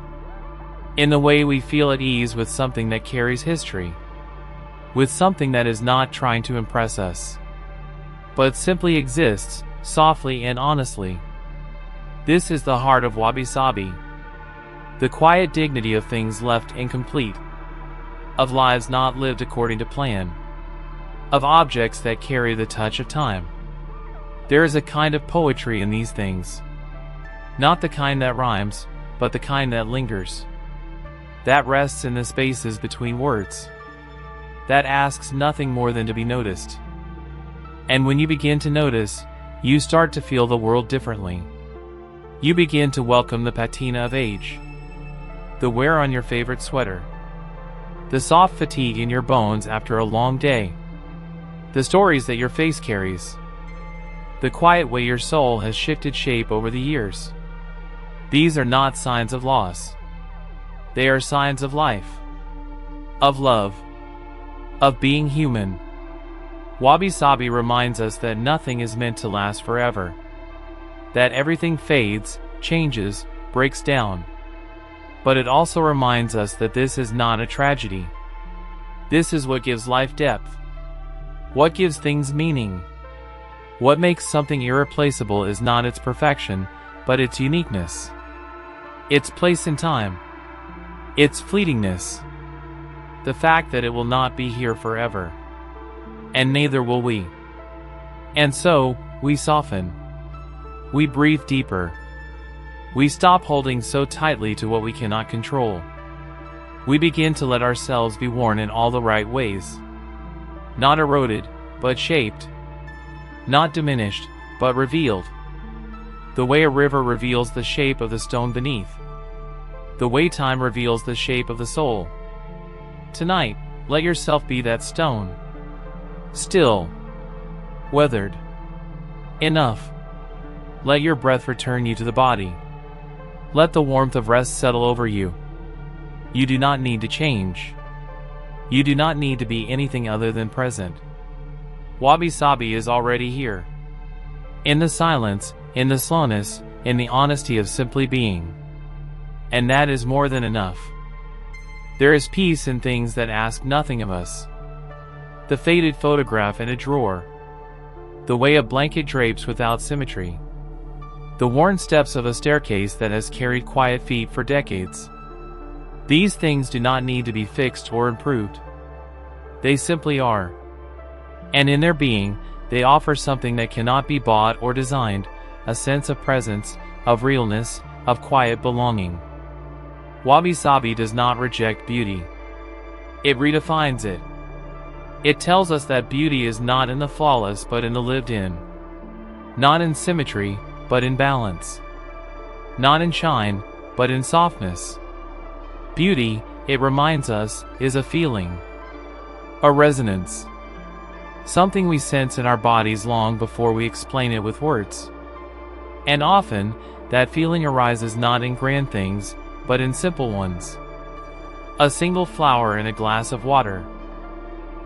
In the way we feel at ease with something that carries history. With something that is not trying to impress us, but simply exists, softly and honestly. This is the heart of Wabi-sabi. The quiet dignity of things left incomplete. Of lives not lived according to plan. Of objects that carry the touch of time. There is a kind of poetry in these things. Not the kind that rhymes, but the kind that lingers. That rests in the spaces between words. That asks nothing more than to be noticed. And when you begin to notice, you start to feel the world differently. You begin to welcome the patina of age. The wear on your favorite sweater. The soft fatigue in your bones after a long day. The stories that your face carries. The quiet way your soul has shifted shape over the years. These are not signs of loss. They are signs of life. Of love. Of being human. Wabi-sabi reminds us that nothing is meant to last forever. That everything fades, changes, breaks down. But it also reminds us that this is not a tragedy. This is what gives life depth. What gives things meaning? What makes something irreplaceable is not its perfection, but its uniqueness. Its place in time. Its fleetingness. The fact that it will not be here forever. And neither will we. And so, we soften. We breathe deeper. We stop holding so tightly to what we cannot control. We begin to let ourselves be worn in all the right ways. Not eroded, but shaped. Not diminished, but revealed. The way a river reveals the shape of the stone beneath. The way time reveals the shape of the soul. Tonight, let yourself be that stone. Still. Weathered. Enough. Let your breath return you to the body. Let the warmth of rest settle over you. You do not need to change. You do not need to be anything other than present. Wabi-sabi is already here. In the silence, in the slowness, in the honesty of simply being. And that is more than enough. There is peace in things that ask nothing of us. The faded photograph in a drawer. The way a blanket drapes without symmetry. The worn steps of a staircase that has carried quiet feet for decades. These things do not need to be fixed or improved. They simply are. And in their being, they offer something that cannot be bought or designed, a sense of presence, of realness, of quiet belonging. Wabi-sabi does not reject beauty. It redefines it. It tells us that beauty is not in the flawless but in the lived in. Not in symmetry, but in balance. Not in shine, but in softness. Beauty, it reminds us, is a feeling. A resonance. Something we sense in our bodies long before we explain it with words. And often, that feeling arises not in grand things, but in simple ones. A single flower in a glass of water.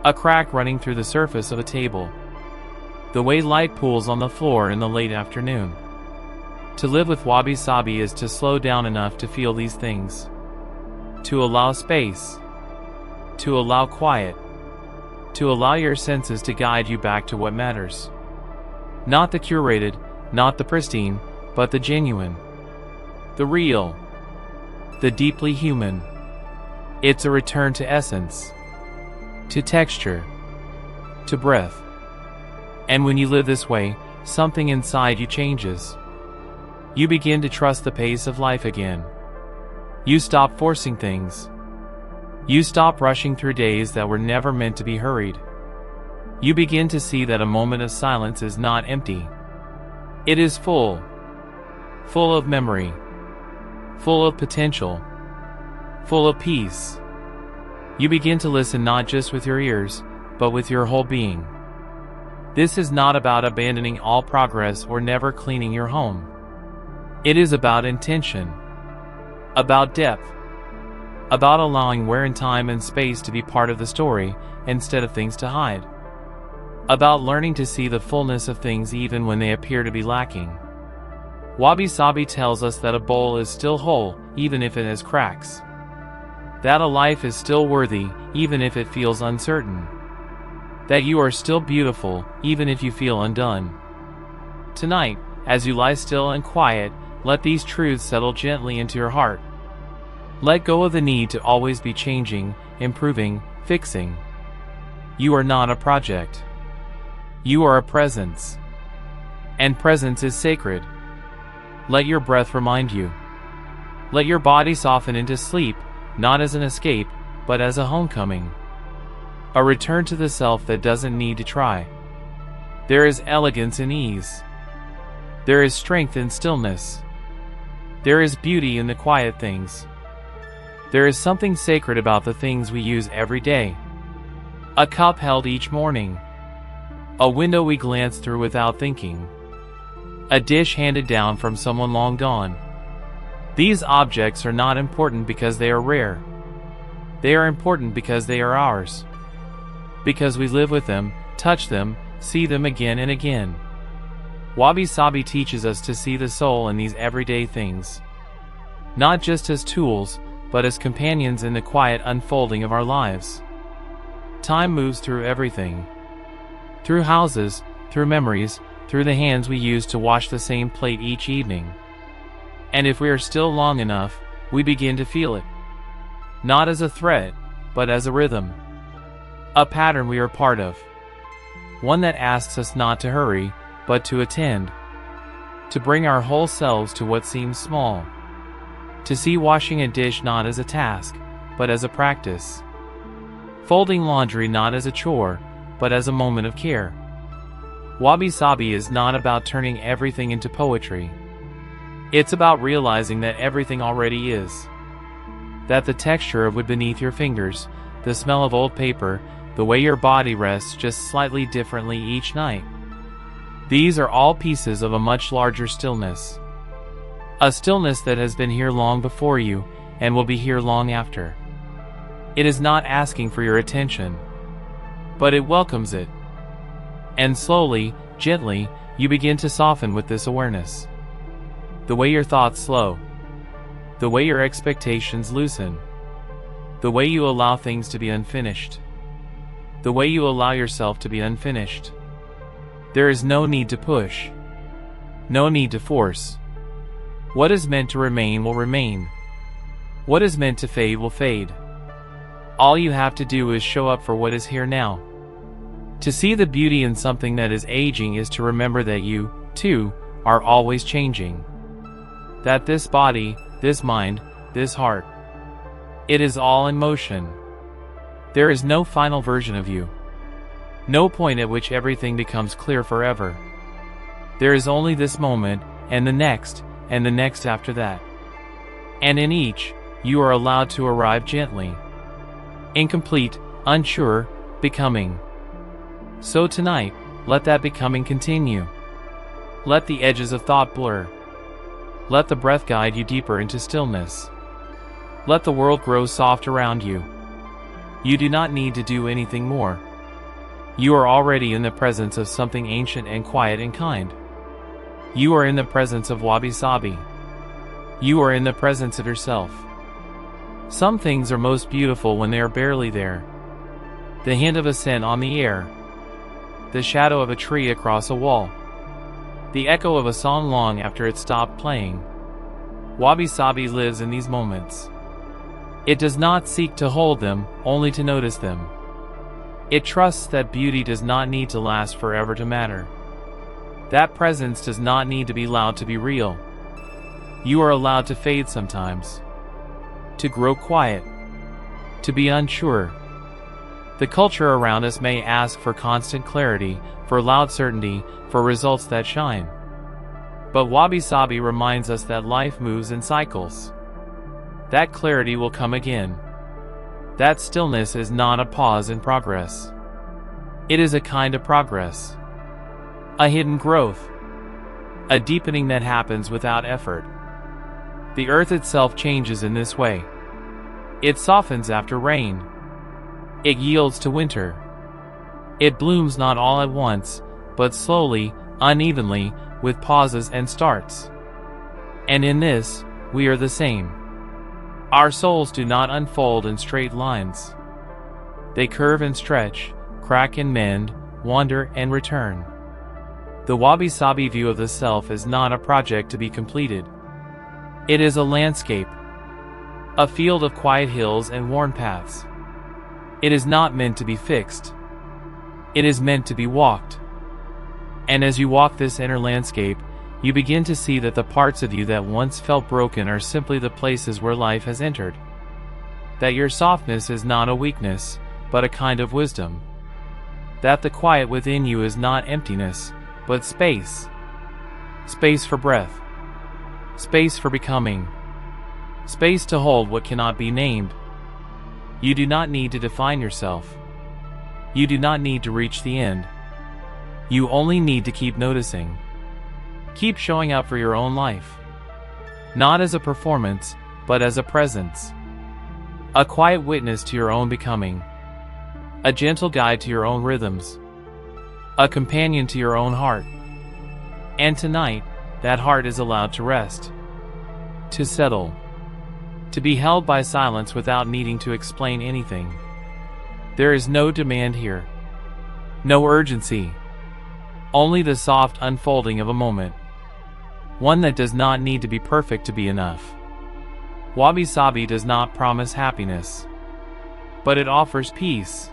A crack running through the surface of a table. The way light pools on the floor in the late afternoon. To live with wabi-sabi is to slow down enough to feel these things. To allow space. To allow quiet. To allow your senses to guide you back to what matters. Not the curated, not the pristine, but the genuine. The real. The deeply human. It's a return to essence. To texture. To breath. And when you live this way, something inside you changes. You begin to trust the pace of life again. You stop forcing things. You stop rushing through days that were never meant to be hurried. You begin to see that a moment of silence is not empty. It is full. Full of memory. Full of potential. Full of peace. You begin to listen not just with your ears, but with your whole being. This is not about abandoning all progress or never cleaning your home. It is about intention. About depth. About allowing wear and time and space to be part of the story, instead of things to hide. About learning to see the fullness of things even when they appear to be lacking. Wabi-sabi tells us that a bowl is still whole, even if it has cracks. That a life is still worthy, even if it feels uncertain. That you are still beautiful, even if you feel undone. Tonight, as you lie still and quiet, let these truths settle gently into your heart. Let go of the need to always be changing, improving, fixing. You are not a project. You are a presence. And presence is sacred. Let your breath remind you. Let your body soften into sleep, not as an escape, but as a homecoming. A return to the self that doesn't need to try. There is elegance in ease. There is strength in stillness. There is beauty in the quiet things. There is something sacred about the things we use every day. A cup held each morning. A window we glance through without thinking. A dish handed down from someone long gone. These objects are not important because they are rare. They are important because they are ours. Because we live with them, touch them, see them again and again. Wabi-sabi teaches us to see the soul in these everyday things. Not just as tools, but as companions in the quiet unfolding of our lives. Time moves through everything. Through houses, through memories, through the hands we use to wash the same plate each evening. And if we are still long enough, we begin to feel it. Not as a threat, but as a rhythm. A pattern we are part of. One that asks us not to hurry, but to attend. To bring our whole selves to what seems small. To see washing a dish not as a task, but as a practice. Folding laundry not as a chore, but as a moment of care. Wabi-sabi is not about turning everything into poetry. It's about realizing that everything already is. That the texture of wood beneath your fingers, the smell of old paper, the way your body rests just slightly differently each night. These are all pieces of a much larger stillness. A stillness that has been here long before you, and will be here long after. It is not asking for your attention, but it welcomes it. And slowly, gently, you begin to soften with this awareness. The way your thoughts slow. The way your expectations loosen. The way you allow things to be unfinished. The way you allow yourself to be unfinished. There is no need to push. No need to force. What is meant to remain will remain. What is meant to fade will fade. All you have to do is show up for what is here now. To see the beauty in something that is aging is to remember that you, too, are always changing. That this body, this mind, this heart, it is all in motion. There is no final version of you. No point at which everything becomes clear forever. There is only this moment, and the next after that. And in each, you are allowed to arrive gently. Incomplete, unsure, becoming. So tonight, let that becoming continue. Let the edges of thought blur. Let the breath guide you deeper into stillness. Let the world grow soft around you. You do not need to do anything more. You are already in the presence of something ancient and quiet and kind. You are in the presence of Wabi-sabi. You are in the presence of yourself. Some things are most beautiful when they are barely there. The hint of a scent on the air. The shadow of a tree across a wall. The echo of a song long after it stopped playing. Wabi-sabi lives in these moments. It does not seek to hold them, only to notice them. It trusts that beauty does not need to last forever to matter. That presence does not need to be loud to be real. You are allowed to fade sometimes. To grow quiet. To be unsure. The culture around us may ask for constant clarity, for loud certainty, for results that shine. But Wabi-sabi reminds us that life moves in cycles. That clarity will come again. That stillness is not a pause in progress. It is a kind of progress. A hidden growth. A deepening that happens without effort. The earth itself changes in this way. It softens after rain. It yields to winter. It blooms not all at once, but slowly, unevenly, with pauses and starts. And in this, we are the same. Our souls do not unfold in straight lines. They curve and stretch, crack and mend, wander and return. The Wabi-sabi view of the self is not a project to be completed. It is a landscape. A field of quiet hills and worn paths. It is not meant to be fixed. It is meant to be walked. And as you walk this inner landscape, you begin to see that the parts of you that once felt broken are simply the places where life has entered. That your softness is not a weakness, but a kind of wisdom. That the quiet within you is not emptiness, but space. Space for breath. Space for becoming. Space to hold what cannot be named. You do not need to define yourself. You do not need to reach the end. You only need to keep noticing. Keep showing up for your own life. Not as a performance, but as a presence. A quiet witness to your own becoming. A gentle guide to your own rhythms. A companion to your own heart. And tonight, that heart is allowed to rest. To settle. To be held by silence without needing to explain anything. There is no demand here. No urgency. Only the soft unfolding of a moment. One that does not need to be perfect to be enough. Wabi-sabi does not promise happiness, but it offers peace.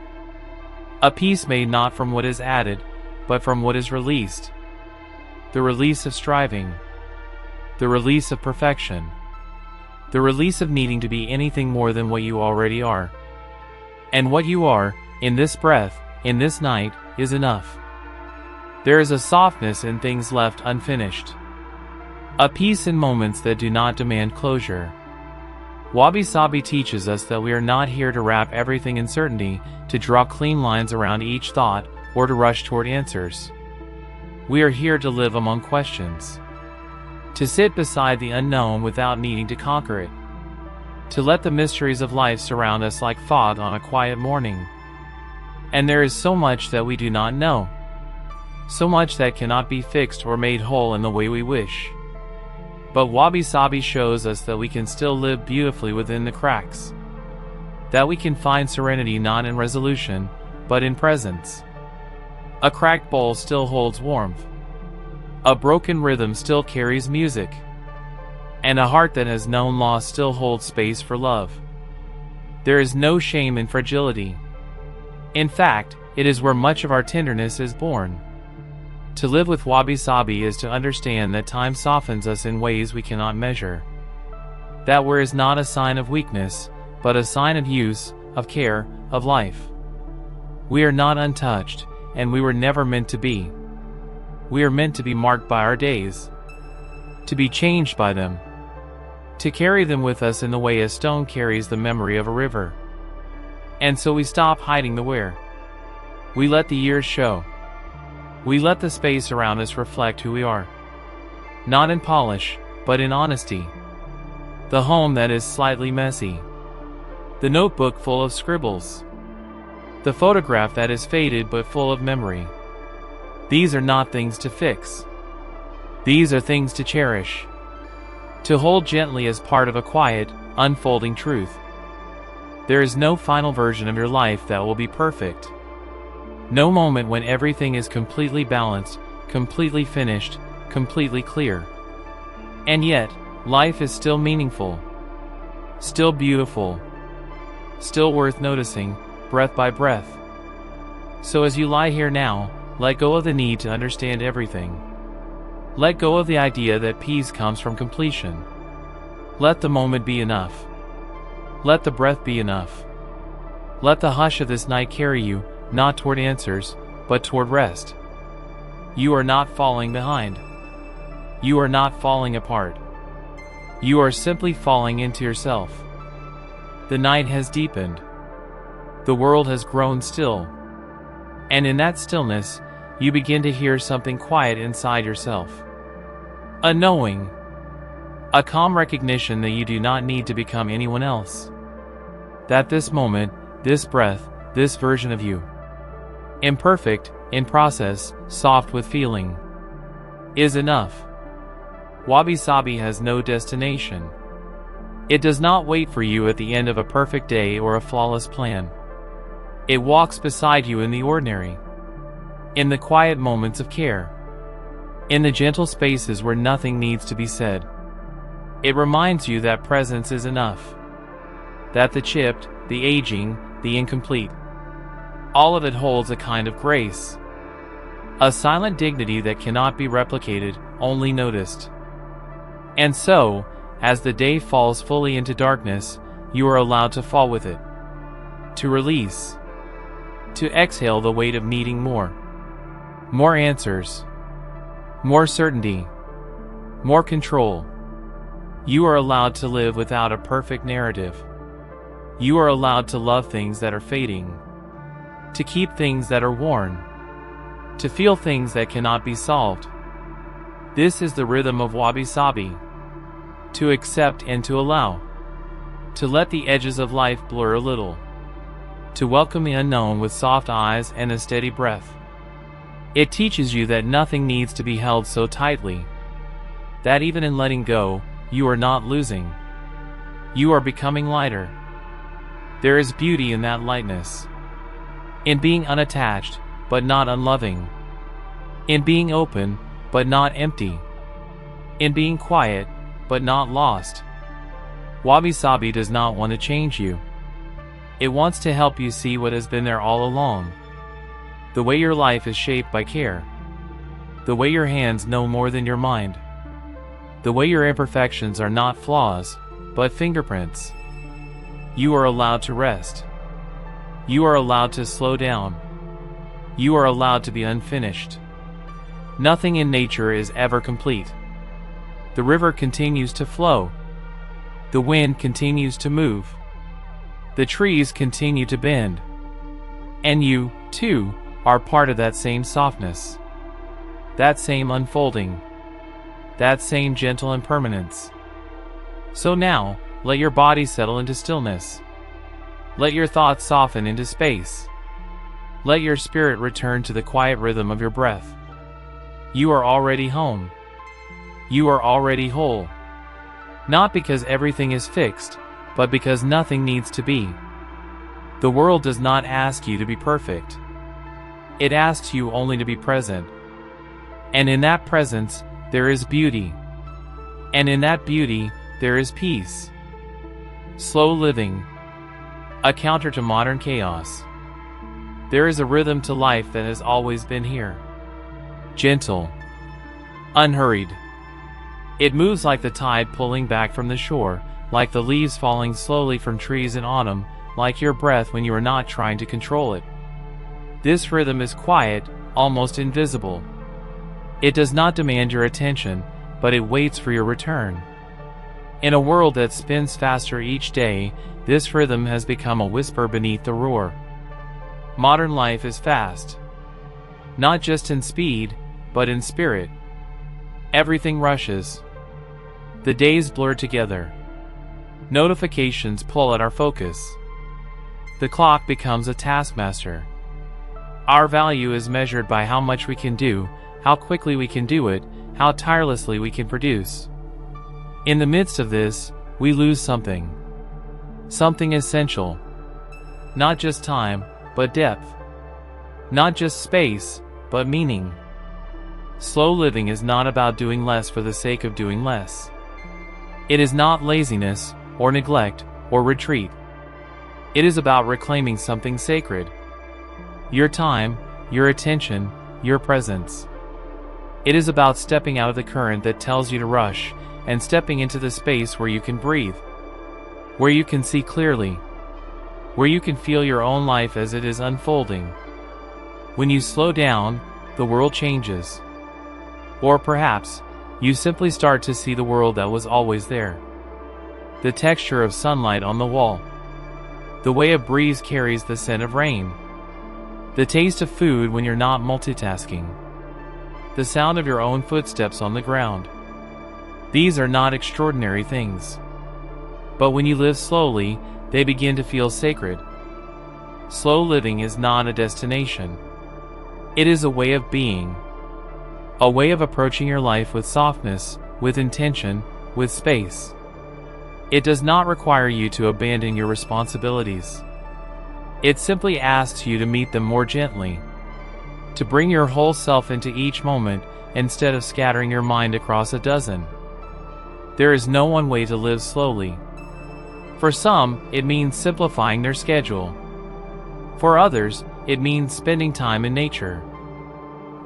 A peace made not from what is added, but from what is released. The release of striving. The release of perfection. The release of needing to be anything more than what you already are. And what you are, in this breath, in this night, is enough. There is a softness in things left unfinished. A peace in moments that do not demand closure. Wabi-sabi teaches us that we are not here to wrap everything in certainty, to draw clean lines around each thought, or to rush toward answers. We are here to live among questions. To sit beside the unknown without needing to conquer it. To let the mysteries of life surround us like fog on a quiet morning. And there is so much that we do not know. So much that cannot be fixed or made whole in the way we wish. But Wabi-sabi shows us that we can still live beautifully within the cracks. That we can find serenity not in resolution, but in presence. A cracked bowl still holds warmth. A broken rhythm still carries music. And a heart that has known loss still holds space for love. There is no shame in fragility. In fact, it is where much of our tenderness is born. To live with Wabi-sabi is to understand that time softens us in ways we cannot measure. That wear is not a sign of weakness, but a sign of use, of care, of life. We are not untouched, and we were never meant to be. We are meant to be marked by our days. To be changed by them. To carry them with us in the way a stone carries the memory of a river. And so we stop hiding the wear. We let the years show. We let the space around us reflect who we are. Not in polish, but in honesty. The home that is slightly messy. The notebook full of scribbles. The photograph that is faded but full of memory. These are not things to fix. These are things to cherish. To hold gently as part of a quiet, unfolding truth. There is no final version of your life that will be perfect. No moment when everything is completely balanced, completely finished, completely clear. And yet, life is still meaningful. Still beautiful. Still worth noticing, breath by breath. So as you lie here now, let go of the need to understand everything. Let go of the idea that peace comes from completion. Let the moment be enough. Let the breath be enough. Let the hush of this night carry you, not toward answers, but toward rest. You are not falling behind. You are not falling apart. You are simply falling into yourself. The night has deepened. The world has grown still. And in that stillness, you begin to hear something quiet inside yourself. A knowing. A calm recognition that you do not need to become anyone else. That this moment, this breath, this version of you, imperfect, in process, soft with feeling, is enough. Wabi-sabi has no destination. It does not wait for you at the end of a perfect day or a flawless plan. It walks beside you in the ordinary. In the quiet moments of care. In the gentle spaces where nothing needs to be said. It reminds you that presence is enough. That the chipped, the aging, the incomplete, all of it holds a kind of grace. A silent dignity that cannot be replicated, only noticed. And so, as the day falls fully into darkness, you are allowed to fall with it. To release. To exhale the weight of needing more. More answers. More certainty. More control. You are allowed to live without a perfect narrative. You are allowed to love things that are fading. To keep things that are worn. To feel things that cannot be solved. This is the rhythm of Wabi-sabi. To accept and to allow. To let the edges of life blur a little. To welcome the unknown with soft eyes and a steady breath. It teaches you that nothing needs to be held so tightly. That even in letting go, you are not losing. You are becoming lighter. There is beauty in that lightness. In being unattached, but not unloving. In being open, but not empty. In being quiet, but not lost. Wabi-sabi does not want to change you. It wants to help you see what has been there all along. The way your life is shaped by care. The way your hands know more than your mind. The way your imperfections are not flaws, but fingerprints. You are allowed to rest. You are allowed to slow down. You are allowed to be unfinished. Nothing in nature is ever complete. The river continues to flow. The wind continues to move. The trees continue to bend. And you, too, are part of that same softness. That same unfolding. That same gentle impermanence. So now, let your body settle into stillness. Let your thoughts soften into space. Let your spirit return to the quiet rhythm of your breath. You are already home. You are already whole. Not because everything is fixed, but because nothing needs to be. The world does not ask you to be perfect. It asks you only to be present. And in that presence, there is beauty. And in that beauty, there is peace. Slow living. A counter to modern chaos. There is a rhythm to life that has always been here. Gentle. Unhurried. It moves like the tide pulling back from the shore, like the leaves falling slowly from trees in autumn, like your breath when you are not trying to control it. This rhythm is quiet, almost invisible. It does not demand your attention, but it waits for your return. In a world that spins faster each day, this rhythm has become a whisper beneath the roar. Modern life is fast. Not just in speed, but in spirit. Everything rushes. The days blur together. Notifications pull at our focus. The clock becomes a taskmaster. Our value is measured by how much we can do, how quickly we can do it, how tirelessly we can produce. In the midst of this, we lose something. Something essential. Not just time, but depth. Not just space, but meaning. Slow living is not about doing less for the sake of doing less. It is not laziness, or neglect, or retreat. It is about reclaiming something sacred. Your time, your attention, your presence. It is about stepping out of the current that tells you to rush, and stepping into the space where you can breathe. Where you can see clearly. Where you can feel your own life as it is unfolding. When you slow down, the world changes. Or perhaps, you simply start to see the world that was always there. The texture of sunlight on the wall. The way a breeze carries the scent of rain. The taste of food when you're not multitasking. The sound of your own footsteps on the ground. These are not extraordinary things. But when you live slowly, they begin to feel sacred. Slow living is not a destination. It is a way of being. A way of approaching your life with softness, with intention, with space. It does not require you to abandon your responsibilities. It simply asks you to meet them more gently. To bring your whole self into each moment, instead of scattering your mind across a dozen. There is no one way to live slowly. For some, it means simplifying their schedule. For others, it means spending time in nature.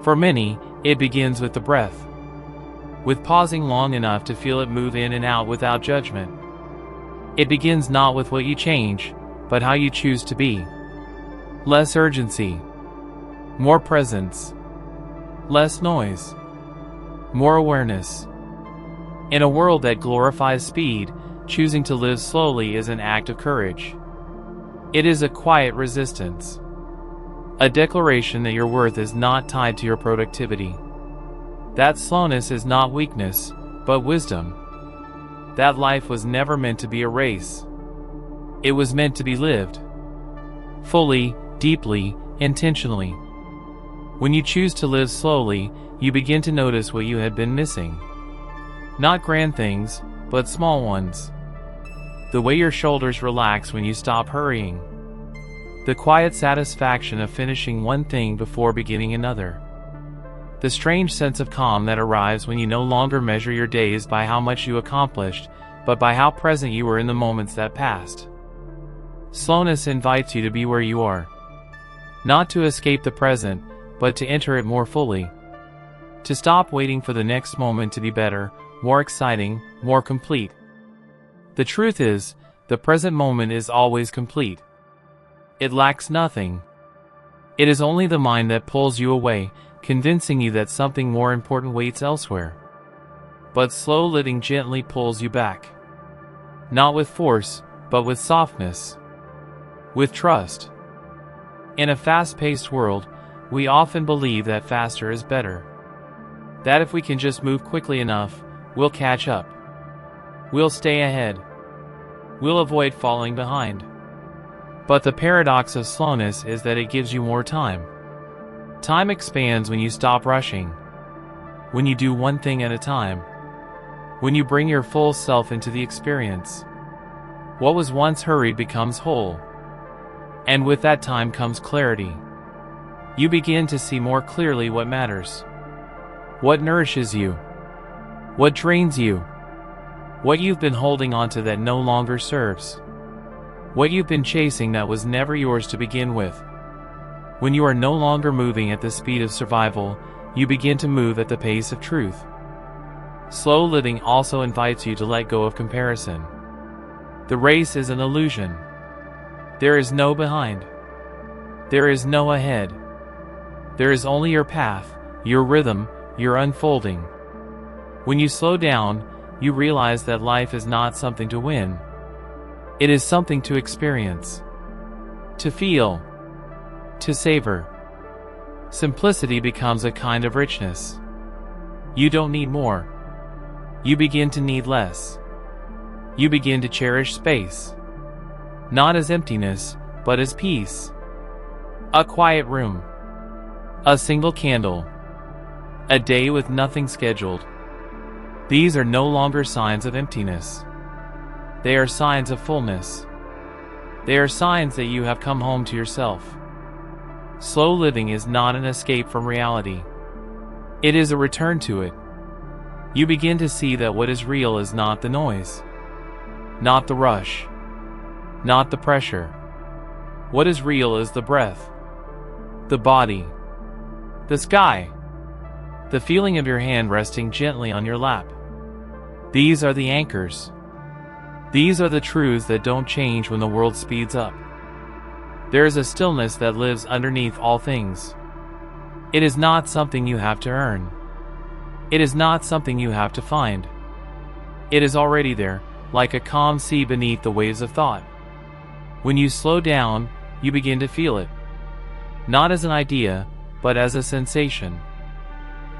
For many, it begins with the breath. With pausing long enough to feel it move in and out without judgment. It begins not with what you change, but how you choose to be. Less urgency. More presence. Less noise. More awareness. In a world that glorifies speed, choosing to live slowly is an act of courage. It is a quiet resistance. A declaration that your worth is not tied to your productivity. That slowness is not weakness, but wisdom. That life was never meant to be a race. It was meant to be lived. Fully, deeply, intentionally. When you choose to live slowly, you begin to notice what you had been missing. Not grand things, but small ones. The way your shoulders relax when you stop hurrying. The quiet satisfaction of finishing one thing before beginning another. The strange sense of calm that arrives when you no longer measure your days by how much you accomplished, but by how present you were in the moments that passed. Slowness invites you to be where you are. Not to escape the present, but to enter it more fully. To stop waiting for the next moment to be better, more exciting, more complete. The truth is, the present moment is always complete. It lacks nothing. It is only the mind that pulls you away, convincing you that something more important waits elsewhere. But slow living gently pulls you back. Not with force, but with softness. With trust. In a fast-paced world, we often believe that faster is better. That if we can just move quickly enough, we'll catch up. We'll stay ahead. We'll avoid falling behind. But the paradox of slowness is that it gives you more time. Time expands when you stop rushing. When you do one thing at a time. When you bring your full self into the experience. What was once hurried becomes whole. And with that time comes clarity. You begin to see more clearly what matters. What nourishes you. What drains you. What you've been holding onto that no longer serves. What you've been chasing that was never yours to begin with. When you are no longer moving at the speed of survival, you begin to move at the pace of truth. Slow living also invites you to let go of comparison. The race is an illusion. There is no behind. There is no ahead. There is only your path, your rhythm, your unfolding. When you slow down, you realize that life is not something to win. It is something to experience. To feel. To savor. Simplicity becomes a kind of richness. You don't need more. You begin to need less. You begin to cherish space. Not as emptiness, but as peace. A quiet room. A single candle. A day with nothing scheduled. These are no longer signs of emptiness. They are signs of fullness. They are signs that you have come home to yourself. Slow living is not an escape from reality. It is a return to it. You begin to see that what is real is not the noise. Not the rush. Not the pressure. What is real is the breath. The body. The sky. The feeling of your hand resting gently on your lap. These are the anchors. These are the truths that don't change when the world speeds up. There is a stillness that lives underneath all things. It is not something you have to earn. It is not something you have to find. It is already there, like a calm sea beneath the waves of thought. When you slow down, you begin to feel it. Not as an idea, but as a sensation.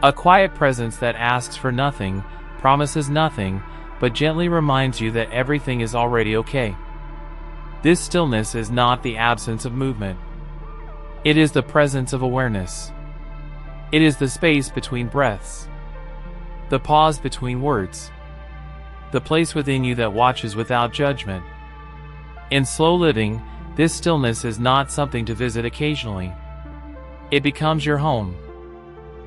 A quiet presence that asks for nothing, promises nothing, but gently reminds you that everything is already okay. This stillness is not the absence of movement. It is the presence of awareness. It is the space between breaths. The pause between words. The place within you that watches without judgment. In slow living, this stillness is not something to visit occasionally. It becomes your home.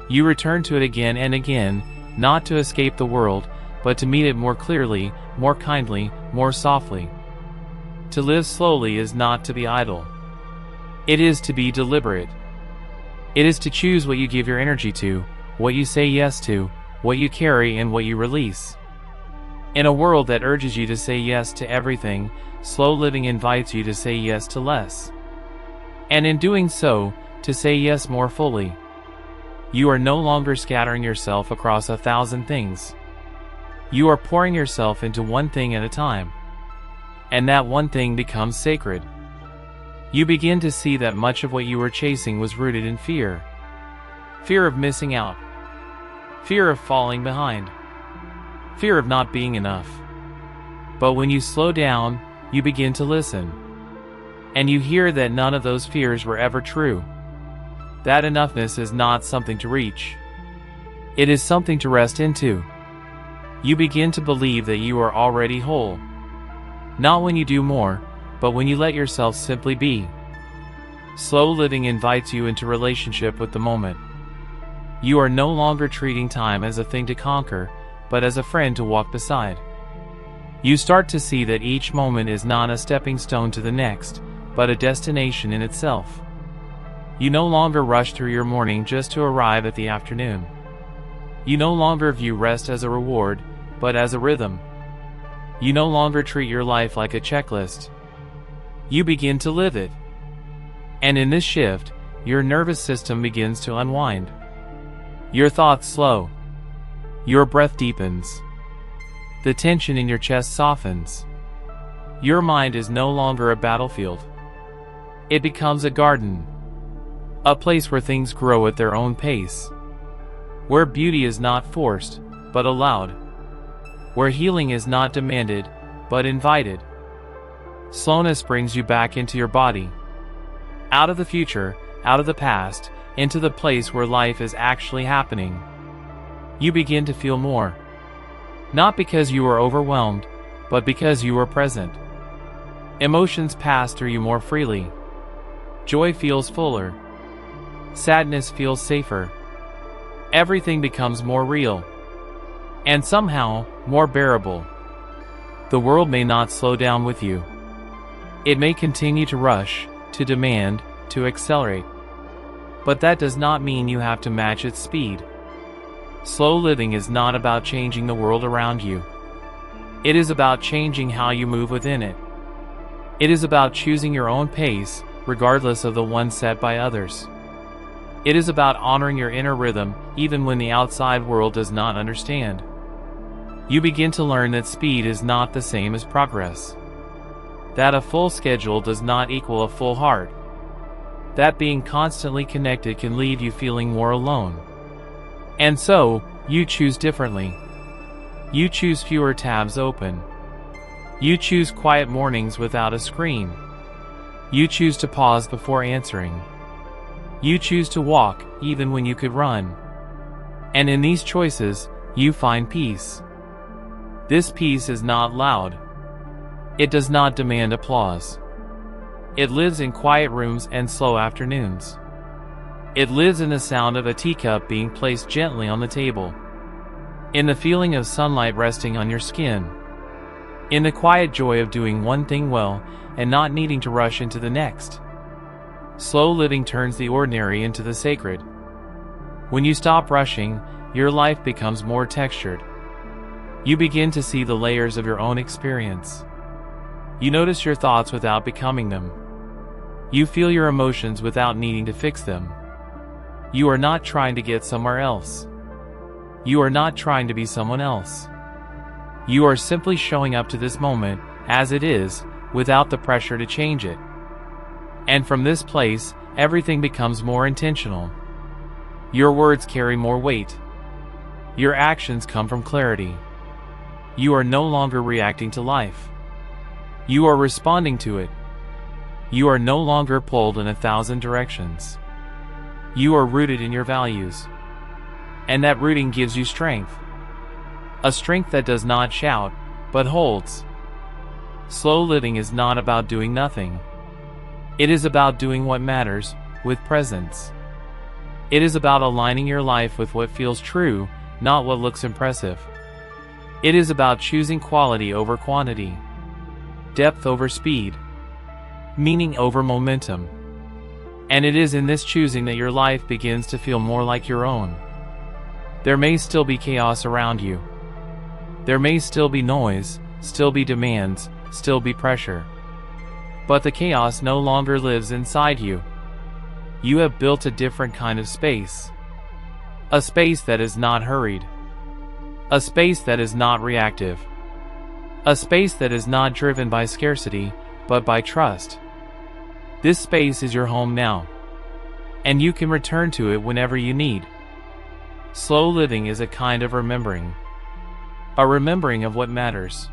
You return to it again and again, not to escape the world, but to meet it more clearly, more kindly, more softly. To live slowly is not to be idle. It is to be deliberate. It is to choose what you give your energy to, what you say yes to, what you carry and what you release. In a world that urges you to say yes to everything, slow living invites you to say yes to less. And in doing so, to say yes more fully. You are no longer scattering yourself across 1,000 things. You are pouring yourself into one thing at a time. And that one thing becomes sacred. You begin to see that much of what you were chasing was rooted in fear. Fear of missing out. Fear of falling behind. Fear of not being enough. But when you slow down, you begin to listen. And you hear that none of those fears were ever true. That enoughness is not something to reach. It is something to rest into. You begin to believe that you are already whole. Not when you do more, but when you let yourself simply be. Slow living invites you into relationship with the moment. You are no longer treating time as a thing to conquer, but as a friend to walk beside. You start to see that each moment is not a stepping stone to the next, but a destination in itself. You no longer rush through your morning just to arrive at the afternoon. You no longer view rest as a reward, but as a rhythm. You no longer treat your life like a checklist. You begin to live it. And in this shift, your nervous system begins to unwind. Your thoughts slow. Your breath deepens. The tension in your chest softens. Your mind is no longer a battlefield. It becomes a garden. A place where things grow at their own pace. Where beauty is not forced, but allowed. Where healing is not demanded, but invited. Slowness brings you back into your body. Out of the future, out of the past, into the place where life is actually happening. You begin to feel more. Not because you are overwhelmed, but because you are present. Emotions pass through you more freely. Joy feels fuller. Sadness feels safer. Everything becomes more real. And somehow, more bearable. The world may not slow down with you. It may continue to rush, to demand, to accelerate. But that does not mean you have to match its speed. Slow living is not about changing the world around you. It is about changing how you move within it. It is about choosing your own pace, regardless of the one set by others. It is about honoring your inner rhythm, even when the outside world does not understand. You begin to learn that speed is not the same as progress. That a full schedule does not equal a full heart. That being constantly connected can leave you feeling more alone. And so, you choose differently. You choose fewer tabs open. You choose quiet mornings without a screen. You choose to pause before answering. You choose to walk, even when you could run. And in these choices, you find peace. This peace is not loud. It does not demand applause. It lives in quiet rooms and slow afternoons. It lives in the sound of a teacup being placed gently on the table. In the feeling of sunlight resting on your skin. In the quiet joy of doing one thing well and not needing to rush into the next. Slow living turns the ordinary into the sacred. When you stop rushing, your life becomes more textured. You begin to see the layers of your own experience. You notice your thoughts without becoming them. You feel your emotions without needing to fix them. You are not trying to get somewhere else. You are not trying to be someone else. You are simply showing up to this moment, as it is, without the pressure to change it. And from this place, everything becomes more intentional. Your words carry more weight. Your actions come from clarity. You are no longer reacting to life. You are responding to it. You are no longer pulled in 1,000 directions. You are rooted in your values. And that rooting gives you strength. A strength that does not shout, but holds. Slow living is not about doing nothing. It is about doing what matters, with presence. It is about aligning your life with what feels true, not what looks impressive. It is about choosing quality over quantity. Depth over speed. Meaning over momentum. And it is in this choosing that your life begins to feel more like your own. There may still be chaos around you. There may still be noise, still be demands, still be pressure. But the chaos no longer lives inside you. You have built a different kind of space. A space that is not hurried. A space that is not reactive. A space that is not driven by scarcity, but by trust. This space is your home now. And you can return to it whenever you need. Slow living is a kind of remembering. A remembering of what matters.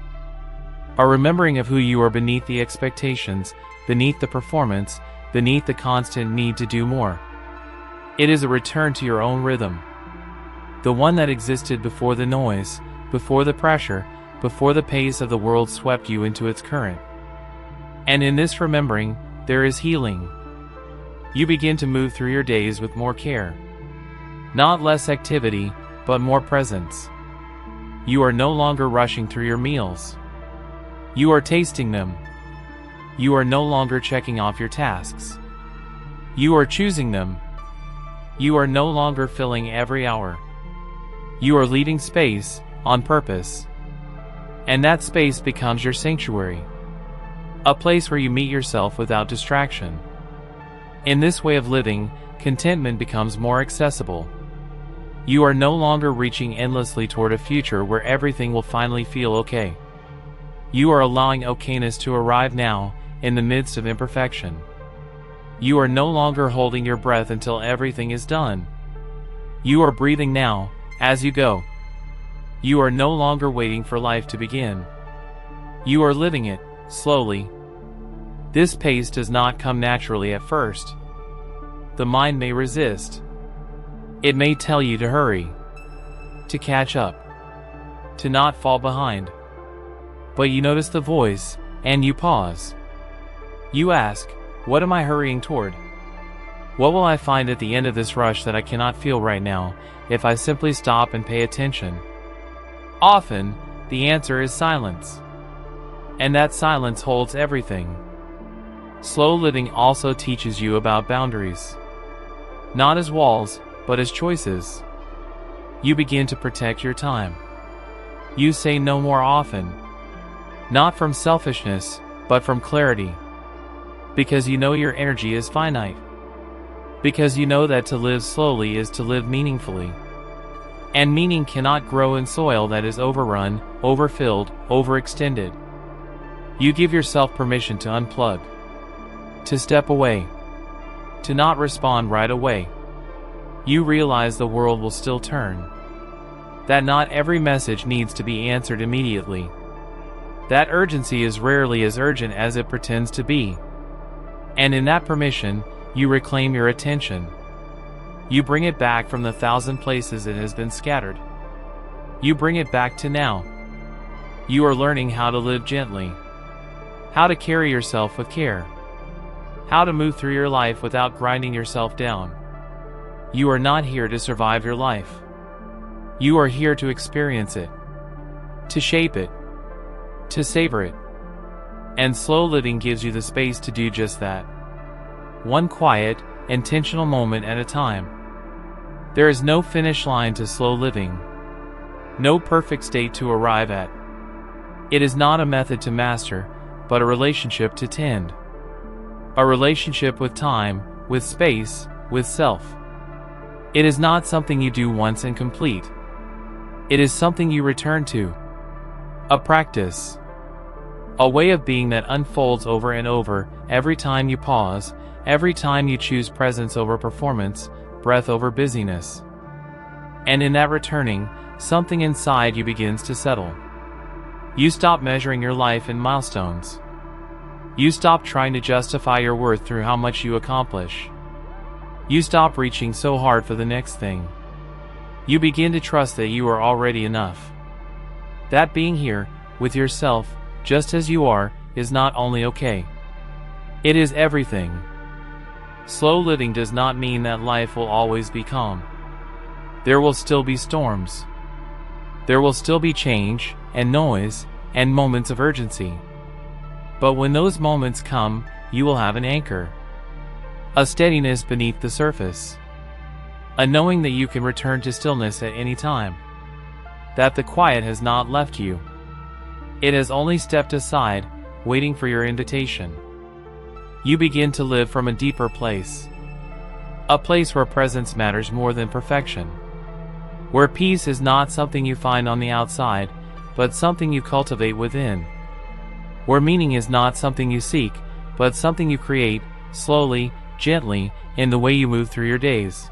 A remembering of who you are beneath the expectations, beneath the performance, beneath the constant need to do more. It is a return to your own rhythm. The one that existed before the noise, before the pressure, before the pace of the world swept you into its current. And in this remembering, there is healing. You begin to move through your days with more care. Not less activity, but more presence. You are no longer rushing through your meals. You are tasting them. You are no longer checking off your tasks. You are choosing them. You are no longer filling every hour. You are leaving space on purpose. And that space becomes your sanctuary. A place where you meet yourself without distraction. In this way of living, contentment becomes more accessible. You are no longer reaching endlessly toward a future where everything will finally feel okay. You are allowing okayness to arrive now, in the midst of imperfection. You are no longer holding your breath until everything is done. You are breathing now, as you go. You are no longer waiting for life to begin. You are living it, slowly. This pace does not come naturally at first. The mind may resist. It may tell you to hurry, to catch up, to not fall behind. But you notice the voice, and you pause. You ask, what am I hurrying toward? What will I find at the end of this rush that I cannot feel right now, if I simply stop and pay attention? Often, the answer is silence. And that silence holds everything. Slow living also teaches you about boundaries. Not as walls, but as choices. You begin to protect your time. You say no more often. Not from selfishness, but from clarity. Because you know your energy is finite. Because you know that to live slowly is to live meaningfully. And meaning cannot grow in soil that is overrun, overfilled, overextended. You give yourself permission to unplug. To step away. To not respond right away. You realize the world will still turn. That not every message needs to be answered immediately. That urgency is rarely as urgent as it pretends to be. And in that permission, you reclaim your attention. You bring it back from the 1,000 places it has been scattered. You bring it back to now. You are learning how to live gently. How to carry yourself with care. How to move through your life without grinding yourself down. You are not here to survive your life. You are here to experience it. To shape it. To savor it. And slow living gives you the space to do just that. One quiet, intentional moment at a time. There is no finish line to slow living. No perfect state to arrive at. It is not a method to master, but a relationship to tend. A relationship with time, with space, with self. It is not something you do once and complete. It is something you return to. A practice. A way of being that unfolds over and over, every time you pause, every time you choose presence over performance, breath over busyness. And in that returning, something inside you begins to settle. You stop measuring your life in milestones. You stop trying to justify your worth through how much you accomplish. You stop reaching so hard for the next thing. You begin to trust that you are already enough. That being here, with yourself, just as you are, is not only okay. It is everything. Slow living does not mean that life will always be calm. There will still be storms. There will still be change, and noise, and moments of urgency. But when those moments come, you will have an anchor. A steadiness beneath the surface. A knowing that you can return to stillness at any time. That the quiet has not left you. It has only stepped aside, waiting for your invitation. You begin to live from a deeper place. A place where presence matters more than perfection. Where peace is not something you find on the outside, but something you cultivate within. Where meaning is not something you seek, but something you create, slowly, gently, in the way you move through your days.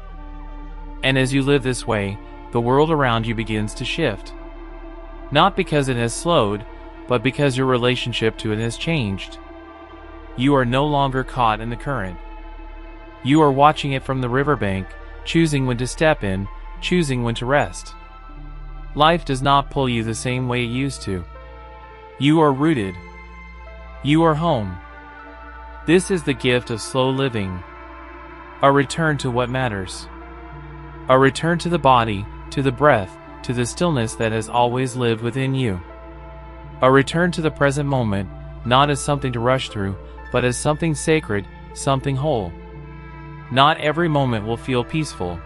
And as you live this way, the world around you begins to shift. Not because it has slowed, but because your relationship to it has changed. You are no longer caught in the current. You are watching it from the riverbank, choosing when to step in, choosing when to rest. Life does not pull you the same way it used to. You are rooted. You are home. This is the gift of slow living. A return to what matters. A return to the body, to the breath, to the stillness that has always lived within you. A return to the present moment, not as something to rush through, but as something sacred, something whole. Not every moment will feel peaceful,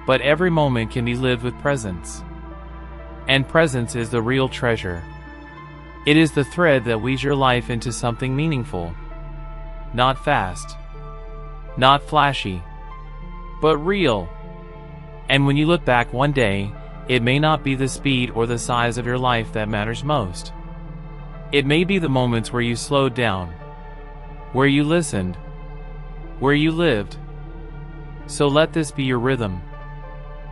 but every moment can be lived with presence. And presence is the real treasure. It is the thread that weaves your life into something meaningful. Not fast, not flashy, but real. And when you look back one day, it may not be the speed or the size of your life that matters most. It may be the moments where you slowed down, where you listened, where you lived. So let this be your rhythm.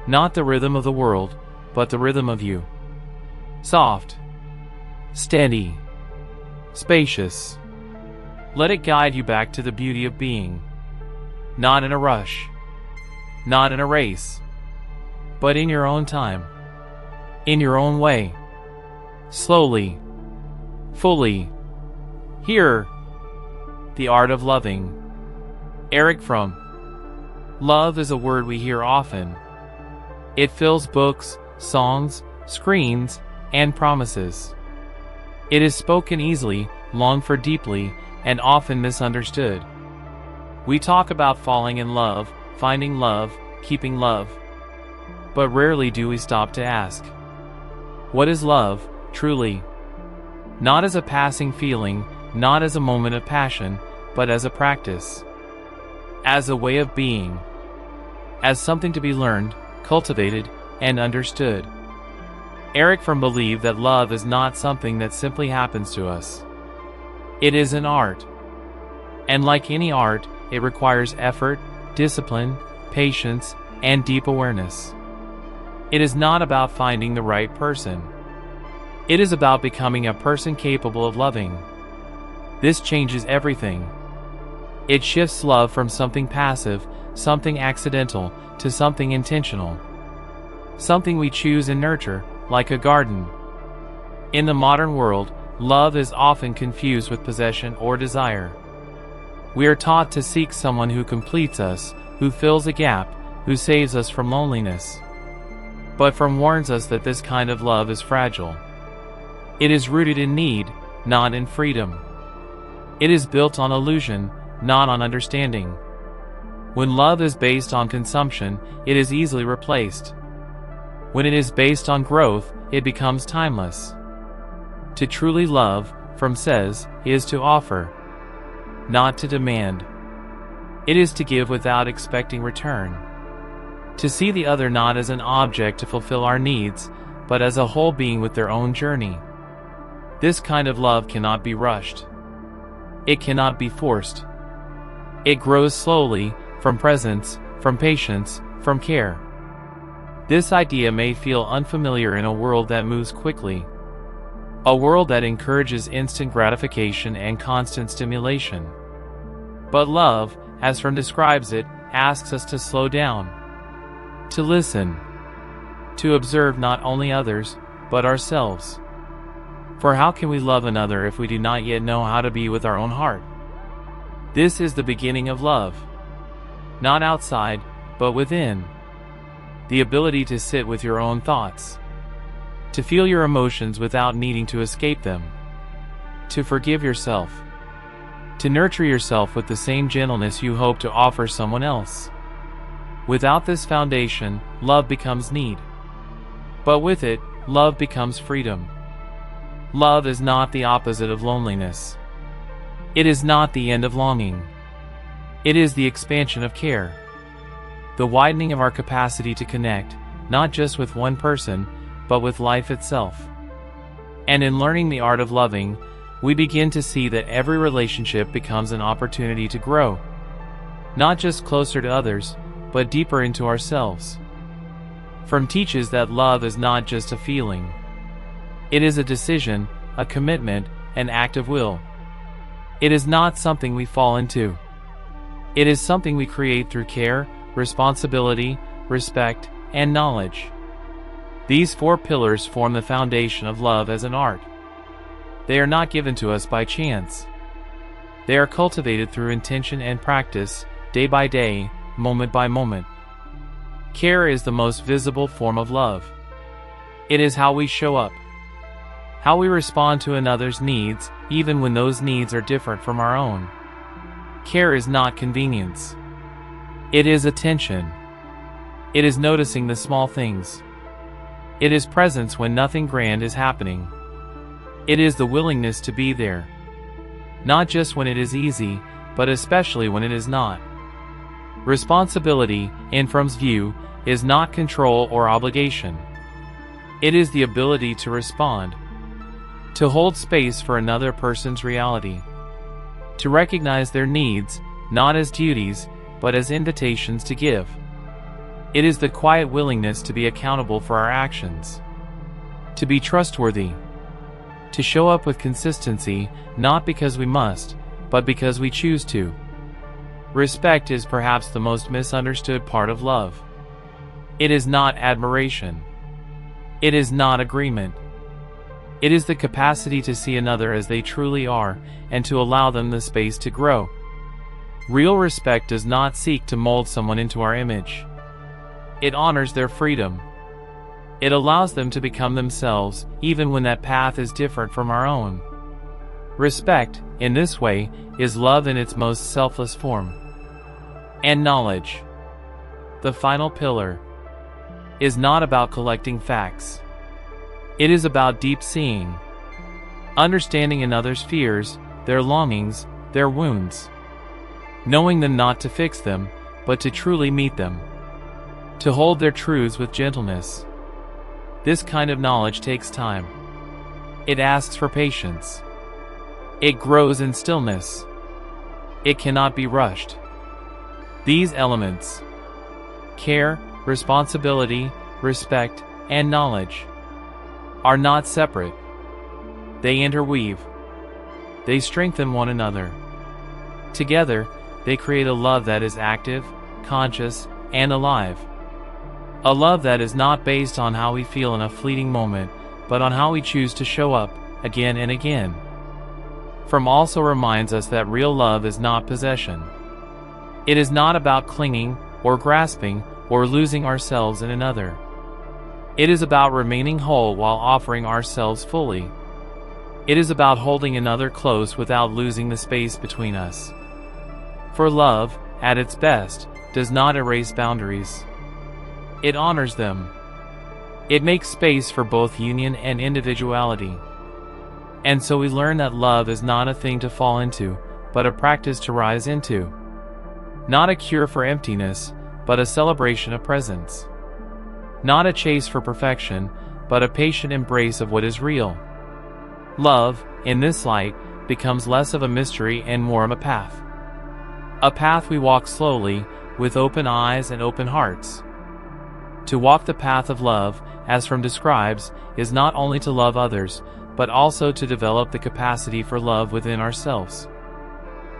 Not the rhythm of the world, but the rhythm of you. Soft, steady, spacious. Let it guide you back to the beauty of being. Not in a rush, not in a race, but in your own time, in your own way. Slowly, fully. Here, The Art of Loving. Eric Fromm. Love is a word we hear often. It fills books, songs, screens, and promises. It is spoken easily, longed for deeply, and often misunderstood. We talk about falling in love, finding love, keeping love. But rarely do we stop to ask, what is love, truly? Not as a passing feeling, not as a moment of passion, but as a practice. As a way of being. As something to be learned, cultivated, and understood. Eric Fromm believed that love is not something that simply happens to us. It is an art. And like any art, it requires effort, discipline, patience, and deep awareness. It is not about finding the right person. It is about becoming a person capable of loving. This changes everything. It shifts love from something passive, something accidental, to something intentional. Something we choose and nurture, like a garden. In the modern world, love is often confused with possession or desire. We are taught to seek someone who completes us, who fills a gap, who saves us from loneliness. But Fromm warns us that this kind of love is fragile. It is rooted in need, not in freedom. It is built on illusion, not on understanding. When love is based on consumption, it is easily replaced. When it is based on growth, it becomes timeless. To truly love, Fromm says, is to offer, not to demand. It is to give without expecting return. To see the other not as an object to fulfill our needs, but as a whole being with their own journey. This kind of love cannot be rushed. It cannot be forced. It grows slowly, from presence, from patience, from care. This idea may feel unfamiliar in a world that moves quickly. A world that encourages instant gratification and constant stimulation. But love, as Fromm describes it, asks us to slow down. To listen. To observe not only others, but ourselves. For how can we love another if we do not yet know how to be with our own heart? This is the beginning of love. Not outside, but within. The ability to sit with your own thoughts. To feel your emotions without needing to escape them. To forgive yourself. To nurture yourself with the same gentleness you hope to offer someone else. Without this foundation, love becomes need. But with it, love becomes freedom. Love is not the opposite of loneliness. It is not the end of longing. It is the expansion of care. The widening of our capacity to connect, not just with one person, but with life itself. And in learning the art of loving, we begin to see that every relationship becomes an opportunity to grow. Not just closer to others, but deeper into ourselves. Fromm teaches that love is not just a feeling. It is a decision, a commitment, an act of will. It is not something we fall into. It is something we create through care, responsibility, respect, and knowledge. These four pillars form the foundation of love as an art. They are not given to us by chance. They are cultivated through intention and practice, day by day, moment by moment. Care is the most visible form of love. It is how we show up, how we respond to another's needs, even when those needs are different from our own. Care is not convenience. It is attention. It is noticing the small things. It is presence when nothing grand is happening. It is the willingness to be there, not just when it is easy, but especially when it is not. Responsibility, in Fromm's view, is not control or obligation. It is the ability to respond, to hold space for another person's reality, to recognize their needs, not as duties, but as invitations to give. It is the quiet willingness to be accountable for our actions, to be trustworthy, to show up with consistency, not because we must, but because we choose to. Respect is perhaps the most misunderstood part of love. It is not admiration. It is not agreement. It is the capacity to see another as they truly are, and to allow them the space to grow. Real respect does not seek to mold someone into our image. It honors their freedom. It allows them to become themselves, even when that path is different from our own. Respect, in this way, is love in its most selfless form. And knowledge, the final pillar, is not about collecting facts. It is about deep seeing, understanding another's fears, their longings, their wounds, knowing them not to fix them, but to truly meet them, to hold their truths with gentleness. This kind of knowledge takes time. It asks for patience. It grows in stillness. It cannot be rushed. These elements, care, responsibility, respect, and knowledge, are not separate. They interweave. They strengthen one another. Together, they create a love that is active, conscious, and alive. A love that is not based on how we feel in a fleeting moment, but on how we choose to show up, again and again. Fromm also reminds us that real love is not possession. It is not about clinging, or grasping, or losing ourselves in another. It is about remaining whole while offering ourselves fully. It is about holding another close without losing the space between us. For love, at its best, does not erase boundaries. It honors them. It makes space for both union and individuality. And so we learn that love is not a thing to fall into, but a practice to rise into. Not a cure for emptiness, but a celebration of presence. Not a chase for perfection, but a patient embrace of what is real. Love, in this light, becomes less of a mystery and more of a path. A path we walk slowly, with open eyes and open hearts. To walk the path of love, as Fromm describes, is not only to love others, but also to develop the capacity for love within ourselves.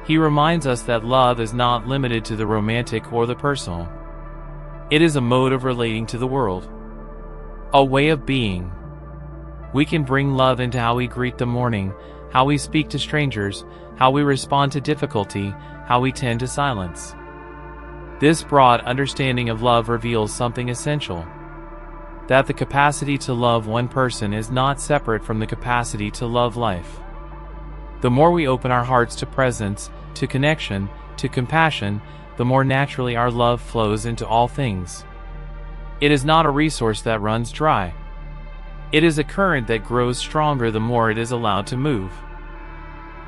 He reminds us that love is not limited to the romantic or the personal. It is a mode of relating to the world, a way of being. We can bring love into how we greet the morning, how we speak to strangers, how we respond to difficulty, how we tend to silence. This broad understanding of love reveals something essential: that the capacity to love one person is not separate from the capacity to love life. The more we open our hearts to presence, to connection, to compassion, the more naturally our love flows into all things. It is not a resource that runs dry. It is a current that grows stronger the more it is allowed to move.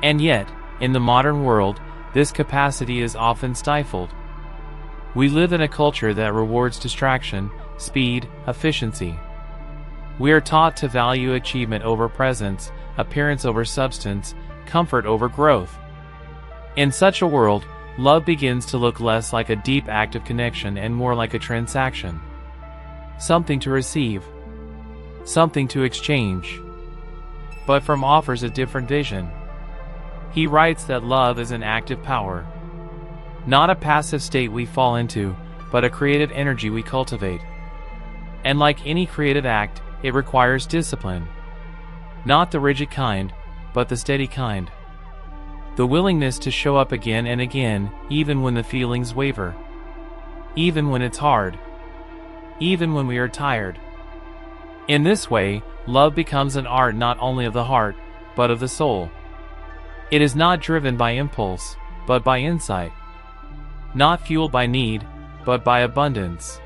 And yet, in the modern world, this capacity is often stifled. We live in a culture that rewards distraction, speed, efficiency. We are taught to value achievement over presence, appearance over substance, comfort over growth. In such a world, love begins to look less like a deep act of connection and more like a transaction. Something to receive, something to exchange. But Fromm offers a different vision. He writes that love is an active power, not a passive state we fall into, but a creative energy we cultivate. And like any creative act, it requires discipline. Not the rigid kind, but the steady kind. The willingness to show up again and again, even when the feelings waver. Even when it's hard. Even when we are tired. In this way, love becomes an art not only of the heart, but of the soul. It is not driven by impulse, but by insight. Not fueled by need, but by abundance.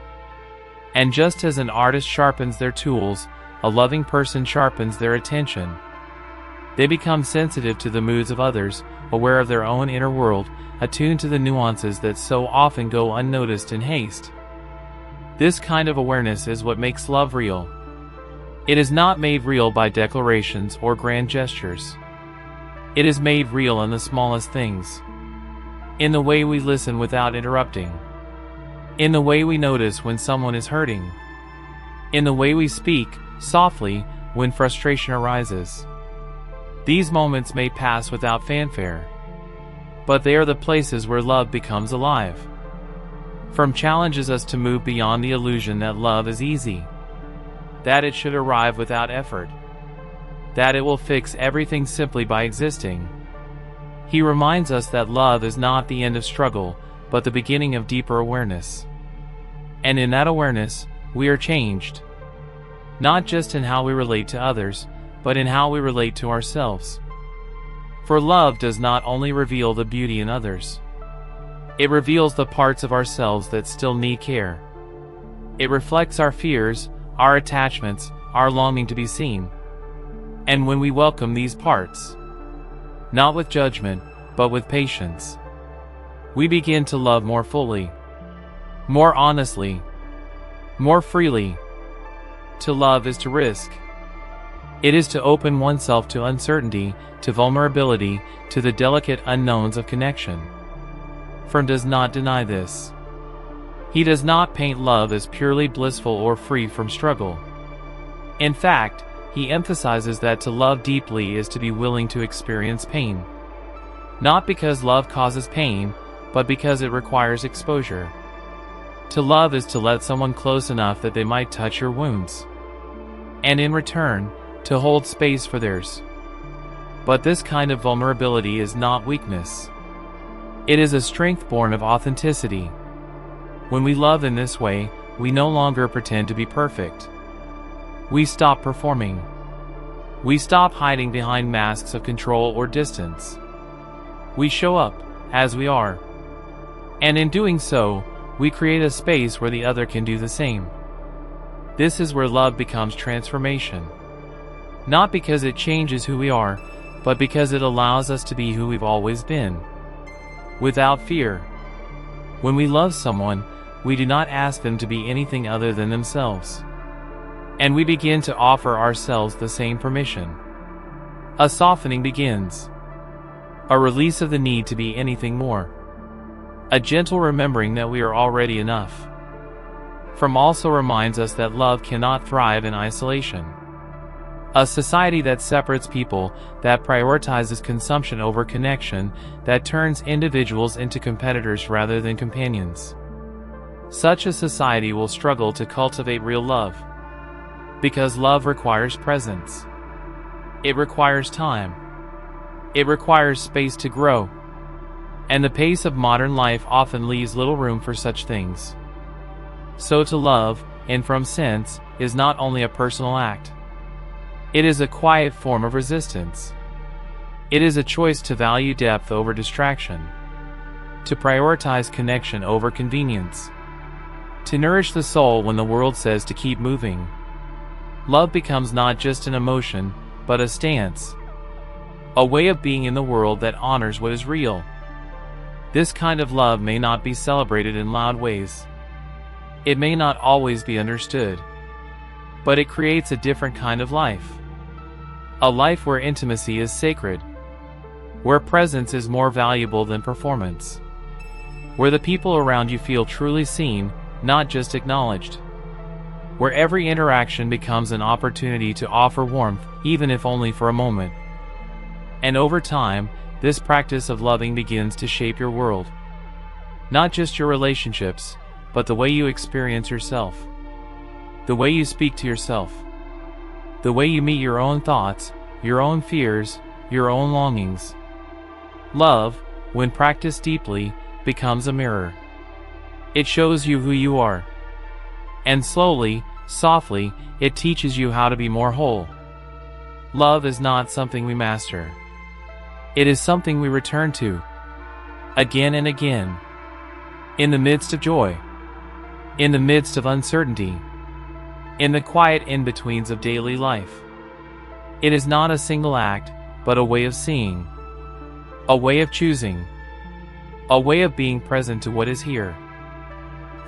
And just as an artist sharpens their tools, a loving person sharpens their attention. They become sensitive to the moods of others, aware of their own inner world, attuned to the nuances that so often go unnoticed in haste. This kind of awareness is what makes love real. It is not made real by declarations or grand gestures. It is made real in the smallest things. In the way we listen without interrupting. In the way we notice when someone is hurting. In the way we speak, softly, when frustration arises. These moments may pass without fanfare. But they are the places where love becomes alive. From challenges us to move beyond the illusion that love is easy. That it should arrive without effort. That it will fix everything simply by existing. He reminds us that love is not the end of struggle, but the beginning of deeper awareness. And in that awareness, we are changed. Not just in how we relate to others, but in how we relate to ourselves. For love does not only reveal the beauty in others. It reveals the parts of ourselves that still need care. It reflects our fears, our attachments, our longing to be seen. And when we welcome these parts, not with judgment, but with patience, we begin to love more fully, more honestly, more freely. To love is to risk. It is to open oneself to uncertainty, to vulnerability, to the delicate unknowns of connection. Fromm does not deny this. He does not paint love as purely blissful or free from struggle. In fact, he emphasizes that to love deeply is to be willing to experience pain. Not because love causes pain, but because it requires exposure. To love is to let someone close enough that they might touch your wounds. And in return, to hold space for theirs. But this kind of vulnerability is not weakness. It is a strength born of authenticity. When we love in this way, we no longer pretend to be perfect. We stop performing. We stop hiding behind masks of control or distance. We show up, as we are. And in doing so, we create a space where the other can do the same. This is where love becomes transformation. Not because it changes who we are, but because it allows us to be who we've always been. Without fear. When we love someone, we do not ask them to be anything other than themselves. And we begin to offer ourselves the same permission. A softening begins. A release of the need to be anything more. A gentle remembering that we are already enough. Fromm also reminds us that love cannot thrive in isolation. A society that separates people, that prioritizes consumption over connection, that turns individuals into competitors rather than companions. Such a society will struggle to cultivate real love. Because love requires presence. It requires time. It requires space to grow. And the pace of modern life often leaves little room for such things. So to love, in Fromm's sense, is not only a personal act. It is a quiet form of resistance. It is a choice to value depth over distraction. To prioritize connection over convenience. To nourish the soul when the world says to keep moving. Love becomes not just an emotion, but a stance. A way of being in the world that honors what is real. This kind of love may not be celebrated in loud ways. It may not always be understood. But it creates a different kind of life. A life where intimacy is sacred. Where presence is more valuable than performance. Where the people around you feel truly seen, not just acknowledged. Where every interaction becomes an opportunity to offer warmth, even if only for a moment. And over time, this practice of loving begins to shape your world. Not just your relationships, but the way you experience yourself. The way you speak to yourself. The way you meet your own thoughts, your own fears, your own longings. Love, when practiced deeply, becomes a mirror. It shows you who you are. And slowly, softly, it teaches you how to be more whole. Love is not something we master. It is something we return to, again and again, in the midst of joy, in the midst of uncertainty, in the quiet in-betweens of daily life. It is not a single act, but a way of seeing, a way of choosing, a way of being present to what is here.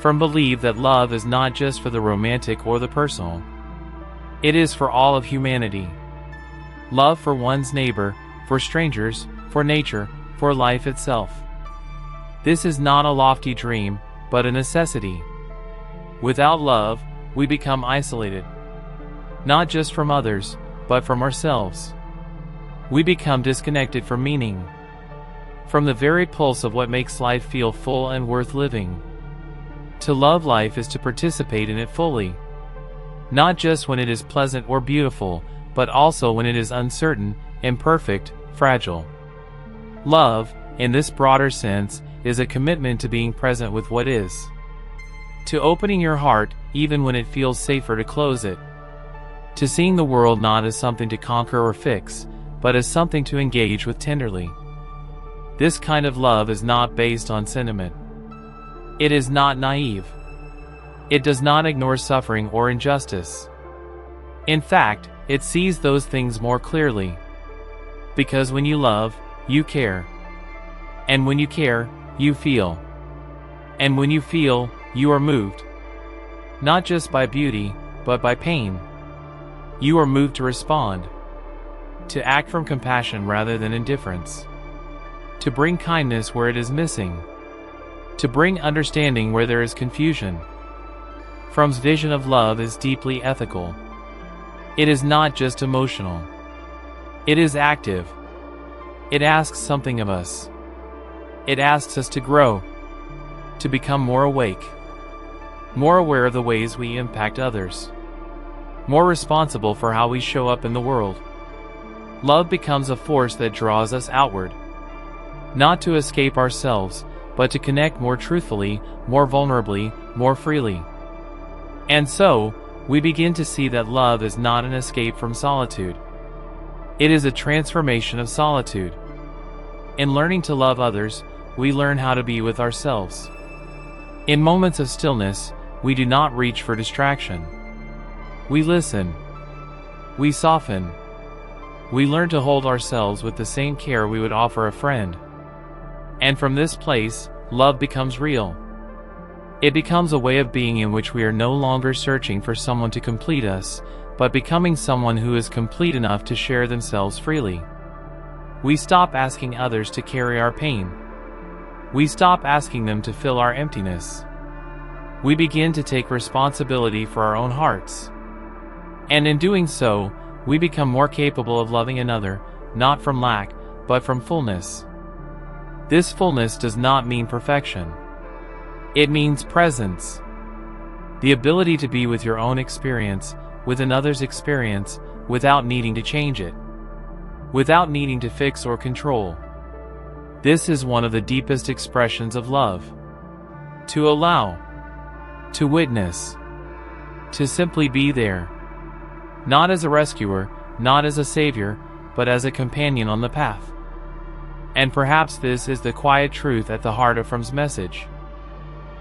Believe that love is not just for the romantic or the personal. It is for all of humanity. Love for one's neighbor, for strangers, for nature, for life itself. This is not a lofty dream, but a necessity. Without love, we become isolated. Not just from others, but from ourselves. We become disconnected from meaning, from the very pulse of what makes life feel full and worth living. To love life is to participate in it fully. Not just when it is pleasant or beautiful, but also when it is uncertain, imperfect, fragile. Love, in this broader sense, is a commitment to being present with what is. To opening your heart, even when it feels safer to close it. To seeing the world not as something to conquer or fix, but as something to engage with tenderly. This kind of love is not based on sentiment. It is not naive. It does not ignore suffering or injustice. In fact, it sees those things more clearly. Because when you love, you care. And when you care, you feel. And when you feel, you are moved. Not just by beauty, but by pain. You are moved to respond. To act from compassion rather than indifference. To bring kindness where it is missing. To bring understanding where there is confusion. From's vision of love is deeply ethical. It is not just emotional. It is active. It asks something of us. It asks us to grow, to become more awake, more aware of the ways we impact others, more responsible for how we show up in the world. Love becomes a force that draws us outward, not to escape ourselves, but to connect more truthfully, more vulnerably, more freely. And so, we begin to see that love is not an escape from solitude. It is a transformation of solitude. In learning to love others, we learn how to be with ourselves. In moments of stillness, we do not reach for distraction. We listen. We soften. We learn to hold ourselves with the same care we would offer a friend. And from this place, love becomes real. It becomes a way of being in which we are no longer searching for someone to complete us, but becoming someone who is complete enough to share themselves freely. We stop asking others to carry our pain. We stop asking them to fill our emptiness. We begin to take responsibility for our own hearts. And in doing so, we become more capable of loving another, not from lack, but from fullness. This fullness does not mean perfection. It means presence. The ability to be with your own experience, with another's experience, without needing to change it. Without needing to fix or control. This is one of the deepest expressions of love. To allow. To witness. To simply be there. Not as a rescuer, not as a savior, but as a companion on the path. And perhaps this is the quiet truth at the heart of From's message.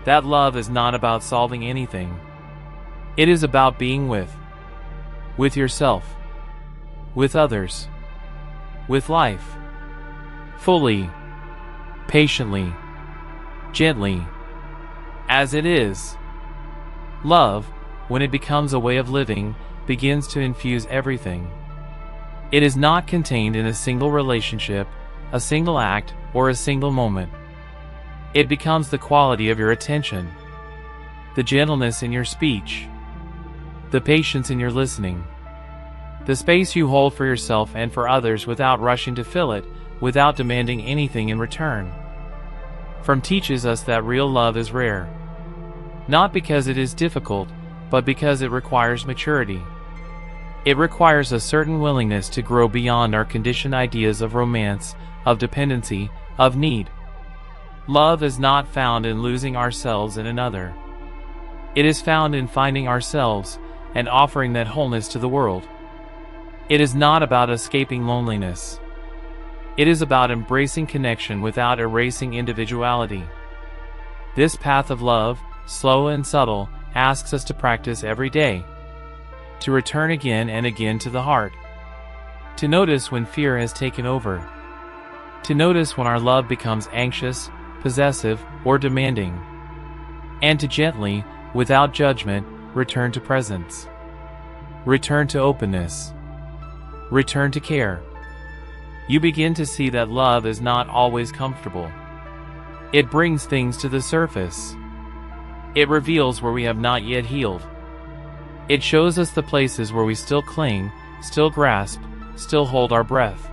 That love is not about solving anything. It is about being with yourself, with others, with life, fully, patiently, gently, as it is. Love, when it becomes a way of living, begins to infuse everything. It is not contained in a single relationship, a single act, or a single moment. It becomes the quality of your attention, the gentleness in your speech, the patience in your listening, the space you hold for yourself and for others without rushing to fill it, without demanding anything in return. From teaches us that real love is rare. Not because it is difficult, but because it requires maturity. It requires a certain willingness to grow beyond our conditioned ideas of romance, of dependency, of need. Love is not found in losing ourselves in another. It is found in finding ourselves and offering that wholeness to the world. It is not about escaping loneliness. It is about embracing connection without erasing individuality. This path of love, slow and subtle, asks us to practice every day, to return again and again to the heart, to notice when fear has taken over, to notice when our love becomes anxious, possessive, or demanding, and to gently, without judgment, return to presence, return to openness, return to care. You begin to see that love is not always comfortable. It brings things to the surface. It reveals where we have not yet healed. It shows us the places where we still cling, still grasp, still hold our breath.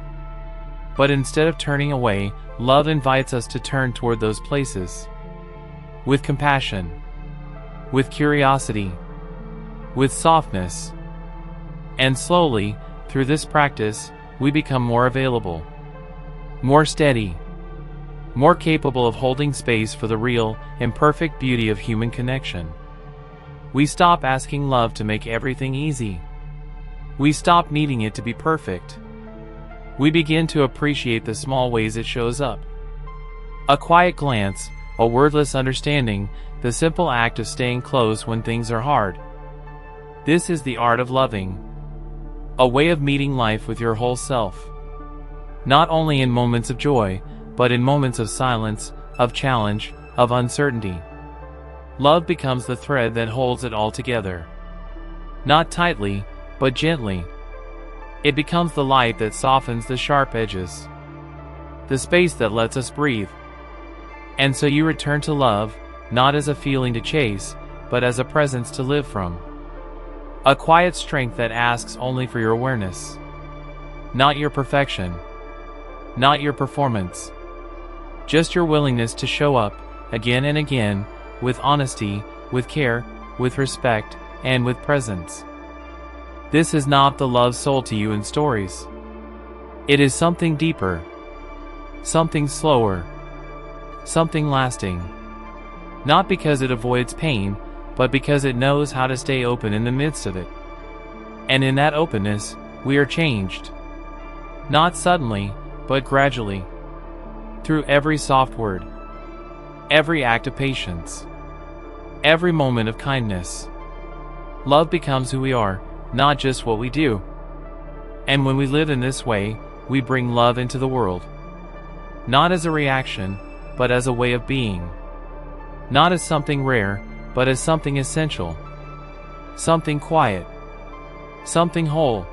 But instead of turning away, love invites us to turn toward those places. With compassion, with curiosity, with softness. And slowly, through this practice, we become more available, more steady, more capable of holding space for the real, imperfect beauty of human connection. We stop asking love to make everything easy. We stop needing it to be perfect. We begin to appreciate the small ways it shows up. A quiet glance, a wordless understanding, the simple act of staying close when things are hard. This is the art of loving. A way of meeting life with your whole self. Not only in moments of joy, but in moments of silence, of challenge, of uncertainty. Love becomes the thread that holds it all together. Not tightly, but gently. It becomes the light that softens the sharp edges. The space that lets us breathe. And so you return to love, not as a feeling to chase, but as a presence to live from. A quiet strength that asks only for your awareness. Not your perfection. Not your performance. Just your willingness to show up, again and again, with honesty, with care, with respect, and with presence. This is not the love sold to you in stories. It is something deeper, something slower, something lasting. Not because it avoids pain, but because it knows how to stay open in the midst of it. And in that openness, we are changed. Not suddenly, but gradually. Through every soft word, every act of patience, every moment of kindness. Love becomes who we are, not just what we do. And when we live in this way, we bring love into the world. Not as a reaction, but as a way of being. Not as something rare, but as something essential. Something quiet. Something whole.